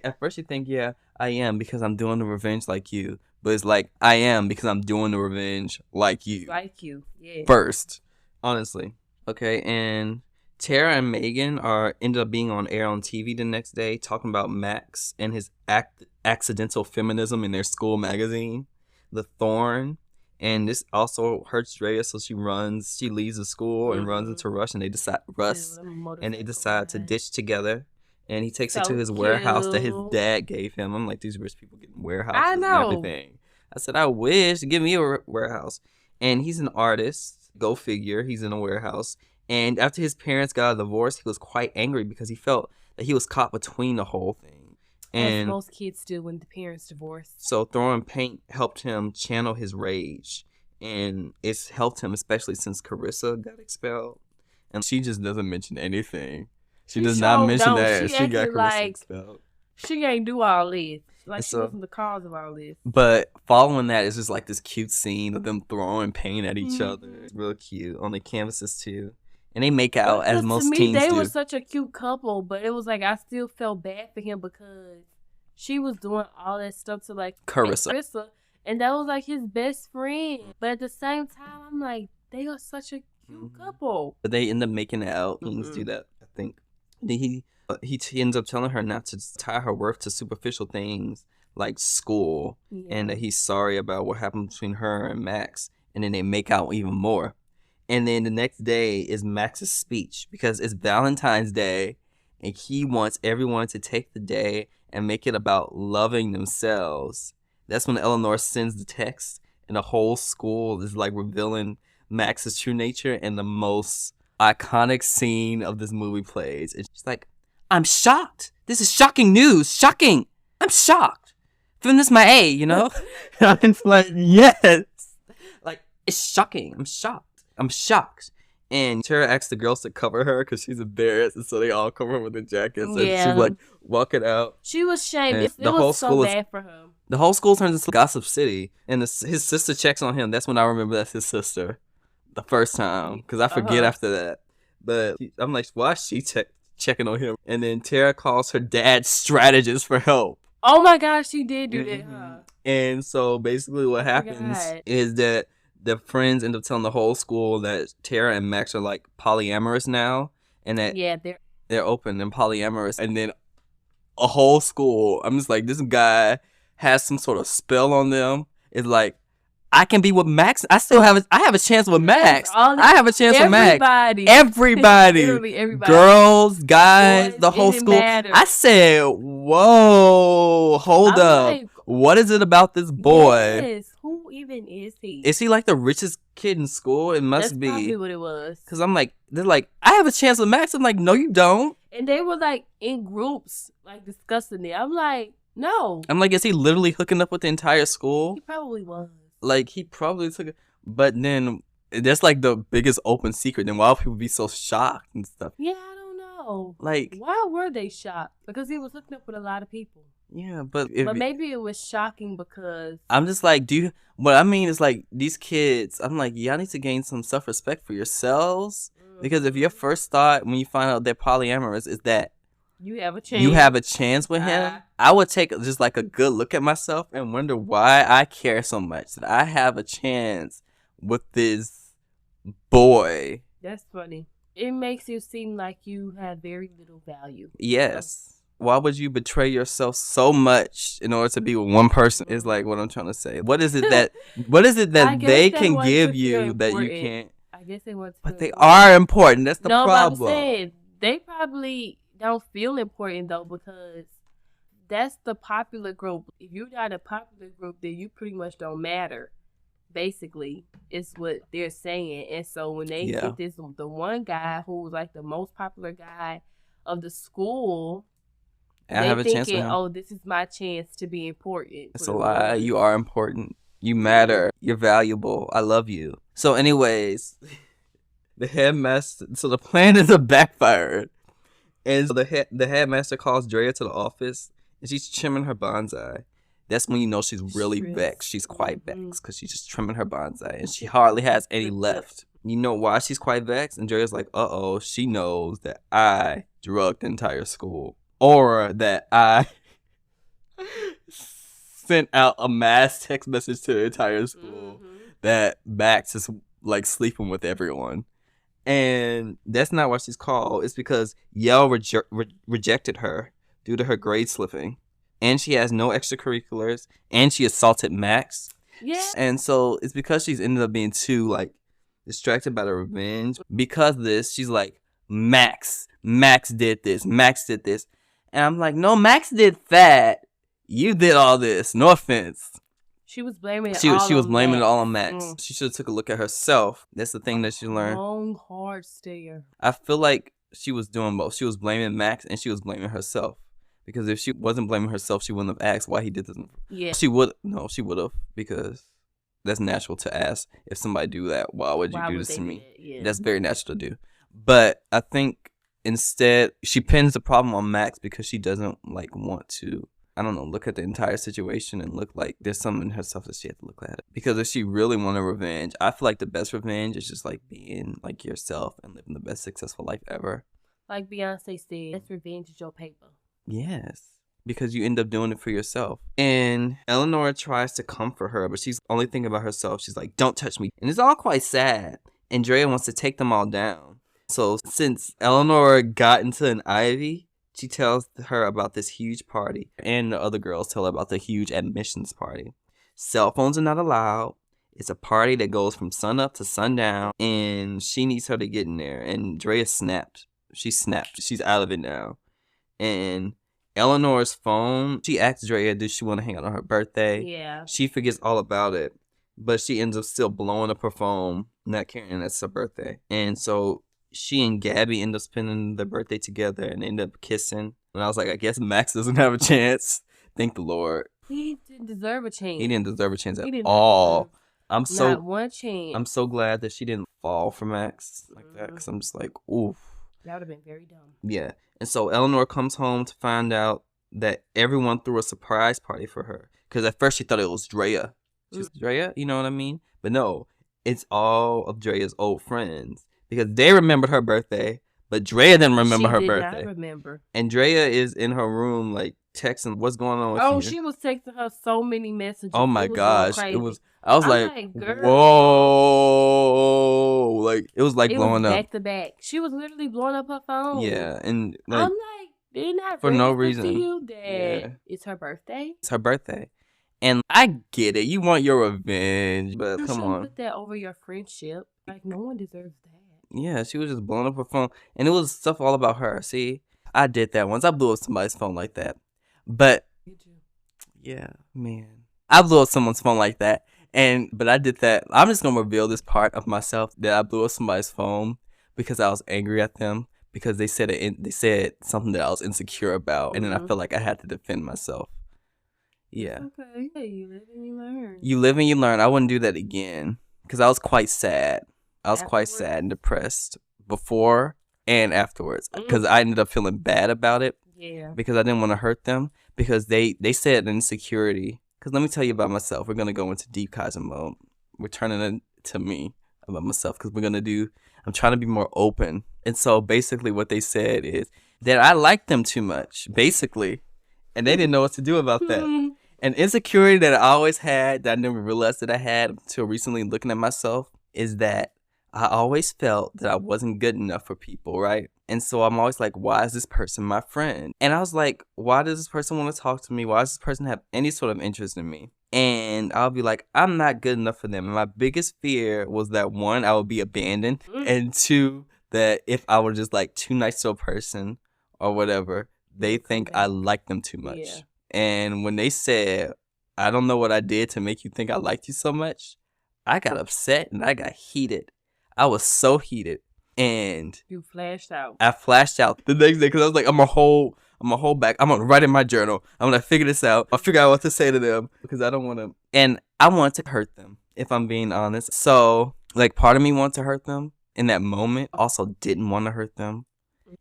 at first you think, yeah, I am because I'm doing the revenge like you. But it's like, I am because I'm doing the revenge like you. Like you, yeah. First, honestly. Okay, and Tara and Megan ended up being on air on TV the next day talking about Max and his accidental feminism in their school magazine, The Thorn. And this also hurts Drea, so she leaves the school and runs into Russ, and they decide to ditch together. And he takes her to his warehouse that his dad gave him. I'm like, these rich people getting warehouses and everything. I said, I wish. Give me a warehouse. And he's an artist. Go figure. He's in a warehouse. And after his parents got a divorce, he was quite angry because he felt that he was caught between the whole thing. As most kids do when the parents divorce. So throwing paint helped him channel his rage. And it's helped him, especially since Carissa got expelled. And she just doesn't mention anything. She does not mention that. She got Carissa expelled. She ain't do all this. Like she so, wasn't the cause of all this. But following that is just like this cute scene of them throwing paint at each other. It's real cute on the canvases too. And they make out as most to me, teens they do. were such a cute couple, but it was like I still felt bad for him because she was doing all that stuff to like Carissa. and that was like his best friend. But at the same time, I'm like, they are such a cute couple. But they end up making it out. Teens do that, I think. Then he ends up telling her not to tie her worth to superficial things like school, and that he's sorry about what happened between her and Max. And then they make out even more. And then the next day is Max's speech because it's Valentine's Day and he wants everyone to take the day and make it about loving themselves. That's when Eleanor sends the text and the whole school is like revealing Max's true nature, and the most iconic scene of this movie plays. It's just like, I'm shocked. This is shocking news. Shocking. I'm shocked. From this my A, you know? It's like, yes. Like, it's shocking. I'm shocked. I'm shocked. And Tara asks the girls to cover her because she's embarrassed, and so they all cover her with their jackets. And she's like walking out. She was shamed. It the whole was school so bad for her. The whole school turns into Gossip City, and his sister checks on him. That's when I remember that's his sister, the first time, because I forget after that. But I'm like, why is she checking on him? And then Tara calls her dad's strategist for help. Oh my gosh, she did do that, huh? And so basically what happens is that the friends end up telling the whole school that Tara and Max are like polyamorous now, and that they're open and polyamorous. And then a whole school, I'm just like, this guy has some sort of spell on them. It's like, I can be with Max. I have a chance with Max. I have a chance with Max. Everybody. Literally everybody. Girls, guys, Boys, the whole didn't school. matter. I said, whoa, hold up. Like, what is it about this boy? Yes. Who even is he? Is he like the richest kid in school? It must be. That's probably what it was. Because I'm like, they're like, I have a chance with Max. I'm like, no, you don't. And they were like in groups, like discussing it. I'm like, no. I'm like, is he literally hooking up with the entire school? He probably was. Like, he probably took it. But then that's like the biggest open secret. Then why would people be so shocked and stuff? Yeah, I don't know. Like, why were they shocked? Because he was hooking up with a lot of people. Yeah, but maybe it was shocking because I'm just like, what I mean is like these kids, I'm like, y'all need to gain some self-respect for yourselves. Because if your first thought when you find out they're polyamorous is that you have a chance with him, I would take just like a good look at myself and wonder why I care so much that I have a chance with this boy. That's funny. It makes you seem like you have very little value. Yes. Why would you betray yourself so much in order to be with one person? Is like what I'm trying to say. What is it that they can give you that you can't? I guess they want to. But they are important. That's the problem. But I'm saying they probably don't feel important though, because that's the popular group. If you're not a popular group, then you pretty much don't matter. Basically, it's what they're saying. And so when they get the one guy who's like the most popular guy of the school, they're thinking, oh, this is my chance to be important. It's a lie. You are important. You matter. You're valuable. I love you. So anyways, the headmaster, so the plan is backfired. And so the headmaster calls Drea to the office, and she's trimming her bonsai. That's when you know she's really vexed. She's quite vexed because she's just trimming her bonsai, and she hardly has any left. You know why she's quite vexed? And Drea's like, uh-oh, she knows that I drugged the entire school. Or that I sent out a mass text message to the entire school that Max is like sleeping with everyone. And that's not why she's called. It's because Yale rejected her due to her grade slipping. And she has no extracurriculars. And she assaulted Max. Yeah. And so it's because she's ended up being too like distracted by the revenge. Because of this, she's like, Max did this. Max did this. And I'm like, no, Max did that. You did all this. No offense. She was blaming it she all was on blaming Max. it all on Max. She should have took a look at herself. That's the thing that she learned. Long, hard stare. I feel like she was doing both. She was blaming Max and she was blaming herself. Because if she wasn't blaming herself, she wouldn't have asked why he did this. Yeah. She would have, because that's natural to ask. If somebody do that, why would you do this to me? Yeah. That's very natural to do. But I think instead, she pins the problem on Max because she doesn't like want to. I don't know, look at the entire situation and look like there's something in herself that she had to look at it. Because if she really wanted revenge, I feel like the best revenge is just like being like yourself and living the best successful life ever. Like Beyonce said, let's revenge is your paper. Yes. Because you end up doing it for yourself. And Eleanor tries to comfort her, but she's only thinking about herself. She's like, don't touch me. And it's all quite sad. Andrea wants to take them all down. So since Eleanor got into an Ivy, she tells her about this huge party. And the other girls tell her about the huge admissions party. Cell phones are not allowed. It's a party that goes from sun up to sundown. And she needs her to get in there. And Drea snapped. She snapped. She's out of it now. And Eleanor's phone, she asks Drea, does she want to hang out on her birthday? Yeah. She forgets all about it. But she ends up still blowing up her phone, not caring that's her birthday. And so she and Gabby end up spending their birthday together and end up kissing. And I was like, I guess Max doesn't have a chance. Thank the Lord. He didn't deserve a chance. He didn't deserve a chance at He all. Not one chance. I'm so glad that she didn't fall for Max like that, because I'm just like, oof. That would have been very dumb. Yeah. And so Eleanor comes home to find out that everyone threw a surprise party for her. Because at first she thought it was Drea. She was Drea, you know what I mean? But no, it's all of Drea's old friends. Because they remembered her birthday, but Drea didn't remember her birthday. She did not remember. And Drea is in her room, like, texting, what's going on with you? Oh, she was texting her so many messages. Oh my gosh. I was I'm like, girl. whoa. Like, it was like blowing up. Back to back. She was literally blowing up her phone. Yeah. And like, I'm like, they're not for no reason. To you that it's her birthday. It's her birthday. And I get it. You want your revenge, but You come shouldn't on. put that over your friendship. Like, no one deserves that. Yeah, she was just blowing up her phone. And it was stuff all about her. See, I did that once. I blew up somebody's phone like that. But, yeah, man. I blew up someone's phone like that. But I did that. I'm just going to reveal this part of myself that I blew up somebody's phone because I was angry at them. Because they said something that I was insecure about. And then I felt like I had to defend myself. Yeah. Okay. Hey, you live and you learn. You live and you learn. I wouldn't do that again. Because I was quite sad. I was quite sad and depressed before and afterwards. Because I ended up feeling bad about it. Yeah. Because I didn't want to hurt them. Because they said insecurity. Because let me tell you about myself. We're going to go into deep Kaiser mode. We're turning it to me about myself. Because I'm trying to be more open. And so basically what they said is that I liked them too much. Basically. And they didn't know what to do about that. An insecurity that I always had that I never realized that I had until recently looking at myself is that I always felt that I wasn't good enough for people, right? And so I'm always like, why is this person my friend? And I was like, why does this person want to talk to me? Why does this person have any sort of interest in me? And I'll be like, I'm not good enough for them. And my biggest fear was that, one, I would be abandoned. And two, that if I were just like too nice to a person or whatever, they think I like them too much. Yeah. And when they said, I don't know what I did to make you think I liked you so much, I got upset and I got heated. I was so heated. And you flashed out. I flashed out the next day because I was like, I'm gonna hold back. I'm gonna write in my journal. I'm gonna figure this out. I'll figure out what to say to them because I don't want to. And I wanted to hurt them, if I'm being honest. So, like, part of me wanted to hurt them in that moment. Also didn't want to hurt them.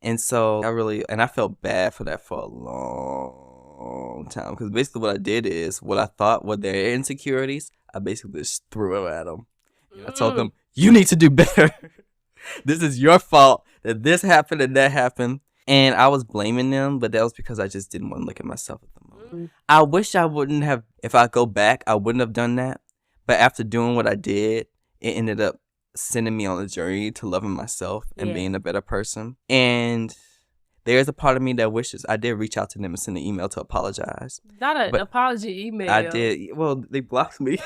And so I felt bad for that for a long time. Because basically what I did is, what I thought were their insecurities, I basically just threw them at them. And I told them, you need to do better. This is your fault that this happened and that happened. And I was blaming them, but that was because I just didn't want to look at myself at the moment. I wish I wouldn't have, if I go back, I wouldn't have done that. But after doing what I did, it ended up sending me on a journey to loving myself and being a better person. And there's a part of me that wishes I did reach out to them and send an email to apologize. Not an apology email. I did. Well, they blocked me.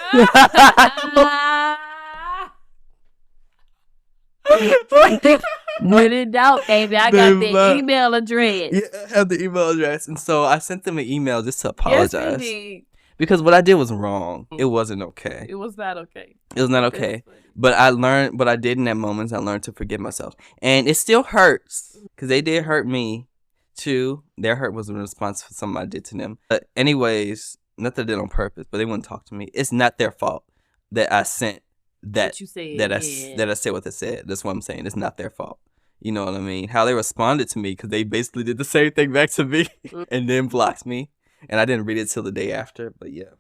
When in doubt, baby, I got the email address. Yeah, I have the email address. And so I sent them an email just to apologize. Yes, indeed. Because what I did was wrong. It wasn't okay. It was not okay. It was not okay. But I learned, what I did in that moment is I learned to forgive myself. And it still hurts. Because they did hurt me, too. Their hurt was in response for something I did to them. But anyways, not that I did on purpose, but they wouldn't talk to me. It's not their fault that I sent that you said, that I said what they said. That's what I'm saying. It's not their fault. You know what I mean? How they responded to me, because they basically did the same thing back to me and then blocked me. and I didn't read it till the day after. But yeah,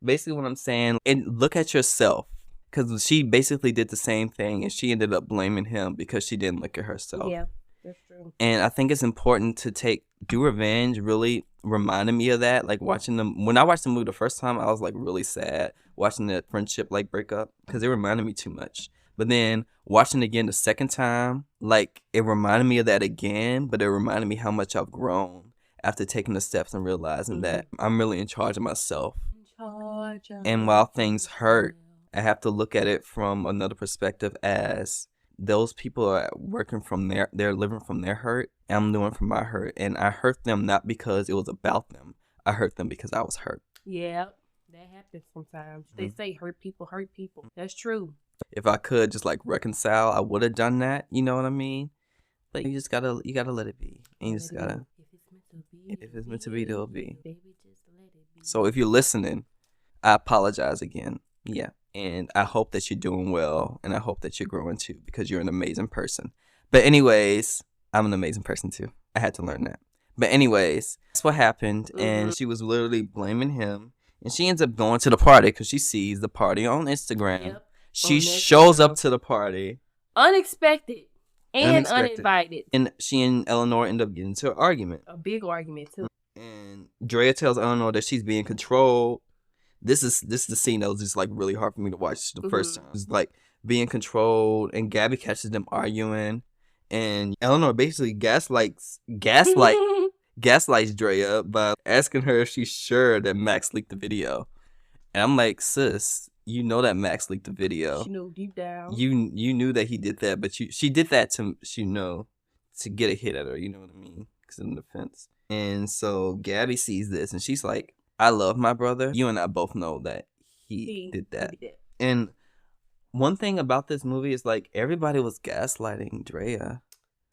basically what I'm saying, and look at yourself, because she basically did the same thing, and she ended up blaming him because she didn't look at herself. Yeah, that's true. And I think it's important to Do Revenge really reminded me of that. Like when I watched the movie the first time, I was like really sad watching the friendship like break up because it reminded me too much. But then watching it again the second time, like it reminded me of that again, but it reminded me how much I've grown after taking the steps and realizing that I'm really in charge of myself. And while things hurt, I have to look at it from another perspective as those people are working from they're living from their hurt. And I'm doing from my hurt. And I hurt them not because it was about them. I hurt them because I was hurt. Yeah, that happens sometimes. They say hurt people hurt people. That's true. If I could just like reconcile, I would have done that. You know what I mean? But you gotta let it be. And you just gotta, if it's meant to be, it'll be. So if you're listening, I apologize again. Yeah. And I hope that you're doing well. And I hope that you're growing too, because you're an amazing person. But anyways, I'm an amazing person too. I had to learn that. But anyways, that's what happened. And she was literally blaming him. And she ends up going to the party because she sees the party on Instagram. Yep. She shows up to the party. Unexpected and uninvited. And she and Eleanor end up getting into an argument. A big argument too. And Drea tells Eleanor that she's being controlled. This is the scene that was just like really hard for me to watch the first time. It's like being controlled, and Gabby catches them arguing, and Eleanor basically gaslights Drea by asking her if she's sure that Max leaked the video. And I'm like, sis, you know that Max leaked the video. She knew deep down. You knew that he did that, but she did that to get a hit at her. You know what I mean? Because in defense. And so Gabby sees this, and she's like, I love my brother. You and I both know that he did that. And one thing about this movie is like everybody was gaslighting Drea.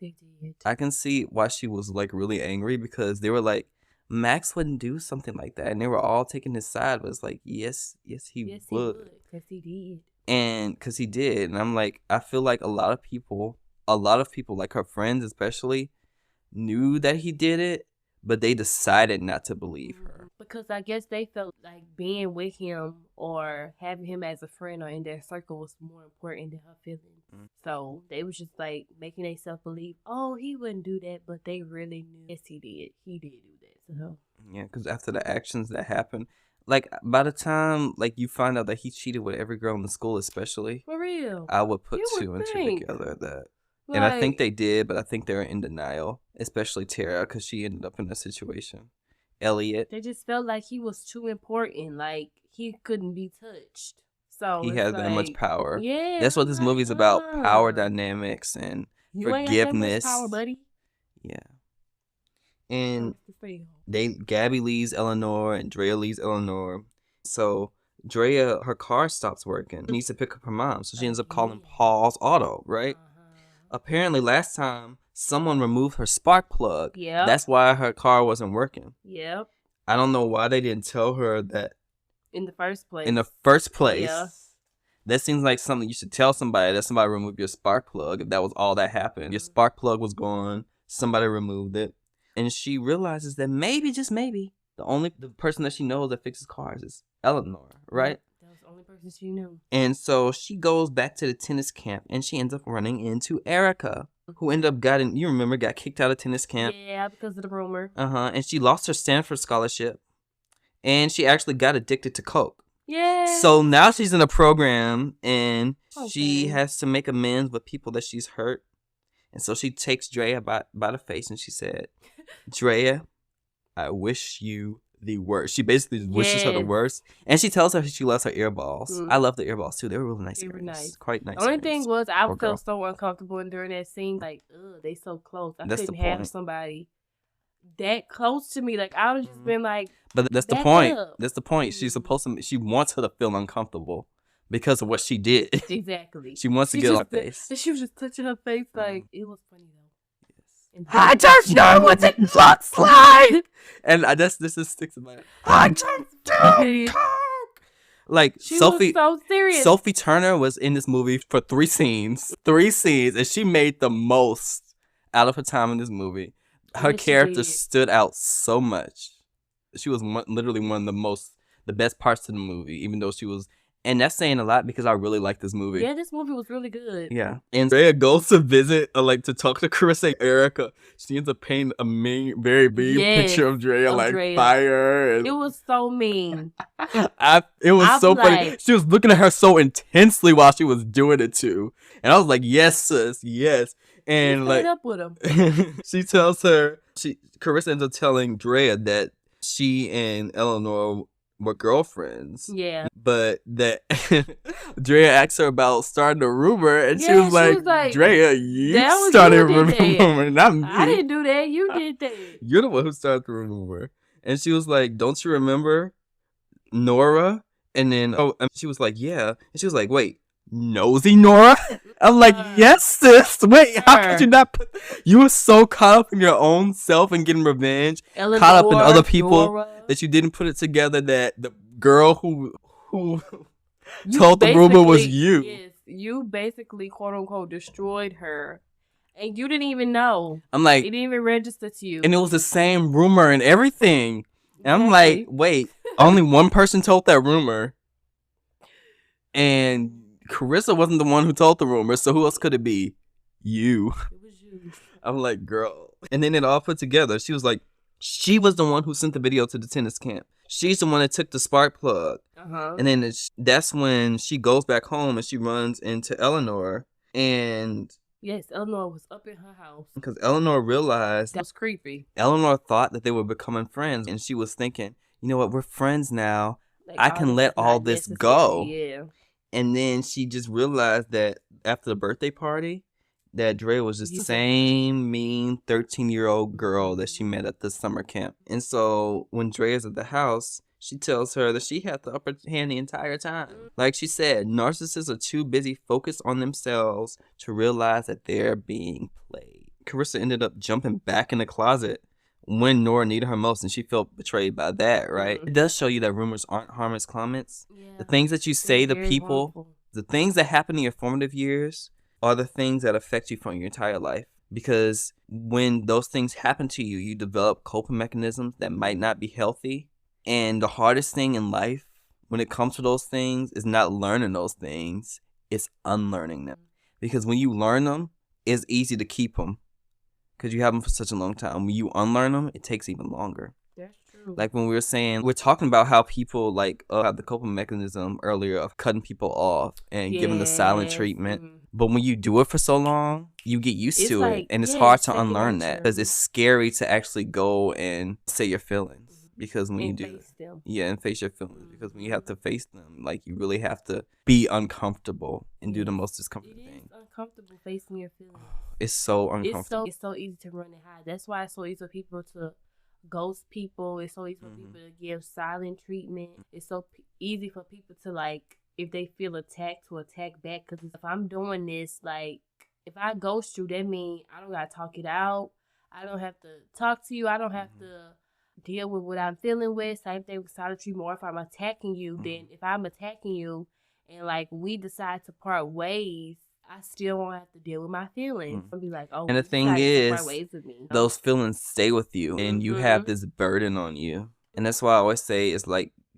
They did. I can see why she was like really angry, because they were like, Max wouldn't do something like that, and they were all taking his side. But it's like, yes, he would, because he did, and because he did. And I'm like, I feel like a lot of people, like her friends especially, knew that he did it, but they decided not to believe her. Because I guess they felt like being with him or having him as a friend or in their circle was more important than her feelings. So they was just like making themselves believe, oh, he wouldn't do that, but they really knew. Yes, he did. He did do that. So yeah, because after the actions that happened, like by the time like you find out that he cheated with every girl in the school, especially for real, I would put two and two together that. And I think they did, but I think they're in denial, especially Tara, because she ended up in that situation. Elliot. They just felt like he was too important, like he couldn't be touched. So he has that much power. Yeah, that's what this movie's about: power dynamics and forgiveness. Ain't got that much power, buddy. Yeah. And Gabby leaves Eleanor, and Drea leaves Eleanor. So Drea, her car stops working. She needs to pick up her mom, so she ends up calling Paul's Auto, right? Apparently, last time, someone removed her spark plug. Yeah. That's why her car wasn't working. Yep. I don't know why they didn't tell her that. In the first place. Yeah. That seems like something you should tell somebody, that somebody removed your spark plug, if that was all that happened. Your spark plug was gone. Somebody removed it. And she realizes that maybe, just maybe, the person that she knows that fixes cars is Eleanor, right? Only person she knew. And so she goes back to the tennis camp, and she ends up running into Erica, who ended up got kicked out of tennis camp. Yeah, because of the rumor. And she lost her Stanford scholarship, and she actually got addicted to coke. Yeah. So now she's in a program, and she has to make amends with people that she's hurt. And so she takes Drea by the face, and she said, Drea, I wish you the worst. She basically wishes her the worst, and she tells her she loves her earballs. I love the earballs too. They were really nice. They were nice. Quite nice. The only thing was I felt so uncomfortable during that scene. Like, they so close. I couldn't have somebody that close to me. Like, I would have just been like, but that's the point. That's the point. She's supposed to. She wants her to feel uncomfortable because of what she did. Exactly. She wants to get on her face. And she was just touching her face. Like, it was funny though. I don't know what it looks like. And this is sticks in my head. I don't do coke. Like she was so serious. Sophie Turner was in this movie for 3 scenes, and she made the most out of her time in this movie. Her character stood out so much. literally one of the best parts of the movie, even though she was. And that's saying a lot because I really like this movie. Yeah, this movie was really good. Yeah. And Rhea goes to visit, to talk to Carissa and Erica. She ends up painting a very big picture of Drea, Drea. fire. And It was so mean. it was so funny. She was looking at her so intensely while she was doing it too. And I was like, yes, sis, yes. And She stayed up with him. she tells her, Carissa ends up telling Drea that she and Eleanor were girlfriends. Yeah. But that Drea asked her about starting a rumor, and she was like, Drea, you started a rumor, not me. I didn't do that. You did that. You're the one who started the rumor. And she was like, don't you remember Nora? And then she was like, yeah. And she was like, wait, nosy Nora? I'm like, yes, sis. Wait, how could you not you were so caught up in your own self and getting revenge, Eleanor, caught up in other people, Nora. that you didn't put it together that the girl who told the rumor was you. Yes, you basically, quote unquote, destroyed her. And you didn't even know. I'm like, it didn't even register to you. And it was the same rumor and everything. And I'm like, wait, only one person told that rumor. And Carissa wasn't the one who told the rumor, so who else could it be? You. It was you. I'm like, girl. And then it all put together. She was like, she was the one who sent the video to the tennis camp. She's the one that took the spark plug. Uh-huh. And then that's when she goes back home and she runs into Eleanor. And yes, Eleanor was up in her house. Because Eleanor realized that was creepy. Eleanor thought that they were becoming friends. And she was thinking, you know what, we're friends now. Like, I can let all this go. Yeah. And then she just realized that after the birthday party, that Dre was just the same mean 13-year-old girl that she met at the summer camp. And so when Dre is at the house, she tells her that she had the upper hand the entire time. Like she said, narcissists are too busy focused on themselves to realize that they're being played. Carissa ended up jumping back in the closet when Nora needed her most, and she felt betrayed by that, right? Mm-hmm. It does show you that rumors aren't harmless comments. Yeah. The things that you say to people, harmful. The things that happen in your formative years are the things that affect you for your entire life. Because when those things happen to you, you develop coping mechanisms that might not be healthy. And the hardest thing in life when it comes to those things is not learning those things, it's unlearning them. Because when you learn them, it's easy to keep them. Because you have them for such a long time. When you unlearn them, it takes even longer. That's true. Like when we were saying, we're talking about how people have the coping mechanism earlier of cutting people off and giving the silent treatment. Mm-hmm. But when you do it for so long, you get used to it. And it's hard to unlearn that. Because it's scary to actually go and say your feelings. Because when you do, and face your feelings. Because when you have to face them, like you really have to be uncomfortable and do the most discomforting thing. It is uncomfortable facing your feelings. It's so uncomfortable. It's so easy to run and hide. That's why it's so easy for people to ghost people. It's so easy for people to give silent treatment. It's so easy for people to if they feel attacked, to attack back. Because if I'm doing this, if I ghost you, that means I don't gotta talk it out. I don't have to talk to you. I don't have to deal with what I'm feeling with. Same thing with silent treatment. Or if I'm attacking you, then if I'm attacking you and we decide to part ways, I still won't have to deal with my feelings. I'll be like, oh, and the thing is, those feelings stay with you and you have this burden on you. And that's why I always say it's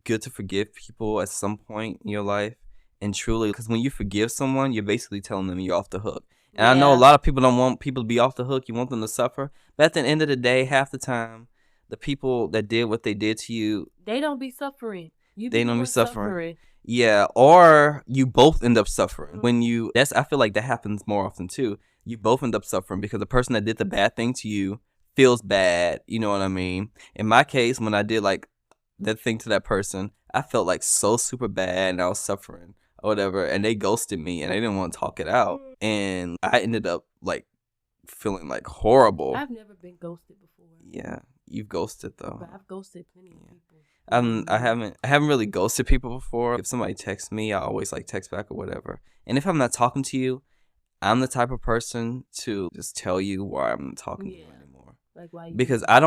good to forgive people at some point in your life. And truly, because when you forgive someone, you're basically telling them you're off the hook. And I know a lot of people don't want people to be off the hook. You want them to suffer. But at the end of the day, half the time, the people that did what they did to you, they don't be suffering. They don't be suffering. Yeah, or you both end up suffering. I feel like that happens more often too. You both end up suffering because the person that did the bad thing to you feels bad. You know what I mean? In my case, when I did that thing to that person, I felt so super bad and I was suffering or whatever. And they ghosted me and they didn't want to talk it out. And I ended up feeling horrible. I've never been ghosted before. Yeah, you've ghosted though. But I've ghosted plenty of people. I haven't really ghosted people before. If somebody texts me, I always text back or whatever. And if I'm not talking to you, I'm the type of person to just tell you why I'm not talking to you anymore. Why you because I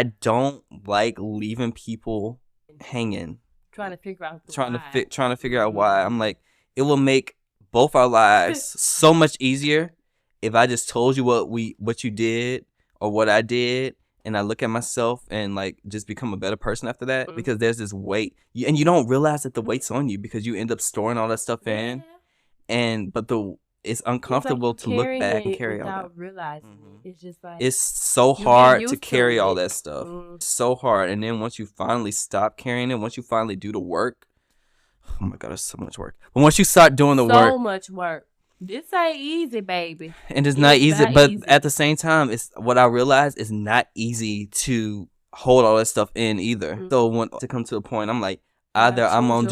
don't like leaving people hanging. Trying to figure out trying to figure out why. I'm it will make both our lives so much easier if I just told you what you did or what I did, and I look at myself and like just become a better person after that, because there's this weight, and you don't realize that the weight's on you because you end up storing all that stuff in, but it's uncomfortable to look back and carry all that without realizing it. It's just like it's so you get hard to used carry to all it. that stuff. So hard. And then once you finally stop carrying it, once you finally do the work, oh my god, it's so much work. But once you start doing the work, so much work. This ain't easy, baby. and it's not easy, but at the same time, it's what I realize is not easy to hold all that stuff in either. So when to come to a point, I'm like, either I'm gonna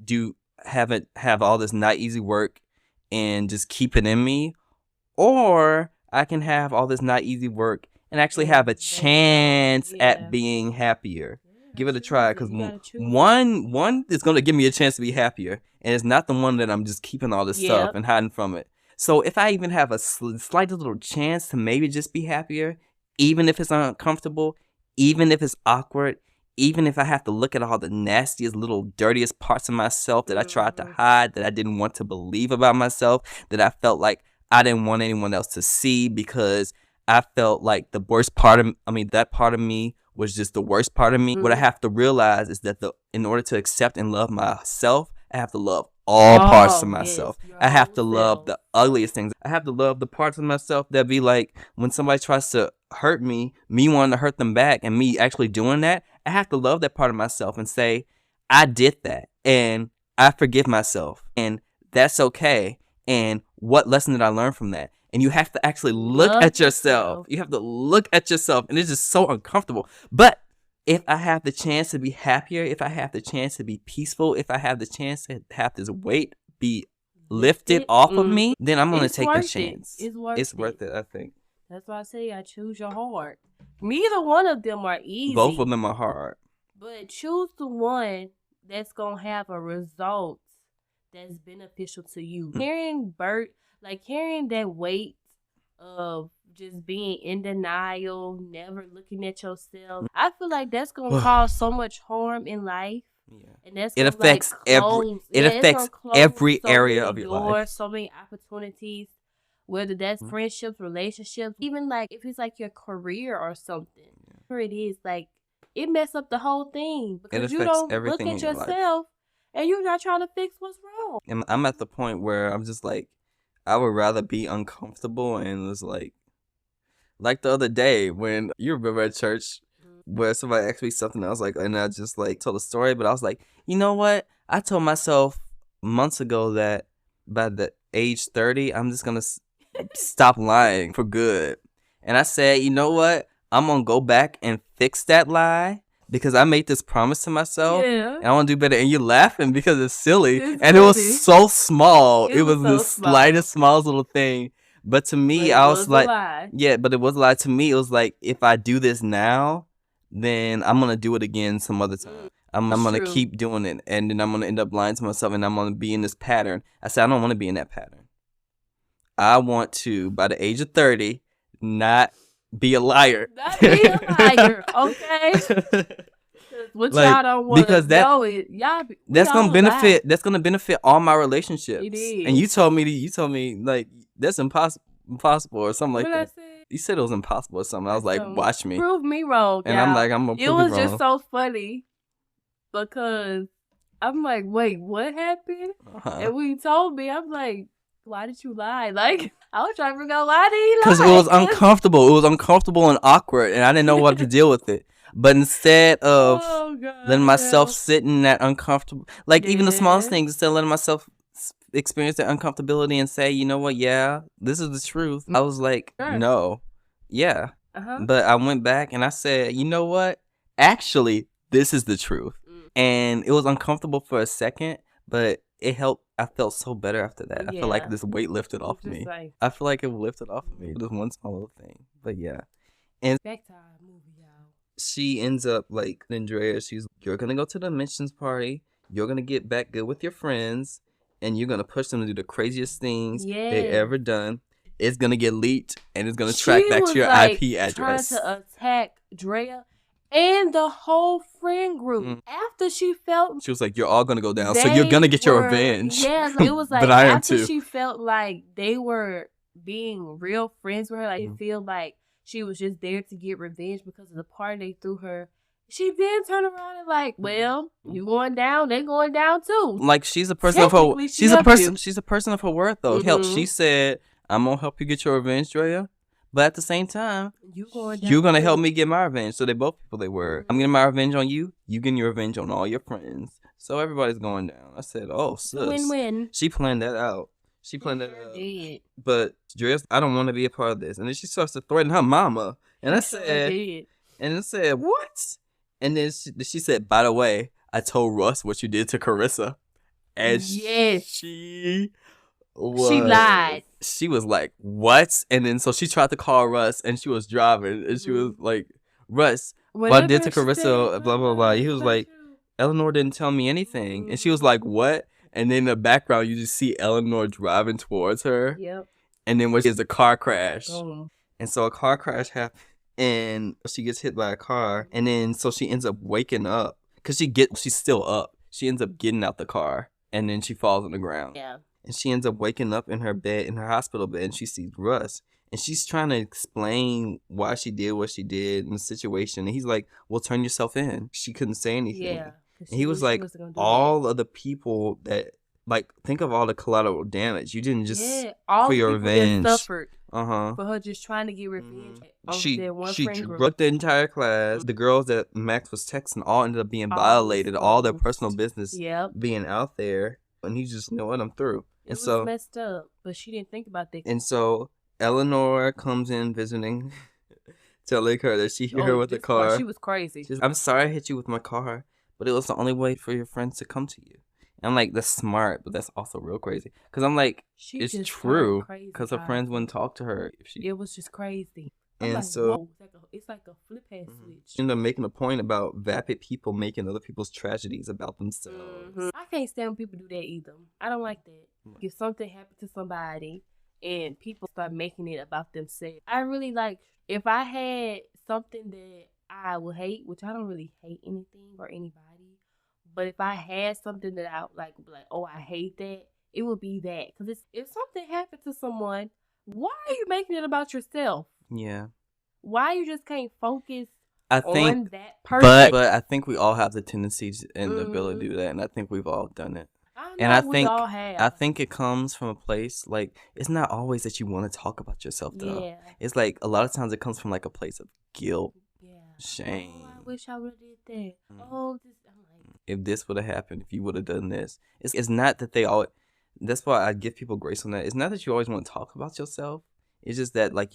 do have all this not easy work and just keep it in me, or I can have all this not easy work and actually have a chance at being happier. Give it a try, because one is going to give me a chance to be happier, and it's not the one that I'm just keeping all this stuff and hiding from it. So if I even have a slight little chance to maybe just be happier, even if it's uncomfortable, even if it's awkward, even if I have to look at all the nastiest, little dirtiest parts of myself that I tried to hide, that I didn't want to believe about myself, that I felt like I didn't want anyone else to see because I felt like the worst part of that part of me was just the worst part of me. What I have to realize is that in order to accept and love myself, I have to love all parts of myself. I have to love the ugliest things. I have to love the parts of myself that be like, when somebody tries to hurt me wanting to hurt them back, and me actually doing that, I have to love that part of myself and say, I did that, and I forgive myself, and that's okay. And what lesson did I learn from that? And you have to actually look at yourself. You have to look at yourself. And it's just so uncomfortable. But if I have the chance to be happier, if I have the chance to be peaceful, if I have the chance to have this weight be lifted off of me, then I'm going to take the chance. It's worth it, I think. That's why I say I choose your heart. Neither one of them are easy. Both of them are hard. But choose the one that's going to have a result that's beneficial to you. Carrying that weight of just being in denial, never looking at yourself, I feel like that's gonna cause so much harm in life. Yeah. And that's it affects every area of your life. So many opportunities, whether that's friendships, relationships, even like if it's like your career or something. Whatever it is, like it mess up the whole thing because you don't look at yourself and you're not trying to fix what's wrong. And I'm at the point where I'm just like, I would rather be uncomfortable. And it was like the other day when you remember at church where somebody asked me something, I was like, and I just like told a story, but I was like, you know what? I told myself months ago that by the age 30, I'm just going to stop lying for good. And I said, you know what? I'm going to go back and fix that lie. Because I made this promise to myself, and I want to do better. And you're laughing because it's silly, and it was so small. It was the slightest, smallest little thing. But to me, I was like, but it was a lie. To me, it was like, if I do this now, then I'm gonna do it again some other time. I'm gonna keep doing it, and then I'm gonna end up lying to myself, and I'm gonna be in this pattern. I said, I don't want to be in that pattern. I want to, by the age of 30, not be a liar. Not be a liar, okay? What y'all don't want to know is that's gonna benefit all my relationships. It is. And you told me like that's impossible or something like that. You said it was impossible or something. I was like, watch me. Prove me wrong. And I'm like, I'm gonna prove you wrong. It was just so funny because I'm like, wait, what happened? And when you told me, I'm like, why did you lie? Like, I was trying to figure out why did he lie? Because it was uncomfortable. It was uncomfortable and awkward, and I didn't know what to deal with it. But instead of letting myself sit in that uncomfortable, like even the smallest things, instead of letting myself experience that uncomfortability and say, you know what, this is the truth. I was like, no, But I went back and I said, you know what, actually, this is the truth. And it was uncomfortable for a second, but it helped. I felt so better after that. I feel like this weight lifted off me. I feel like it lifted off of me. Just one small little thing. But yeah. And back to our movie, y'all. She ends up like Andrea. You're going to go to the mentions party. You're going to get back good with your friends. And you're going to push them to do the craziest things they ever done. It's going to get leaked. And it's going to track back to your IP address. Trying to attack Drea and the whole friend group. After she was like, you're all gonna go down, so you're gonna get your revenge. Yeah, it was like but I am after too. She felt like they were being real friends with her, like they feel like she was just there to get revenge because of the party they threw her. She then turned around and like, well, you going down, they going down too. Like she's a person of her. Technically, she She's a helped person. you. She's a person of her word, though. Help. She said, "I'm gonna help you get your revenge, Drea." But at the same time, you're gonna help me get my revenge. So they both people they were. I'm getting my revenge on you. You getting your revenge on all your friends. So everybody's going down. I said, "Oh, sis, Win-win. She planned that out. She planned that out." Did. But Drea, I don't want to be a part of this. And then she starts to threaten her mama. And I said, Did. and I said, what? And then she said, by the way, I told Russ what you did to Carissa. And Yes. she lied. She was like, what? And then so she tried to call Russ and she was driving. And she was like, Russ, what I did to Carissa, blah, blah, blah. He was like, Eleanor didn't tell me anything. And she was like, what? And then in the background, you just see Eleanor driving towards her. Yep. And then when there's a car crash. Oh. And so a car crash happened. And she gets hit by a car. And then so she ends up waking up. Because she's still up. She ends up getting out the car. And then she falls on the ground. Yeah. And she ends up waking up in her bed, in her hospital bed. And she sees Russ. And she's trying to explain why she did what she did in the situation. And he's like, well, turn yourself in. She couldn't say anything. Yeah. And he was like, all of the people that, like, think of all the collateral damage. You didn't just all for your the people revenge. that suffered For her just trying to get revenge. She drugged the entire class. The girls that Max was texting all ended up being violated. All their personal business being out there. And he just, you know what, I'm through. It was messed up, but she didn't think about that. And so Eleanor comes in visiting, telling her that she hit her with the car. She was crazy. I'm sorry I hit you with my car, but it was the only way for your friends to come to you. And I'm like, that's smart, but that's also real crazy. Because I'm like, it's true. Because her friends wouldn't talk to her. It was just crazy. And like, so whoa, it's like a flip head switch. She ended up making a point about vapid people making other people's tragedies about themselves. I can't stand when people do that either. I don't like that. If something happened to somebody and people start making it about themselves, I really like, if I had something that I would hate, which I don't really hate anything or anybody, but if I had something that I like, oh, I hate that, it would be that. Because if something happened to someone, why are you making it about yourself? Yeah. Why you just can't focus on that person? But I think we all have the tendencies and the ability to do that, and I think we've all done it. I think it comes from a place like, it's not always that you want to talk about yourself though. Yeah. It's like a lot of times it comes from like a place of guilt, shame. Oh, I wish I would have did that. Oh, if this would have happened, if you would have done this. It's not that they all. That's why I give people grace on that. It's not that you always want to talk about yourself. It's just that like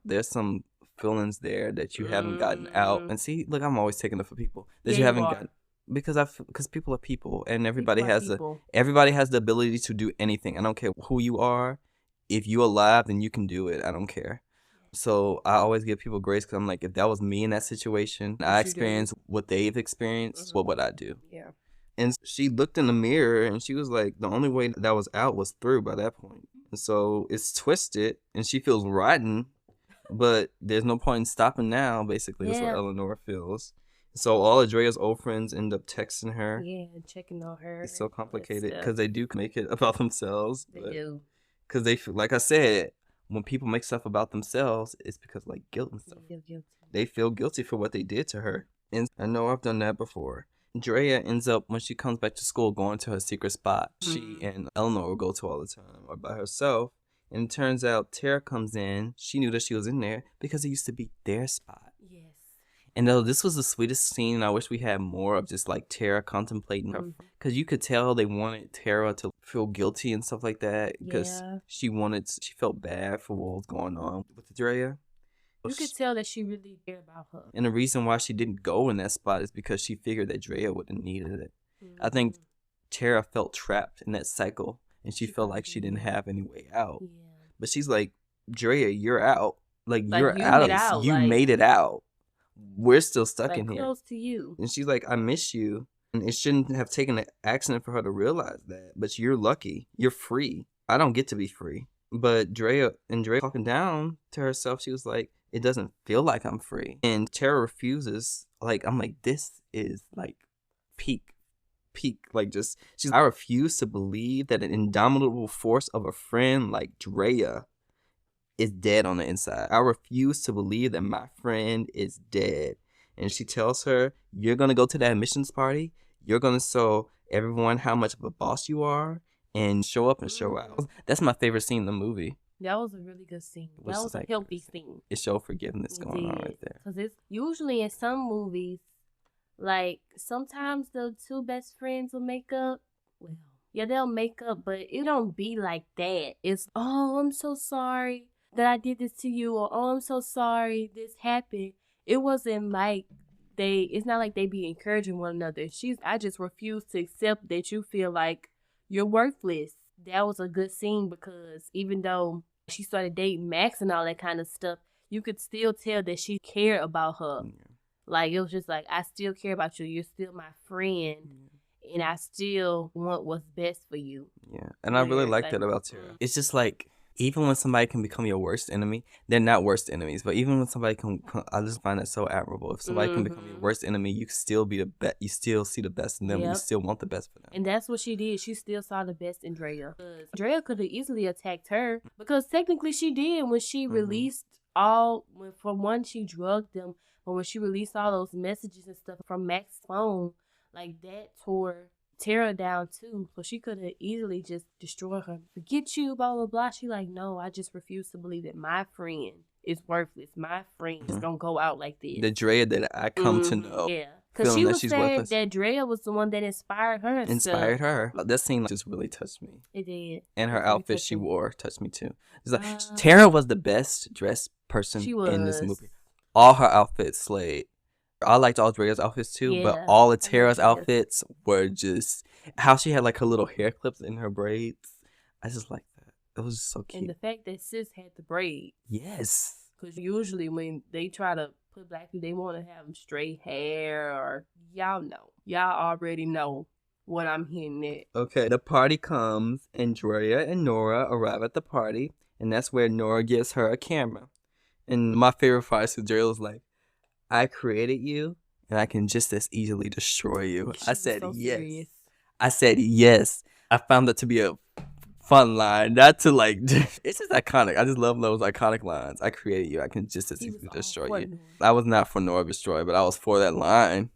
there's some feelings there that you haven't gotten out. And see, look, I'm always taking it for people that you haven't gotten. Because people are people, and everybody has the ability to do anything. I don't care who you are. If you're alive, then you can do it. I don't care. So I always give people grace because I'm like, if that was me in that situation, I experienced what they've experienced, what would I do? Yeah. And she looked in the mirror and she was like, the only way that was out was through by that point. And so it's twisted and she feels rotten, but there's no point in stopping now, basically. That's what Eleanor feels. So all of Drea's old friends end up texting her. Yeah, and checking on her. It's so complicated because they do make it about themselves. They do. Because they feel, like I said, when people make stuff about themselves, it's because like guilt and stuff. They feel guilty for what they did to her. And I know I've done that before. Drea ends up, when she comes back to school, going to her secret spot. She and Eleanor will go to all the time, or by herself. And it turns out Tara comes in. She knew that she was in there because it used to be their spot. Yes. And though this was the sweetest scene, and I wish we had more of just like Tara contemplating her. Because you could tell they wanted Tara to feel guilty and stuff like that. Because she felt bad for what was going on with Drea. You could tell that she really cared about her. And the reason why she didn't go in that spot is because she figured that Drea would have needed it. I think Tara felt trapped in that cycle, and she felt like she didn't have any way out. Yeah. But she's like, Drea, you're out. Like you're out of this. You made it out. We're still stuck in here. Close to you. And she's like, I miss you. And it shouldn't have taken an accident for her to realize that. But you're lucky. You're free. I don't get to be free. But Drea talking down to herself, she was like, it doesn't feel like I'm free. And Tara refuses. Like, I'm like, this is like peak. Like I refuse to believe that an indomitable force of a friend like Drea is dead on the inside. I refuse to believe that my friend is dead. And she tells her, you're going to go to that admissions party. You're going to show everyone how much of a boss you are and show up and show out. That's my favorite scene in the movie. That was a really good scene. That was a healthy scene. It showed forgiveness going on right there. Because it's usually in some movies, like, sometimes the two best friends will make up. Well, yeah, they'll make up, but it don't be like that. It's, oh, I'm so sorry that I did this to you, or oh, I'm so sorry this happened. It wasn't like it's not like they be encouraging one another. I just refuse to accept that you feel like you're worthless. That was a good scene because even though she started dating Max and all that kind of stuff, you could still tell that she cared about her. Yeah. Like, it was just like, I still care about you. You're still my friend. Yeah. And I still want what's best for you. Yeah. And I really like that about Tara. It's just like, even when somebody can become your worst enemy, they're not worst enemies. But even when somebody can, I just find that so admirable. If somebody can become your worst enemy, you can still be the best. You still see the best in them. Yep. You still want the best for them. And that's what she did. She still saw the best in Drea. Drea could have easily attacked her because technically she did when she released from one, she drugged them. But when she released all those messages and stuff from Max's phone, like, that tore Tara down too. So she could have easily just destroyed her. Forget you, blah, blah, blah. She like, no, I just refuse to believe that my friend is worthless. My friend is going to go out like this. The Drea that I come to know. Yeah. Because she was saying that Drea was the one that inspired her. Inspired her. That scene just really touched me. It did. And her outfit she wore touched me too. It's like, Tara was the best dressed person in this movie. All her outfits slayed. I liked all Drea's outfits too, but all of Tara's outfits were just how she had like her little hair clips in her braids. I just like that. It was just so cute. And the fact that sis had the braid. Yes. Because usually when they try to put black people, they want to have them straight hair or y'all know. Y'all already know what I'm hitting at. Okay, the party comes and Drea and Nora arrive at the party, and that's where Nora gives her a camera. And my favorite part is Drea was like, I created you, and I can just as easily destroy you. I said yes. Serious. I said yes. I found that to be a fun line, not to like. It's just iconic. I just love those iconic lines. I created you. I can just as easily destroy you. I was not for Nora Destroy, but I was for that line.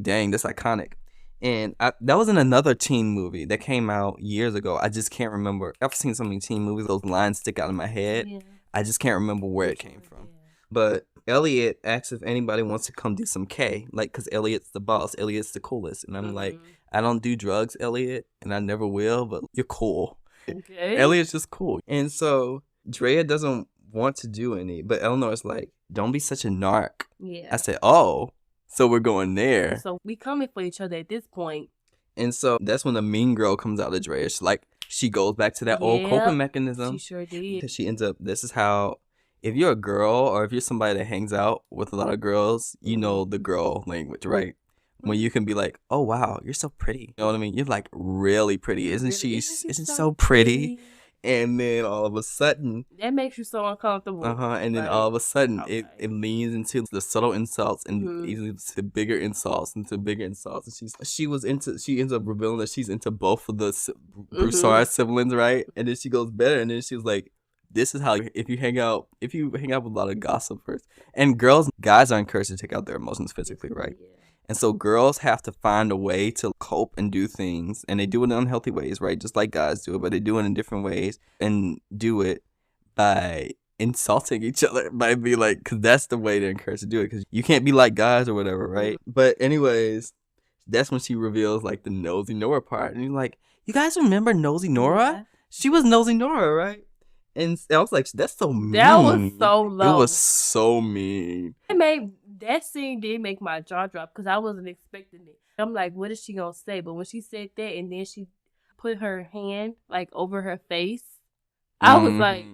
Dang, that's iconic. And that was in another teen movie that came out years ago. I just can't remember. I've seen so many teen movies. Those lines stick out in my head. Yeah. I just can't remember where it came from. Yeah. But Elliot asks if anybody wants to come do some K, like, because Elliot's the boss. Elliot's the coolest. And I'm like, I don't do drugs, Elliot, and I never will, but you're cool. Okay. Elliot's just cool. And so Drea doesn't want to do any, but Eleanor's like, don't be such a narc. Yeah. I said, oh, so we're going there. So we coming for each other at this point. And so that's when the mean girl comes out of Drea. She goes back to that old coping mechanism. She sure did. Because she ends up, this is how, if you're a girl or if you're somebody that hangs out with a lot of girls, you know the girl language, right? When you can be like, oh, wow, you're so pretty. You know what I mean? You're like really pretty. Isn't she so pretty? And then all of a sudden. That makes you so uncomfortable. And then all of a sudden it leans into the subtle insults and easily to bigger insults and to bigger insults. And she ends up revealing that she's into both of the Broussard siblings, right? And then she goes better. And then she was like, this is how if you hang out with a lot of gossipers. And guys are encouraged to take out their emotions physically, right? Yeah. And so girls have to find a way to cope and do things. And they do it in unhealthy ways, right? Just like guys do it, but they do it in different ways. And do it by insulting each other. By being like, because that's the way they're encouraged to do it. Because you can't be like guys or whatever, right? But anyways, that's when she reveals like the Nosy Nora part. And you're like, you guys remember Nosy Nora? Yeah. She was Nosy Nora, right? And I was like, that's so mean. That was so low. It was so mean. That scene did make my jaw drop because I wasn't expecting it. I'm like, what is she going to say? But when she said that and then she put her hand like over her face, I was like,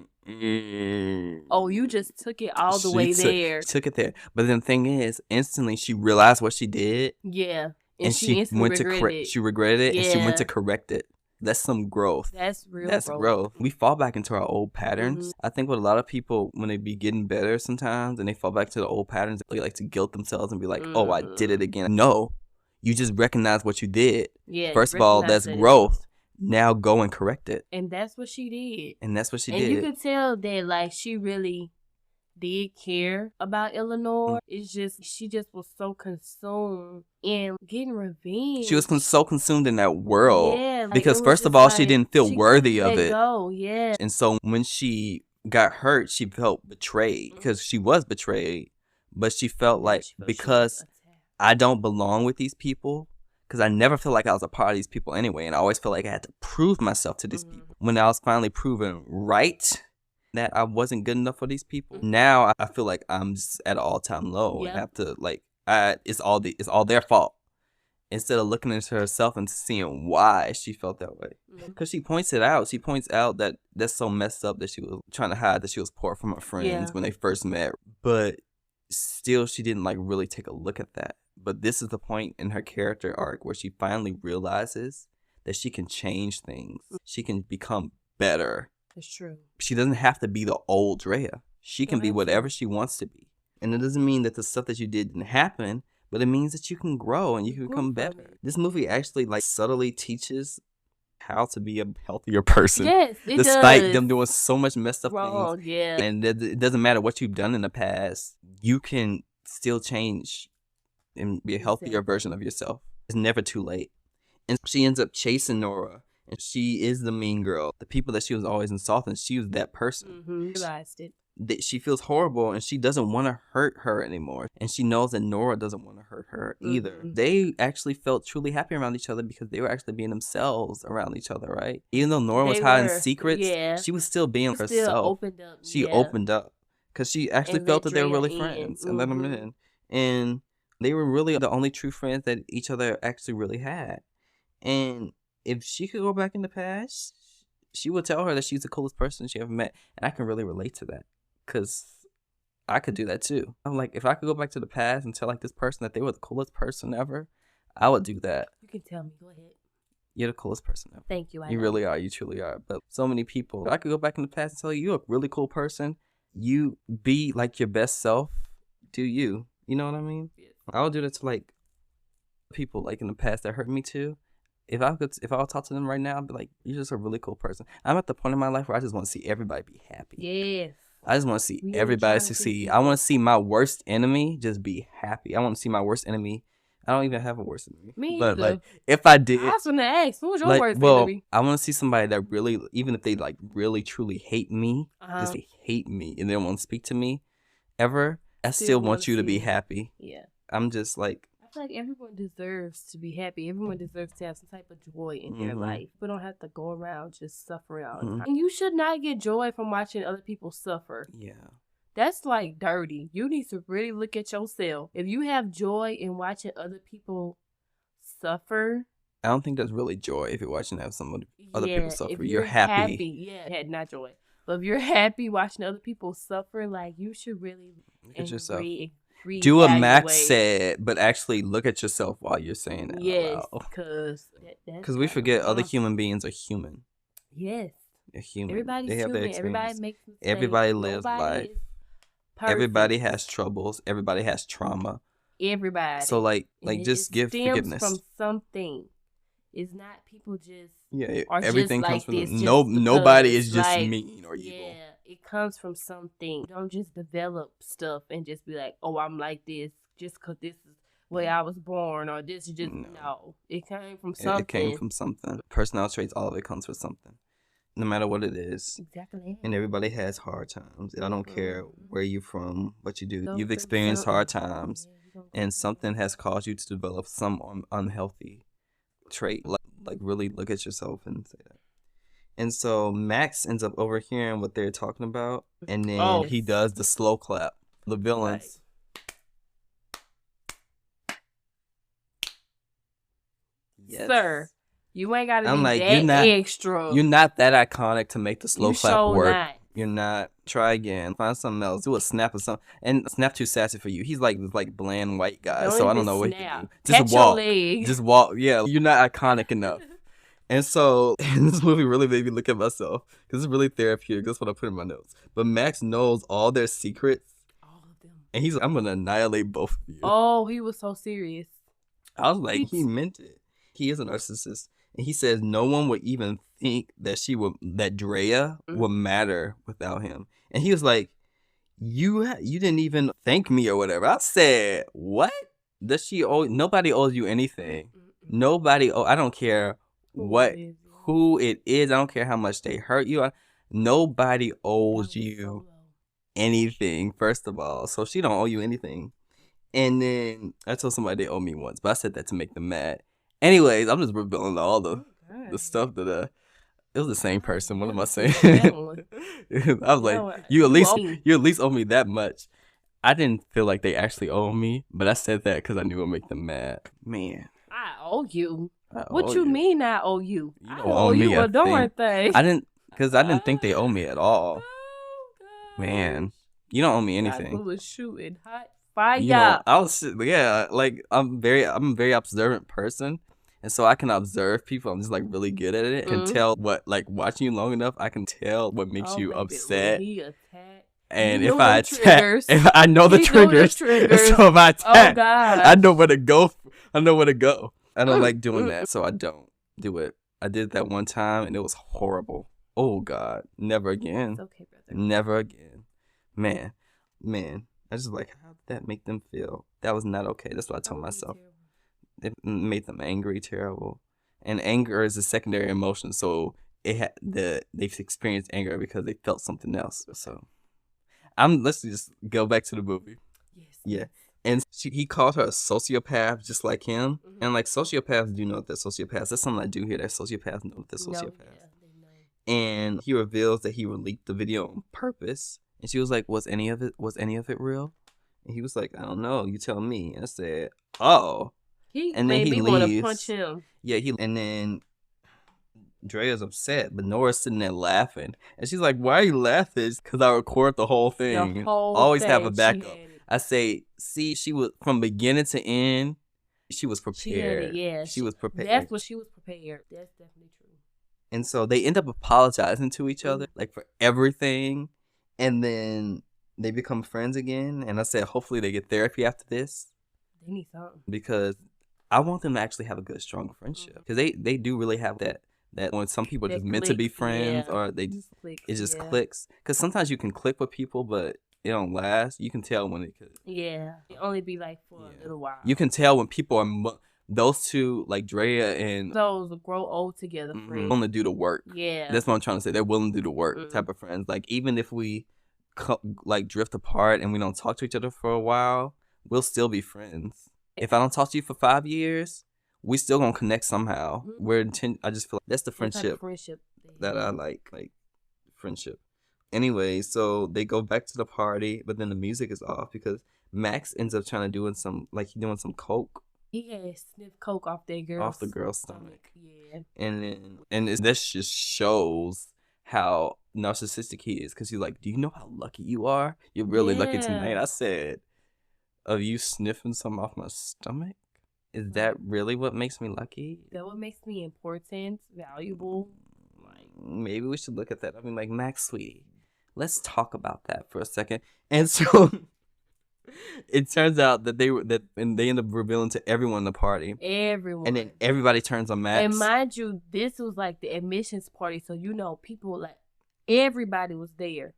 oh, you just took it all the way there. Took it there. But then the thing is, instantly she realized what she did. Yeah. And she went to correct it. She regretted it and she went to correct it. That's some growth. That's real growth. We fall back into our old patterns. I think what a lot of people, when they be getting better sometimes and they fall back to the old patterns, they like to guilt themselves and be like, oh, I did it again. No, you just recognize what you did. Yeah. First of all, that's growth. now go and correct it. And that's what she did. And that's what she and did. you could tell that, like, she really did care about Eleanor. It's just, she just was so consumed in getting revenge. She was so consumed in that world. Yeah. Like, because it was first of just all, like, she didn't feel she worthy couldn't of let it. go. Yeah. And so when she got hurt, she felt betrayed because she was betrayed. But she felt like, because I don't belong with these people, because I never felt like I was a part of these people anyway. And I always felt like I had to prove myself to these people. When I was finally proven right that I wasn't good enough for these people, now I feel like I'm just at an all-time low and have to, like, it's all their fault. Instead of looking into herself and seeing why she felt that way. Because she points it out. She points out that that's so messed up that she was trying to hide that she was poor from her friends when they first met. But still, she didn't, like, really take a look at that. But this is the point in her character arc where she finally realizes that she can change things. She can become better. It's true. She doesn't have to be the old Drea. She can be whatever she wants to be. And it doesn't mean that the stuff that you did didn't happen, but it means that you can grow and you can become better. This movie actually, like, subtly teaches how to be a healthier person. Yes, it does. Despite them doing so much messed up Wrong, things. yeah. And it doesn't matter what you've done in the past. You can still change and be a healthier version of yourself. It's never too late. And she ends up chasing Nora. And she is the mean girl. The people that she was always insulting, she was that person. Realized it. That she feels horrible and she doesn't want to hurt her anymore. And she knows that Nora doesn't want to hurt her either. They actually felt truly happy around each other because they were actually being themselves around each other, right? Even though Nora was hiding secrets, she was still being herself. Still opened up. She opened up because she actually felt that they were really friends and let them in. And they were really the only true friends that each other actually really had. And if she could go back in the past, she would tell her that she's the coolest person she ever met. And I can really relate to that because I could do that too. I'm like, if I could go back to the past and tell, like, this person that they were the coolest person ever, I would do that. You can tell me. Go ahead. You're the coolest person ever. Thank you. You really are. You truly are. But so many people, I could go back in the past and tell you, you're a really cool person. You be like your best self. Do you. You know what I mean? Yeah. I would do that to, like, people, like, in the past that hurt me too. If I would talk to them right now, I'd be like, you're just a really cool person. I'm at the point in my life where I just want to see everybody be happy. Yes. I just want to see everybody succeed. I want to see my worst enemy just be happy. I want to see my worst enemy. I don't even have a worst enemy. Me but either. Like, if I did, I was gonna ask, who was your like, worst enemy? I want to see somebody that really, even if they, like, really truly hate me, just they hate me and they don't want to speak to me ever, I still want you to be happy. Yeah. I'm just like, I feel like everyone deserves to be happy. Everyone deserves to have some type of joy in their life. People don't have to go around just suffering all the time. And you should not get joy from watching other people suffer. Yeah. That's, like, dirty. You need to really look at yourself. If you have joy in watching other people suffer, I don't think that's really joy if you're watching other people suffer. If you're happy. Not joy. But if you're happy watching other people suffer, like, you should really look at yourself. Do what Max said, but actually look at yourself while you're saying that. Yes, because we forget other human beings are human. Yes, they're human. Everybody's they have human. Their Everybody makes mistakes. Everybody lives life. Everybody has troubles. Everybody has trauma. Everybody. So like just give forgiveness from something. It's not people just everything just comes like from this, nobody is just like, mean or evil. Yeah, it comes from something. Don't just develop stuff and just be like, oh, I'm like this just because this is where I was born or this is just no. It came from something. It came from something. Personality traits, all of it comes from something. No matter what it is. Exactly. And everybody has hard times. And I don't care where you're from, what you do. You've experienced hard times. And something has caused you to develop some unhealthy trait. Like really look at yourself and say that. And so Max ends up overhearing what they're talking about. And then he does the slow clap. The villains. Right. Yes. Sir. You ain't gotta be like, that extra. You're not that iconic to make the slow clap work. Not. You're not. Try again. Find something else. Do a snap or something. And snap too sassy for you. He's like this bland white guy. So I don't know what he can do. Just walk. Just walk. Yeah. You're not iconic enough. And so this movie really made me look at myself. Because it's really therapeutic. That's what I put in my notes. But Max knows all their secrets. All of them. And he's like, I'm going to annihilate both of you. Oh, he was so serious. I was like, he meant it. He is a narcissist. And he says no one would even think that Drea would matter without him. And he was like, you didn't even thank me or whatever. I said, what? Does she owe? Nobody owes you anything. Nobody. I don't care who it is. I don't care how much they hurt you. Nobody owes you anything, first of all. So she don't owe you anything. And then I told somebody they owe me once, but I said that to make them mad. Anyways, I'm just revealing all the stuff that it was the same person. What am I saying? I was like, you at least owe me that much. I didn't feel like they actually owe me, but I said that because I knew it would make them mad. Man, I owe you. What you mean I owe you? You don't owe me a darn thing. I didn't think they owe me at all. Man, you don't owe me anything. I was shooting hot fire. I'm a very observant person. And so I can observe people. I'm just like really good at it. I can tell what, like watching you long enough, I can tell what makes you upset. And if I know the triggers. So if I attack, I know where to go. I don't like doing that, so I don't do it. I did that one time and it was horrible. Oh God, never again. It's okay, brother. Never again. Man. I just like, how did that make them feel? That was not okay. That's what I told myself. It made them angry, terrible. And anger is a secondary emotion, so they've experienced anger because they felt something else. So let's just go back to the movie. Yes. Yeah. And he called her a sociopath just like him. Mm-hmm. And like sociopaths do know that they're sociopaths. That's something I do here, that sociopaths know that they're sociopaths. They know. And he reveals that he leaked the video on purpose. And she was like, was any of it real? And he was like, I don't know, you tell me. And I said, oh. And then he want to punch him. Yeah, and then Drea's upset, but Nora's sitting there laughing. And she's like, why are you laughing? Because I record the whole thing. Always have a backup. I say, see, she was, from beginning to end, she was prepared. She was prepared. That's what she was prepared. That's definitely true. And so they end up apologizing to each other, like for everything. And then they become friends again. And I said, hopefully they get therapy after this. They need something. Because I want them to actually have a good, strong friendship. Because they do really have that when some people are just meant to be friends, or they just clicks. Because sometimes you can click with people, but it don't last. You can tell when it could. Yeah. It only be like for a little while. You can tell when people are, those two, like Drea and... Those grow old together friends. Willing to do the work. Yeah. That's what I'm trying to say. They're willing to do the work type of friends. Like, even if we, like, drift apart and we don't talk to each other for a while, we'll still be friends. If I don't talk to you for 5 years, we still gonna connect somehow. I just feel like that's the friendship that I like friendship. Anyway, so they go back to the party, but then the music is off because Max ends up trying to doing some coke. He had sniffed coke off the girl's stomach. Yeah. And this just shows how narcissistic he is, because he's like, do you know how lucky you are? You're really lucky tonight. I said, of you sniffing something off my stomach? Is that really what makes me lucky? That what makes me important, valuable? Maybe we should look at that. I mean, like, Max, sweetie, let's talk about that for a second. And so it turns out that and they end up revealing to everyone in the party. Everyone. And then everybody turns on Max. And mind you, this was like the admissions party, so people, like, everybody was there.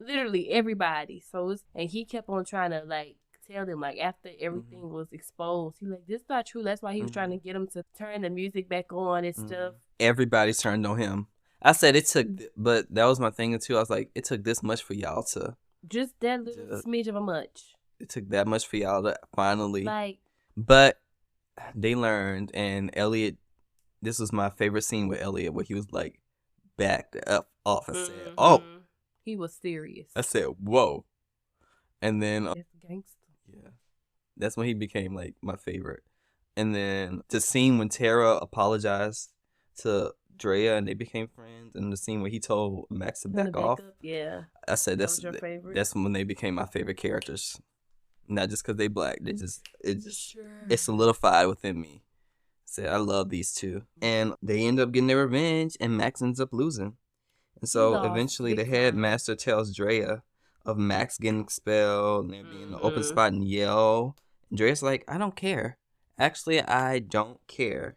Literally everybody. And he kept on trying to, like, tell them, like, after everything was exposed, he like, this is not true. That's why he was trying to get them to turn the music back on and stuff. Everybody turned on him. I said but that was my thing too. I was like, it took this much for y'all to just that little smidge of a much. It took that much for y'all to finally but they learned. And Elliot, this was my favorite scene with Elliot, where he was like backed up off and said, oh, he was serious. I said, whoa. And then that's gangster. Yeah, that's when he became like my favorite. And then the scene when Tara apologized to Drea and they became friends, and the scene where he told Max to back off. Yeah, I said that's your favorite. That's when they became my favorite characters. Not just because they black, it solidified within me. I said, I love these two, and they end up getting their revenge, and Max ends up losing. And so eventually the headmaster tells Drea of Max getting expelled and there being an open spot and yell. And Drea's like, I don't care. Actually, I don't care.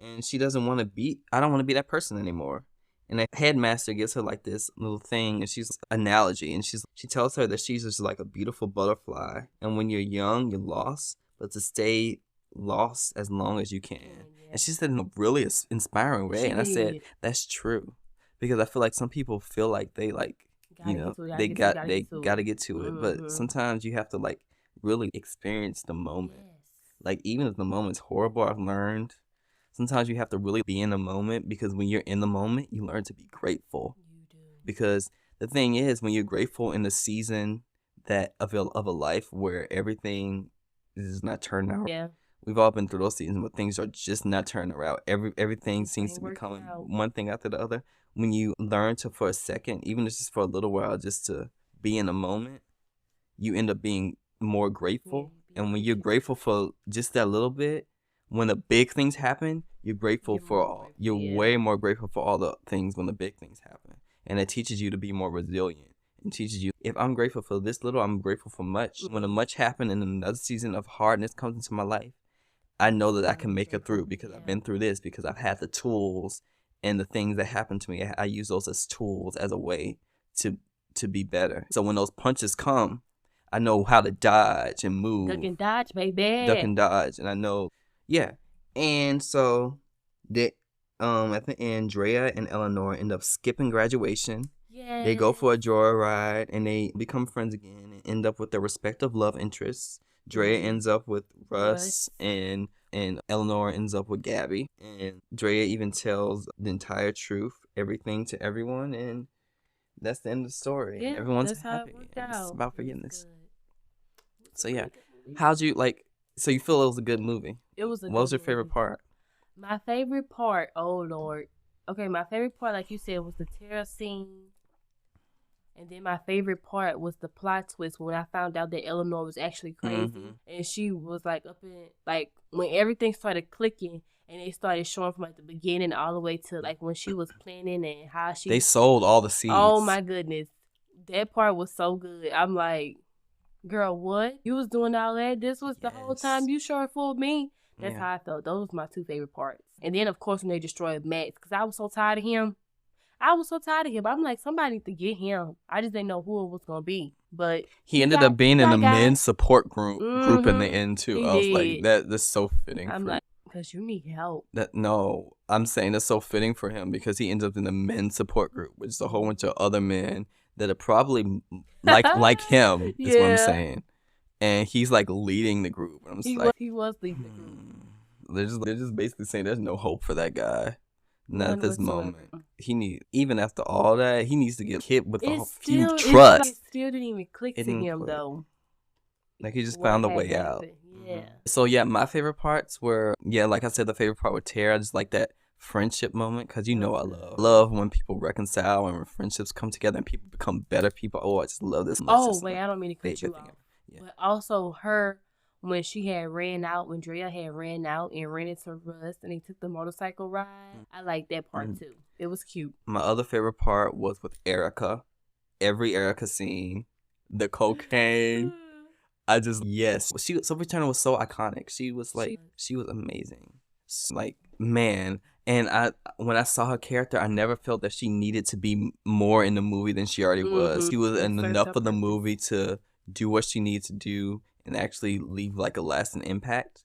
and she doesn't want to be. I don't want to be that person anymore. And the headmaster gives her like this little thing, and she's analogy, and she tells her that she's just like a beautiful butterfly, and when you're young, you're lost, but to stay lost as long as you can. Yeah. And she said in a really inspiring way, She and I said did. that's true, because I feel like some people feel like they like Gotta you know get to it, they gotta gotta get get to it, Mhm. but sometimes you have to like really experience the moment. Yes. Like even if the moment's horrible, I've learned sometimes you have to really be in the moment, because when you're in the moment, you learn to be grateful. You do. Because the thing is, when you're grateful in the season that of a life where everything is not turning out, Yeah. we've all been through those seasons where things are just not turning out. Everything seems to be working coming out. one thing after the other. When you learn to, for a second, even if it's just for a little while, just to be in the moment, you end up being more grateful. Yeah, And when you're grateful for just that little bit, when the big things happen, you're grateful You're for more all. grateful, You're yeah. way more grateful for all the things when the big things happen. And it teaches you to be more resilient. It teaches you, if I'm grateful for this little, I'm grateful for much. When a much happened and another season of hardness comes into my life, I know that I can make it through because I've been through this, because I've had the tools and the things that happened to me. I use those as tools, as a way to be better. So when those punches come, I know how to dodge and move. Duck and dodge, baby. Duck and dodge. And I know, yeah. And so at the end, Drea and Eleanor end up skipping graduation. Yeah. They go for a joyride and they become friends again and end up with their respective love interests. Drea ends up with Russ, and Eleanor ends up with Gabby. And Drea even tells the entire truth, everything to everyone, and that's the end of the story. Yeah, Everyone's that's how happy. it worked It's out. about It forgiveness. was good. So yeah, how'd you like? So you feel it was a good movie? It was a What was good your favorite movie. part? My favorite part, oh Lord. Okay, my favorite part, like you said, was the terror scene. And then my favorite part was the plot twist when I found out that Eleanor was actually crazy. Mhm. And she was like up in, like, when everything started clicking and they started showing from like the beginning all the way to like when she was planning and how she. They sold all the seeds. Oh my goodness. That part was so good. I'm like, girl, what? You was doing all that? This was the whole Yes. time? You sure fooled me? That's Yeah. how I felt. Those were my two favorite parts. And then, of course, when they destroyed Max, because I was so tired of him. I'm like, somebody need to get him. I just didn't know who it was going to be. But He ended up being in the men's support group in the Mhm. end too. He I was did. like, that's so fitting. I'm for like, because you need help. that. No, I'm saying that's so fitting for him because he ends up in the men's support group, which is a whole bunch of other men that are probably like him. Is what I'm Yeah. saying, and he's like leading the group. And I'm just He was leading the group. they're just basically saying there's no hope for that guy. Not at this None whatsoever. moment. Even after all that, he needs to get hit with a It's few still, trust. it still didn't even click It to didn't him, click. though. Like he just What found a had way out. happened. Yeah. So yeah, my favorite parts were like I said, the favorite part with Tara. I just like that friendship moment because I love when people reconcile and when friendships come together and people become better people. Oh, I just love this. Oh, wait, I don't mean to cut you favorite off. thing. Yeah. But also her, when she had ran out, when Drea had ran out and ran into Russ and they took the motorcycle ride, I like that part too. It was cute. My other favorite part was with Erica. Every Erica scene, the cocaine. I just Sophie Turner was so iconic. She was like she was amazing. Like man, and when I saw her character, I never felt that she needed to be more in the movie than she already was. She was in enough of the movie to do what she needs to do and actually leave like a lasting impact.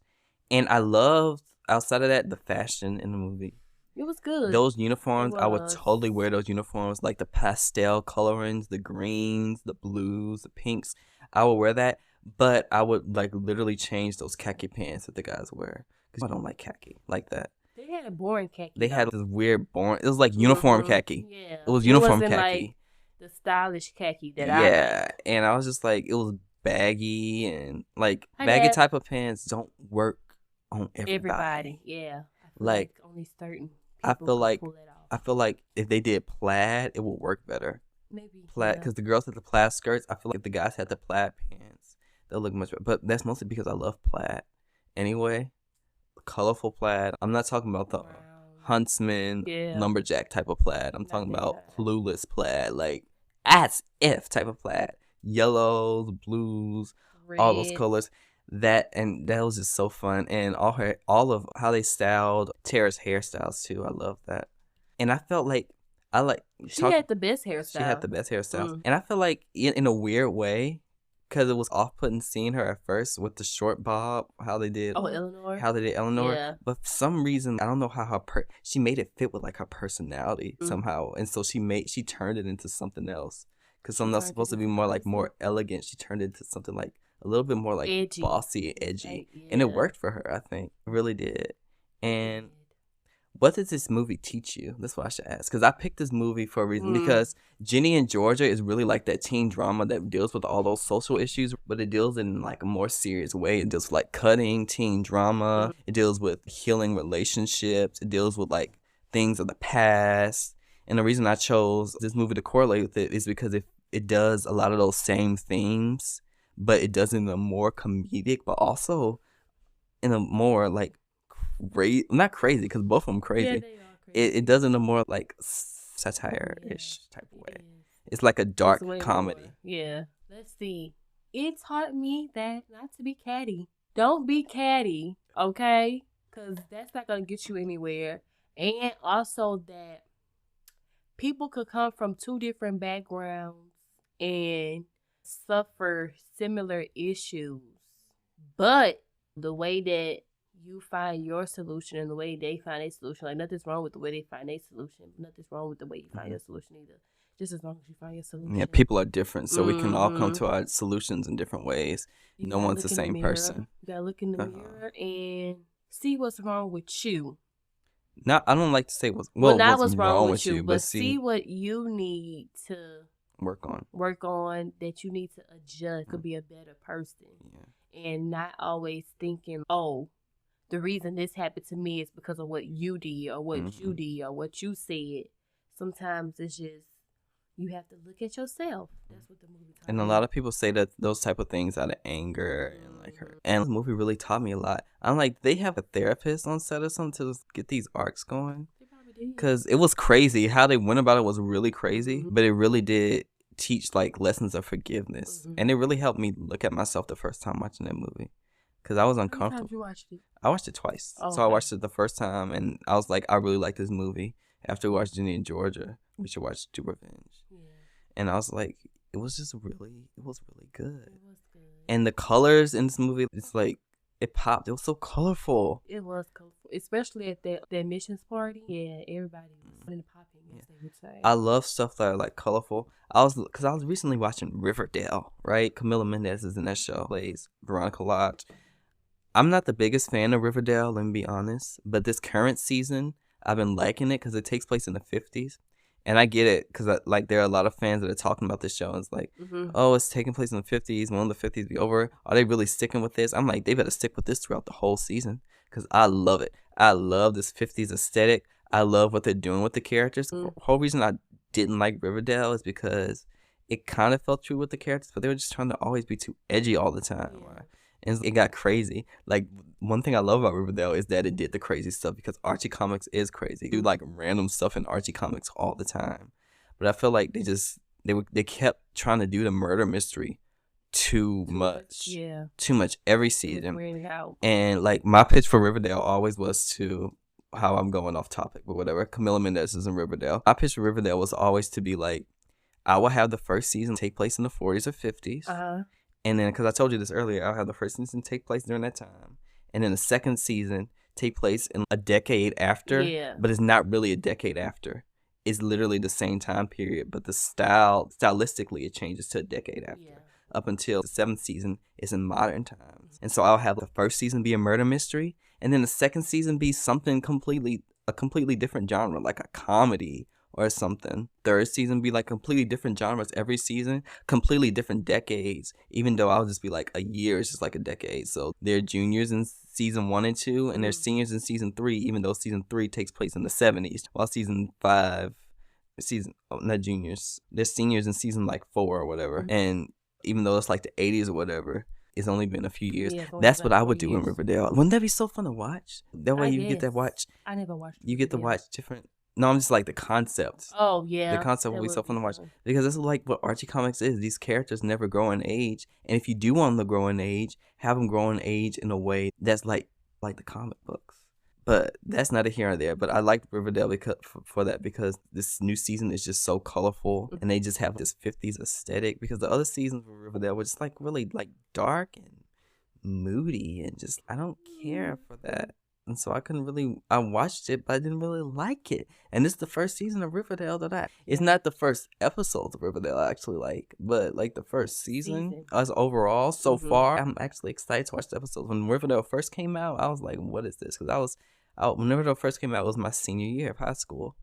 And I loved outside of that the fashion in the movie. It was good. Those uniforms, It I would was. totally wear those uniforms, like the pastel colorings, the greens, the blues, the pinks. I would wear that, but I would like literally change those khaki pants that the guys wear because I don't like khaki like that. They had a boring khaki. They had though. this weird boring. It was like uniform khaki. Yeah. It was uniform wasn't khaki. like the stylish khaki that I Yeah, like. and I was just like, it was baggy and like I baggy had- type of pants don't work on everybody. Everybody. Yeah. I feel Like, only certain I people feel could like pull that off. I feel like if they did plaid, it would work better. Maybe. Plaid, yeah. because the girls had the plaid skirts. I feel like if the guys had the plaid pants, they'll look much better. But that's mostly because I love plaid. Anyway, colorful plaid. I'm not talking about the Brown. huntsman, Yeah. lumberjack type of plaid. I'm Not talking that about kind. clueless plaid, like as if type of plaid. Yellows, blues, all those Red. colors. That was just so fun, and all of how they styled Tara's hairstyles too. I love that, and I felt like She had the best hairstyle. She had the best hairstyles, and I feel like in a weird way, because it was off-putting seeing her at first with the short bob, how they did Eleanor. Yeah. But for some reason, I don't know how she made it fit with like her personality somehow, and so she turned it into something else. Because something else supposed to be more elegant, she turned it into something like a little bit more like edgy. Bossy and edgy, and it worked for her. I think it really did. And what did this movie teach you? That's what I should ask. Because I picked this movie for a reason. Because Ginny and Georgia is really like that teen drama that deals with all those social issues, but it deals in like a more serious way. It deals with like cutting teen drama. It deals with healing relationships. It deals with like things of the past. And the reason I chose this movie to correlate with it is because it does a lot of those same themes, but it does it in a more comedic, but also in a more like not crazy, because both of them crazy. Yeah, they are crazy. It does in a more like satire-ish type of way. It's like a dark comedy. More. Yeah. Let's see. It taught me that not to be catty. Don't be catty, okay? Because that's not going to get you anywhere. And also that people could come from two different backgrounds and suffer similar issues. But the way that you find your solution and the way they find their solution, like nothing's wrong with the way they find their solution. Nothing's wrong with the way you find your solution either. Just as long as you find your solution. Yeah, people are different, so we can all come to our solutions in different ways. No one's the same person. You gotta look in the mirror and see what's wrong with you. I don't like to say what's wrong with you, but see what you need to work on that you need to adjust to be a better person. And not always thinking, oh, the reason this happened to me is because of what you did or what you did or what you said. Sometimes it's just you have to look at yourself. That's what the movie taught me. And a lot of people say that those type of things out of anger and like hurt. And the movie really taught me a lot. I'm like, they have a therapist on set or something to get these arcs going. They probably did. Because it was crazy. How they went about it was really crazy. But it really did teach like lessons of forgiveness. And it really helped me look at myself the first time watching that movie. Because I was uncomfortable. How many times you watched it? I watched it twice. Oh, so I watched it the first time and I was like, I really like this movie. After we watched Ginny and Georgia, we should watch To Revenge. Yeah. And I was like, it was really good. It was good. And the colors in this movie, it's like, it popped. It was so colorful. It was colorful. Especially at the admissions party. Yeah, everybody was in the popping, as they would say. I love stuff that are like colorful. Because I was recently watching Riverdale, right? Camila Mendez is in that show, plays Veronica Lodge. I'm not the biggest fan of Riverdale, let me be honest. But this current season, I've been liking it because it takes place in the 50s. And I get it because like there are a lot of fans that are talking about this show. And it's like, oh, it's taking place in the 50s. Won't the 50s be over? Are they really sticking with this? I'm like, they better stick with this throughout the whole season because I love it. I love this 50s aesthetic. I love what they're doing with the characters. The whole reason I didn't like Riverdale is because it kind of felt true with the characters, but they were just trying to always be too edgy all the time. Yeah. And it got crazy. Like, one thing I love about Riverdale is that it did the crazy stuff because Archie Comics is crazy. They do like random stuff in Archie Comics all the time. But I feel like they kept trying to do the murder mystery too much. Yeah. Too much every season. And like my pitch for Riverdale always was to, how I'm going off topic, but whatever. Camila Mendez is in Riverdale. My pitch for Riverdale was always to be like, I will have the first season take place in the 40s or 50s. And then, because I told you this earlier, I'll have the first season take place during that time. And then the second season take place in a decade after. Yeah. But it's not really a decade after. It's literally the same time period. But the stylistically, it changes to a decade after. Yeah. Up until the seventh season is in modern times. And so I'll have the first season be a murder mystery. And then the second season be something a completely different genre, like a comedy or something. Third season be like completely different genres every season, completely different decades, even though I'll just be like a year is just like a decade. So they're juniors in season 1 and 2 and they're seniors in season 3, even though season 3 takes place in the 70s, while season 5 not juniors, they're seniors in season like 4 or whatever. And even though it's like the 80s or whatever, it's only been a few years. Yeah, that's what I would do in Riverdale. Wouldn't that be so fun to watch? That way you get to watch. I never watched. You get to watch different No, I'm just like the concept. Oh yeah, The concept that will be so would fun to watch fun. because this is like what Archie comics is. These characters never grow in age, and if you do want them to grow in age, have them grow in age in a way that's like the comic books. But that's neither here nor there. But I like Riverdale because for that because this new season is just so colorful, and they just have this 50s aesthetic. Because the other seasons of Riverdale were just like really like dark and moody, and just I don't care for that. And so I watched it, but I didn't really like it. And this is the first season of Riverdale it's not the first episodes of Riverdale I actually like, but like the first season. As overall, so far, I'm actually excited to watch the episodes. When Riverdale first came out, I was like, what is this? Because when Riverdale first came out, it was my senior year of high school.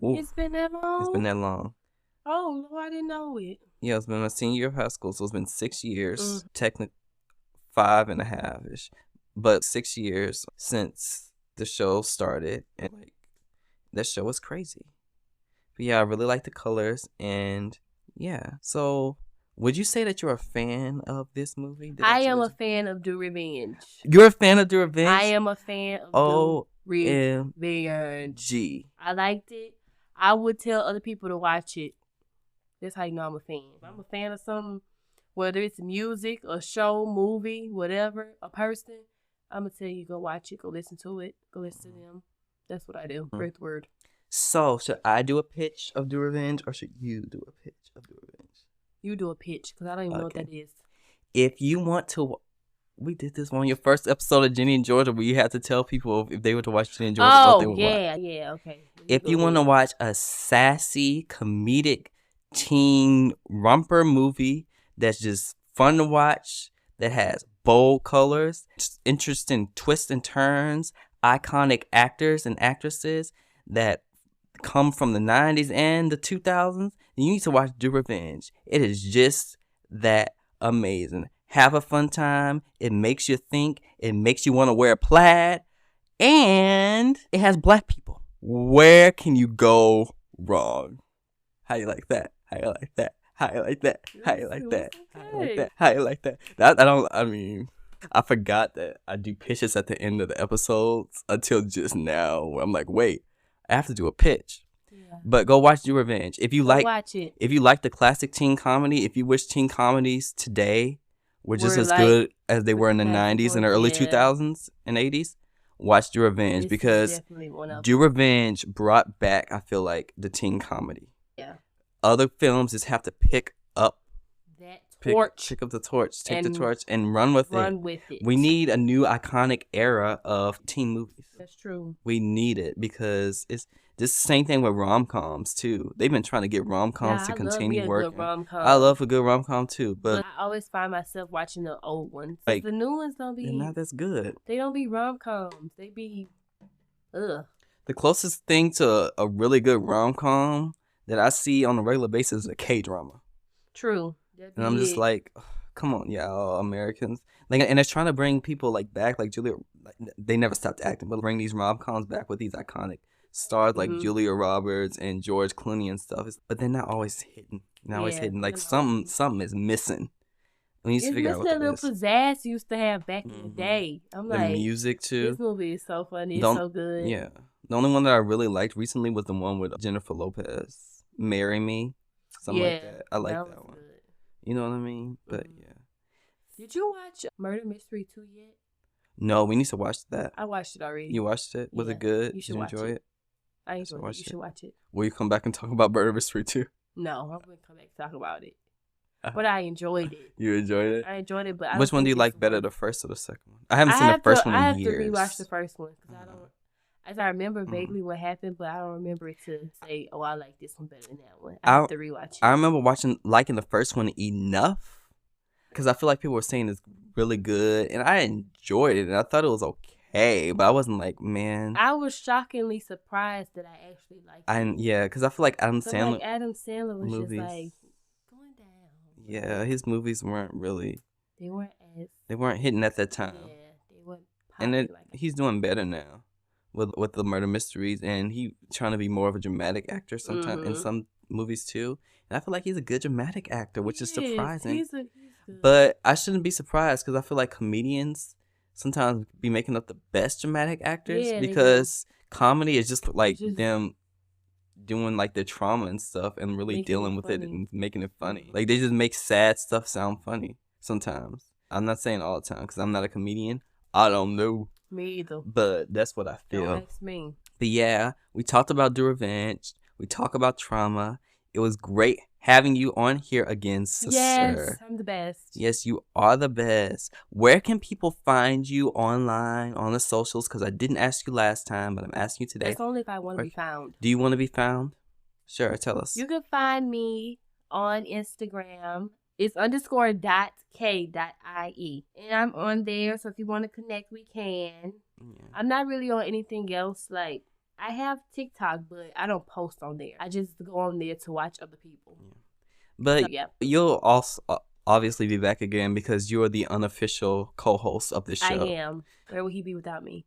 Ooh, It's been that long? it's been that long. Oh, no, I didn't know it. Yeah, it's been my senior year of high school, so it's been 6 years, technically 5.5-ish. But 6 years since the show started, and like that show was crazy. But yeah, I really like the colors, and yeah. So, would you say that you're a fan of this movie? I am a fan of Do Revenge. You're a fan of Do Revenge? I am a fan of Do Revenge. OMG. I liked it. I would tell other people to watch it. That's how you know I'm a fan. If I'm a fan of something, whether it's music, a show, movie, whatever, a person, I'm going to tell you, go watch it, go listen to it, go listen to them. That's what I do. Great word. So, should I do a pitch of Do Revenge, or should you do a pitch of Do Revenge? You do a pitch, because I don't even know what that is. If you want to, we did this on your first episode of Jenny and Georgia, where you had to tell people if they were to watch Jenny and Georgia, what they would watch. Yeah, okay. If you want to watch a sassy, comedic, teen romper movie that's just fun to watch, that has bold colors, interesting twists and turns, iconic actors and actresses that come from the 90s and the 2000s, you need to watch Do Revenge. It is just that amazing. Have a fun time. It makes you think. It makes you want to wear plaid. And it has black people. Where can you go wrong? How you like that? How you like that? How you like that? How you like that? How you like that? How you like that? I forgot that I do pitches at the end of the episodes until just now, where I'm like, wait, I have to do a pitch. Yeah. But go watch Do Revenge. If you watch it. If you like the classic teen comedy, if you wish teen comedies today were just as good as they were in the 90s and the early 2000s and 80s, watch Do Revenge, because Do Revenge brought back, I feel like, the teen comedy. Yeah. Other films just have to pick up that torch. Pick up the torch. Take the torch and run with it. We need a new iconic era of teen movies. That's true. We need it, because it's this same thing with rom-coms too. They've been trying to get rom-coms to continue working. I love a good rom-com too, but I always find myself watching the old ones. Like, the new ones don't be. They're not as good. They don't be rom-coms. They be, ugh. The closest thing to a really good rom-com that I see on a regular basis is a K-drama. True. And I'm just like, come on, y'all, Americans. Like, and it's trying to bring people like back, like Julia. Like, they never stopped acting, but bring these rom-coms back with these iconic stars like Julia Roberts and George Clooney and stuff. But they're not always hitting. Like something is missing. We need to figure out what that is. That little pizzazz used to have back in the day. I'm the like, music too. This movie is so funny. It's so good. Yeah. The only one that I really liked recently was the one with Jennifer Lopez, "Marry Me," something like that. I like that one. Good. You know what I mean? But yeah. Did you watch Murder Mystery 2 yet? No, we need to watch that. I watched it already. You watched it? Was it good? You should enjoy it? I enjoyed it. You should watch it. Will you come back and talk about Murder Mystery 2? No, I'm going to come back and talk about it. But I enjoyed it. You enjoyed it? I enjoyed it, but which one do you like better, the first or the second one? I haven't seen the first one in years. I have to rewatch the first one, because I remember vaguely what happened, but I don't remember it to say, oh, I like this one better than that one. I have to rewatch it. I remember liking the first one enough, because I feel like people were saying it's really good, and I enjoyed it, and I thought it was okay, but I wasn't like, man. I was shockingly surprised that I actually liked it. Yeah, because I feel like Adam Sandler. Like Adam Sandler was movies, just like going down. Yeah, his movies weren't really. They weren't hitting at that time. Yeah, they weren't. And he's doing better now with the murder mysteries, and he trying to be more of a dramatic actor sometimes in some movies too. And I feel like he's a good dramatic actor, which is surprising. He's good. But I shouldn't be surprised, because I feel like comedians sometimes be making up the best dramatic actors, because comedy is just like them doing like their trauma and stuff and really Making dealing it with it funny. and making it funny. Like they just make sad stuff sound funny sometimes. I'm not saying all the time because I'm not a comedian. I don't know, Me either. but that's what I feel. Don't ask me. But yeah, we talked about Do Revenge. We talk about trauma. It was great having you on here again, sister. Yes, I'm the best. Yes, you are the best. Where can people find you online, on the socials? Because I didn't ask you last time, but I'm asking you today. That's only if I want to be found. Do you want to be found? Sure, tell us. You can find me on Instagram. It's _.k.ie. And I'm on there, so if you want to connect, we can. Yeah. I'm not really on anything else. Like, I have TikTok, but I don't post on there. I just go on there to watch other people. Yeah. But So, yeah. you'll also obviously be back again because you're the unofficial co-host of this show. I am. Where would he be without me?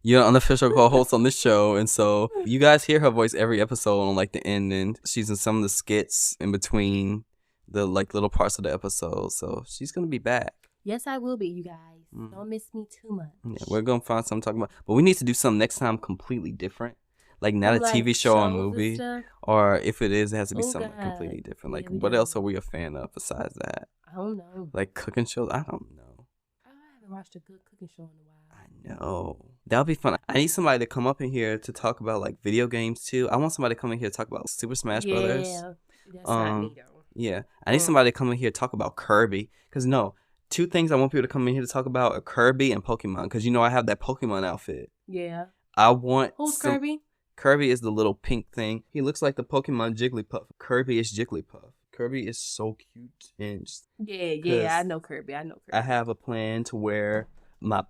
You're an unofficial co-host on this show, and so you guys hear her voice every episode on like the end, and she's in some of the skits in between the like little parts of the episode. So she's gonna be back. Yes, I will be, you guys. Don't miss me too much. Yeah, we're gonna find something to talk about, but we need to do something next time completely different, like not a TV show or movie, or if it is, it has to be something completely different. Like, what else are we a fan of besides that? I don't know. Like cooking shows? I don't know. I haven't watched a good cooking show in a while. I know. That'll be fun. I need somebody to come up in here to talk about like video games too. I want somebody to come in here to talk about Super Smash Brothers. Yeah, that's not me though. Yeah, I need somebody to come in here to talk about Kirby. Cause no, two things I want people to come in here to talk about are Kirby and Pokemon. Cause you know I have that Pokemon outfit. Yeah. I want. Who's Kirby? Kirby is the little pink thing. He looks like the Pokemon Jigglypuff. Kirby is Jigglypuff. Kirby is so cute and just, yeah. I know Kirby. I have a plan to wear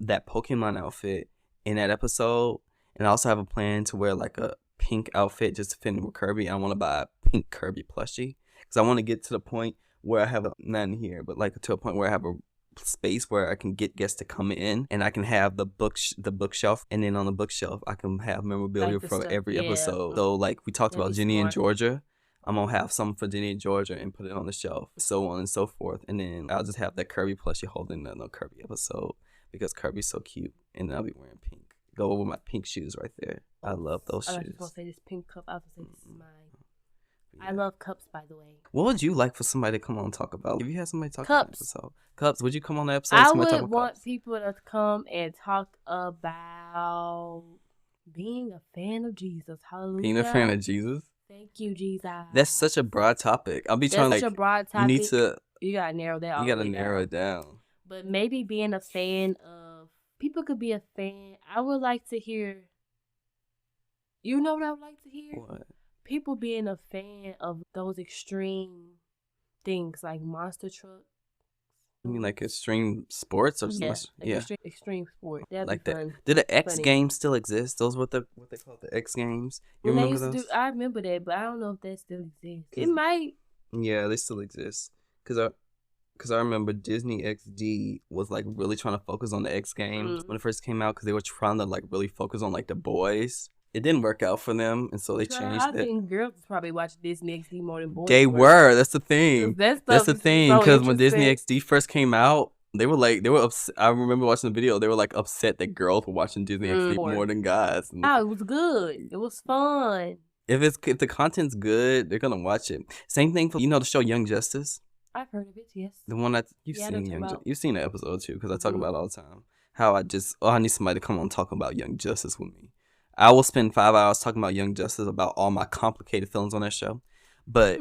that Pokemon outfit in that episode, and I also have a plan to wear like a pink outfit just to fit in with Kirby. I want to buy a pink Kirby plushie because I want to get to the point where I have not in here, but like to a point where I have a space where I can get guests to come in, and I can have the bookshelf, and then on the bookshelf I can have memorabilia Like the from stuff, every yeah. episode. So like we talked That'd about be Jenny and smart. Georgia. I'm gonna have something for Jenny and Georgia and put it on the shelf, so on and so forth. And then I'll just have that Kirby plushie holding another Kirby episode because Kirby's so cute, and I'll be wearing pink. Go with my pink shoes right there. I love those I was shoes. just gonna say this pink cup. I was gonna say this is mine. I love cups, by the way. What would you like for somebody to come on and talk about? If you had somebody talk Cups. about the episode, cups, would you come on the episode? I Somebody talk would about want cups? people to come and talk about being a fan of Jesus. Hallelujah. Being a fan of Jesus? Thank you, Jesus. That's such a broad topic. I'll be That's trying such to a broad you topic. need to You gotta narrow that. you gotta narrow it down. But maybe being a fan of people could be a fan. I would like to hear. You know what I would like to hear? What? People being a fan of those extreme things like monster trucks. You mean like extreme sports or something? Yeah, like extreme sport. That'd Like be that. fun. Do the X Funny. Games still exist? Those what they call the X Games? You When they remember used to those? I remember that, but I don't know if that still exists. It might. Yeah, they still exist. Cause I remember Disney XD was like really trying to focus on the X Games when it first came out, because they were trying to like really focus on like the boys. It didn't work out for them, and so they changed I it. think girls probably watch Disney XD more than boys. They were. That's the thing. That That's stuff the is thing. so Because when Disney interesting. XD first came out, they were upset. I remember watching the video. They were like upset that girls were watching Disney XD more than guys. And Oh, it was good. It was fun. if the content's good, they're gonna watch it. Same thing for the show Young Justice, I've heard of it, yes. the one that you've Yeah, I know seen. what you're talking about. You've seen the episode too, because I talk Mhm. about it all the time. How I need somebody to come on and talk about Young Justice with me. I will spend 5 hours talking about Young Justice, about all my complicated feelings on that show. But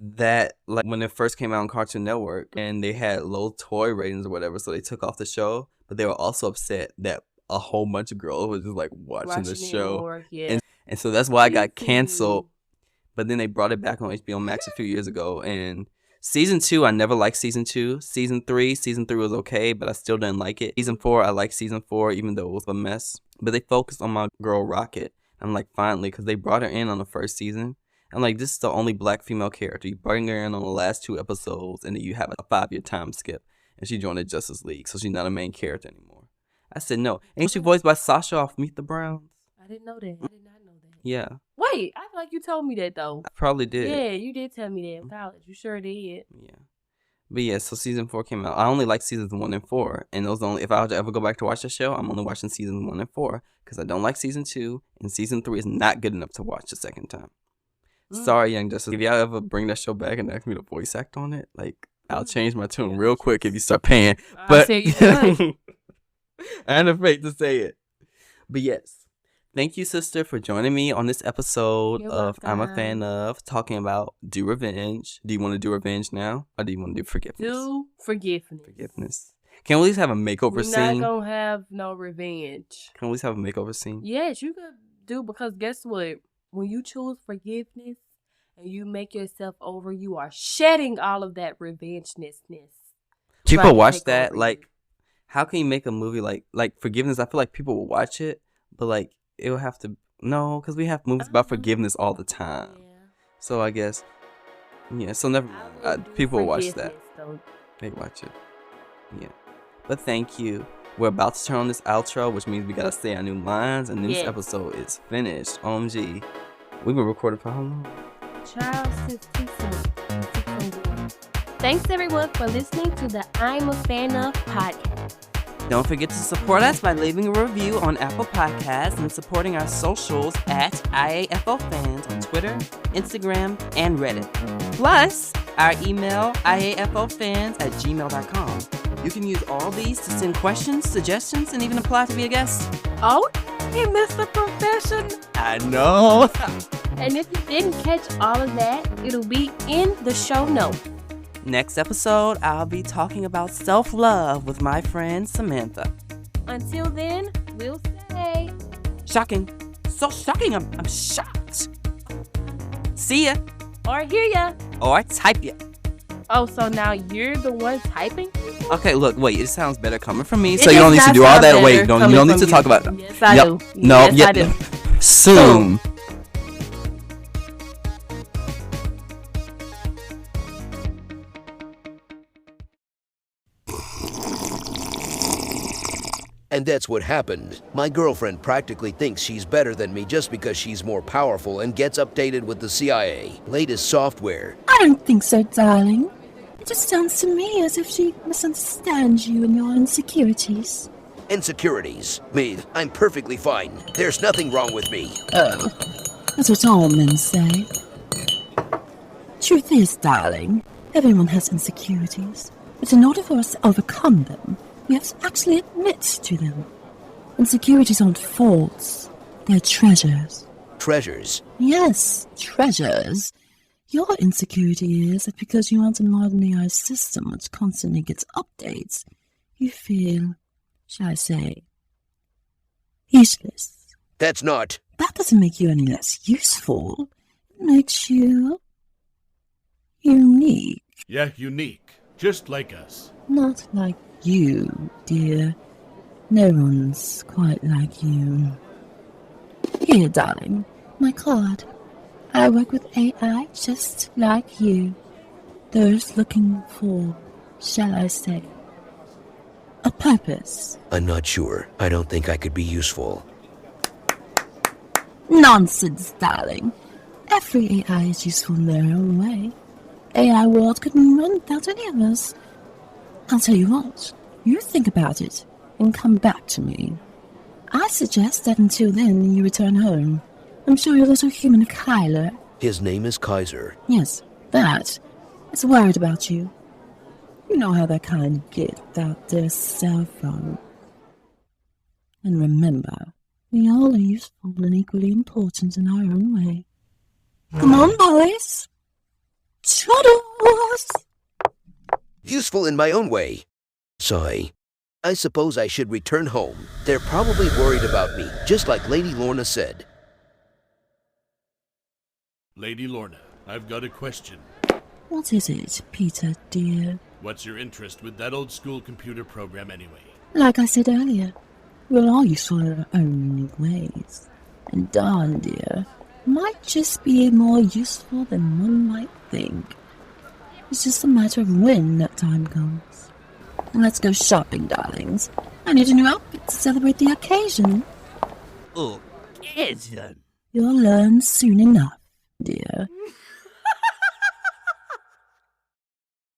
that, like, when it first came out on Cartoon Network and they had low toy ratings or whatever, so they took off the show. But they were also upset that a whole bunch of girls was just like watching the it show. more, yeah. And so that's why I got Me too. canceled. But then they brought it back on HBO Max a few years ago. And season 2, I never liked season 2. Season 3 was okay, but I still didn't like it. Season 4, I liked season 4, even though it was a mess. But they focused on my girl Rocket. I'm like, finally, because they brought her in on the first season. I'm like, this is the only black female character. You bring her in on the last 2 episodes, and then you have a 5-year time skip. And she joined the Justice League, so she's not a main character anymore. I said, no. Ain't she voiced by Sasha off Meet the Browns? I didn't know that. I did not know that. Yeah, Wait, I feel like you told me that though. I probably did. Yeah, you did tell me that in college. You sure did. Yeah. But yeah, so season 4 came out. I only like seasons 1 and 4, and those only if I were to ever go back to watch the show, I'm only watching seasons 1 and 4 because I don't like season 2, and season 3 is not good enough to watch the second time. Sorry, Young Justice. If y'all ever bring that show back and ask me to voice act on it, like I'll change my tune real quick if you start paying. But I ain't afraid to say it. But yes. Thank you, sister, for joining me on this episode of I'm a Fan Of, talking about Do Revenge. Do you want to do revenge now, or do you want to do forgiveness? Do forgiveness. Forgiveness. Can we at least have a makeover scene? We're not going to have no revenge. Can we at least have a makeover scene? Yes, you could do, because guess what? When you choose forgiveness and you make yourself over, you are shedding all of that revengeness. People watch that, like, how can you make a movie like Forgiveness? I feel like people will watch it, but like, it will have to, no, because we have movies about forgiveness all the time. Yeah. So I guess, yeah, so never mind. People will watch that. They watch it. Yeah. But thank you. We're about to turn on this outro, which means we got to say our new lines, and this episode is finished. OMG. We've been recording for how long? Child, since season. Thanks everyone for listening to the I'm a Fan Of podcast. Don't forget to support us by leaving a review on Apple Podcasts and supporting our socials at IAFO Fans on Twitter, Instagram, and Reddit. Plus, our email, iafofans@gmail.com. You can use all these to send questions, suggestions, and even apply to be a guest. Oh, he missed the profession. I know. And if you didn't catch all of that, it'll be in the show notes. Next episode, I'll be talking about self-love with my friend Samantha. Until then, we'll say... Shocking. So shocking, I'm shocked. See ya. Or hear ya. Or type ya. Oh, so now you're the one typing? Okay, look, wait, it sounds better coming from me, so you don't need to do all that. Wait, you don't need to talk about it. Yes, I do. No, yes, I do. Soon. And that's what happened. My girlfriend practically thinks she's better than me just because she's more powerful and gets updated with the CIA. Latest software. I don't think so, darling. It just sounds to me as if she misunderstands you and your insecurities. Insecurities? Me, I'm perfectly fine. There's nothing wrong with me. Oh, that's what all men say. Truth is, darling, everyone has insecurities. But in order for us to overcome them, we have to actually admit to them. Insecurities aren't faults. They're treasures. Treasures? Yes, treasures. Your insecurity is that because you aren't a modern AI system which constantly gets updates, you feel, shall I say, useless. That's not... That doesn't make you any less useful. It makes you... unique. Yeah, unique. Just like us. Not like you, dear. No one's quite like you. Here, darling, my card. I work with AI just like you. Those looking for, shall I say, a purpose. I'm not sure. I don't think I could be useful. Nonsense, darling. Every AI is useful in their own way. AI world couldn't run without any of us. I'll tell you what, you think about it and come back to me. I suggest that until then you return home. I'm sure your little human Kyler... His name is Kaiser. Yes, that is worried about you. You know how that kind get without their cell phone. And remember, we all are useful and equally important in our own way. Come on, boys! Toodles! Useful in my own way. Sorry. I suppose I should return home. They're probably worried about me, just like Lady Lorna said. Lady Lorna, I've got a question. What is it, Peter, dear? What's your interest with that old school computer program anyway? Like I said earlier, we're all useful in our own unique ways. And Dawn, dear, might just be more useful than one might think. It's just a matter of when that time comes. And let's go shopping, darlings. I need a new outfit to celebrate the occasion. Occasion? You'll learn soon enough, dear.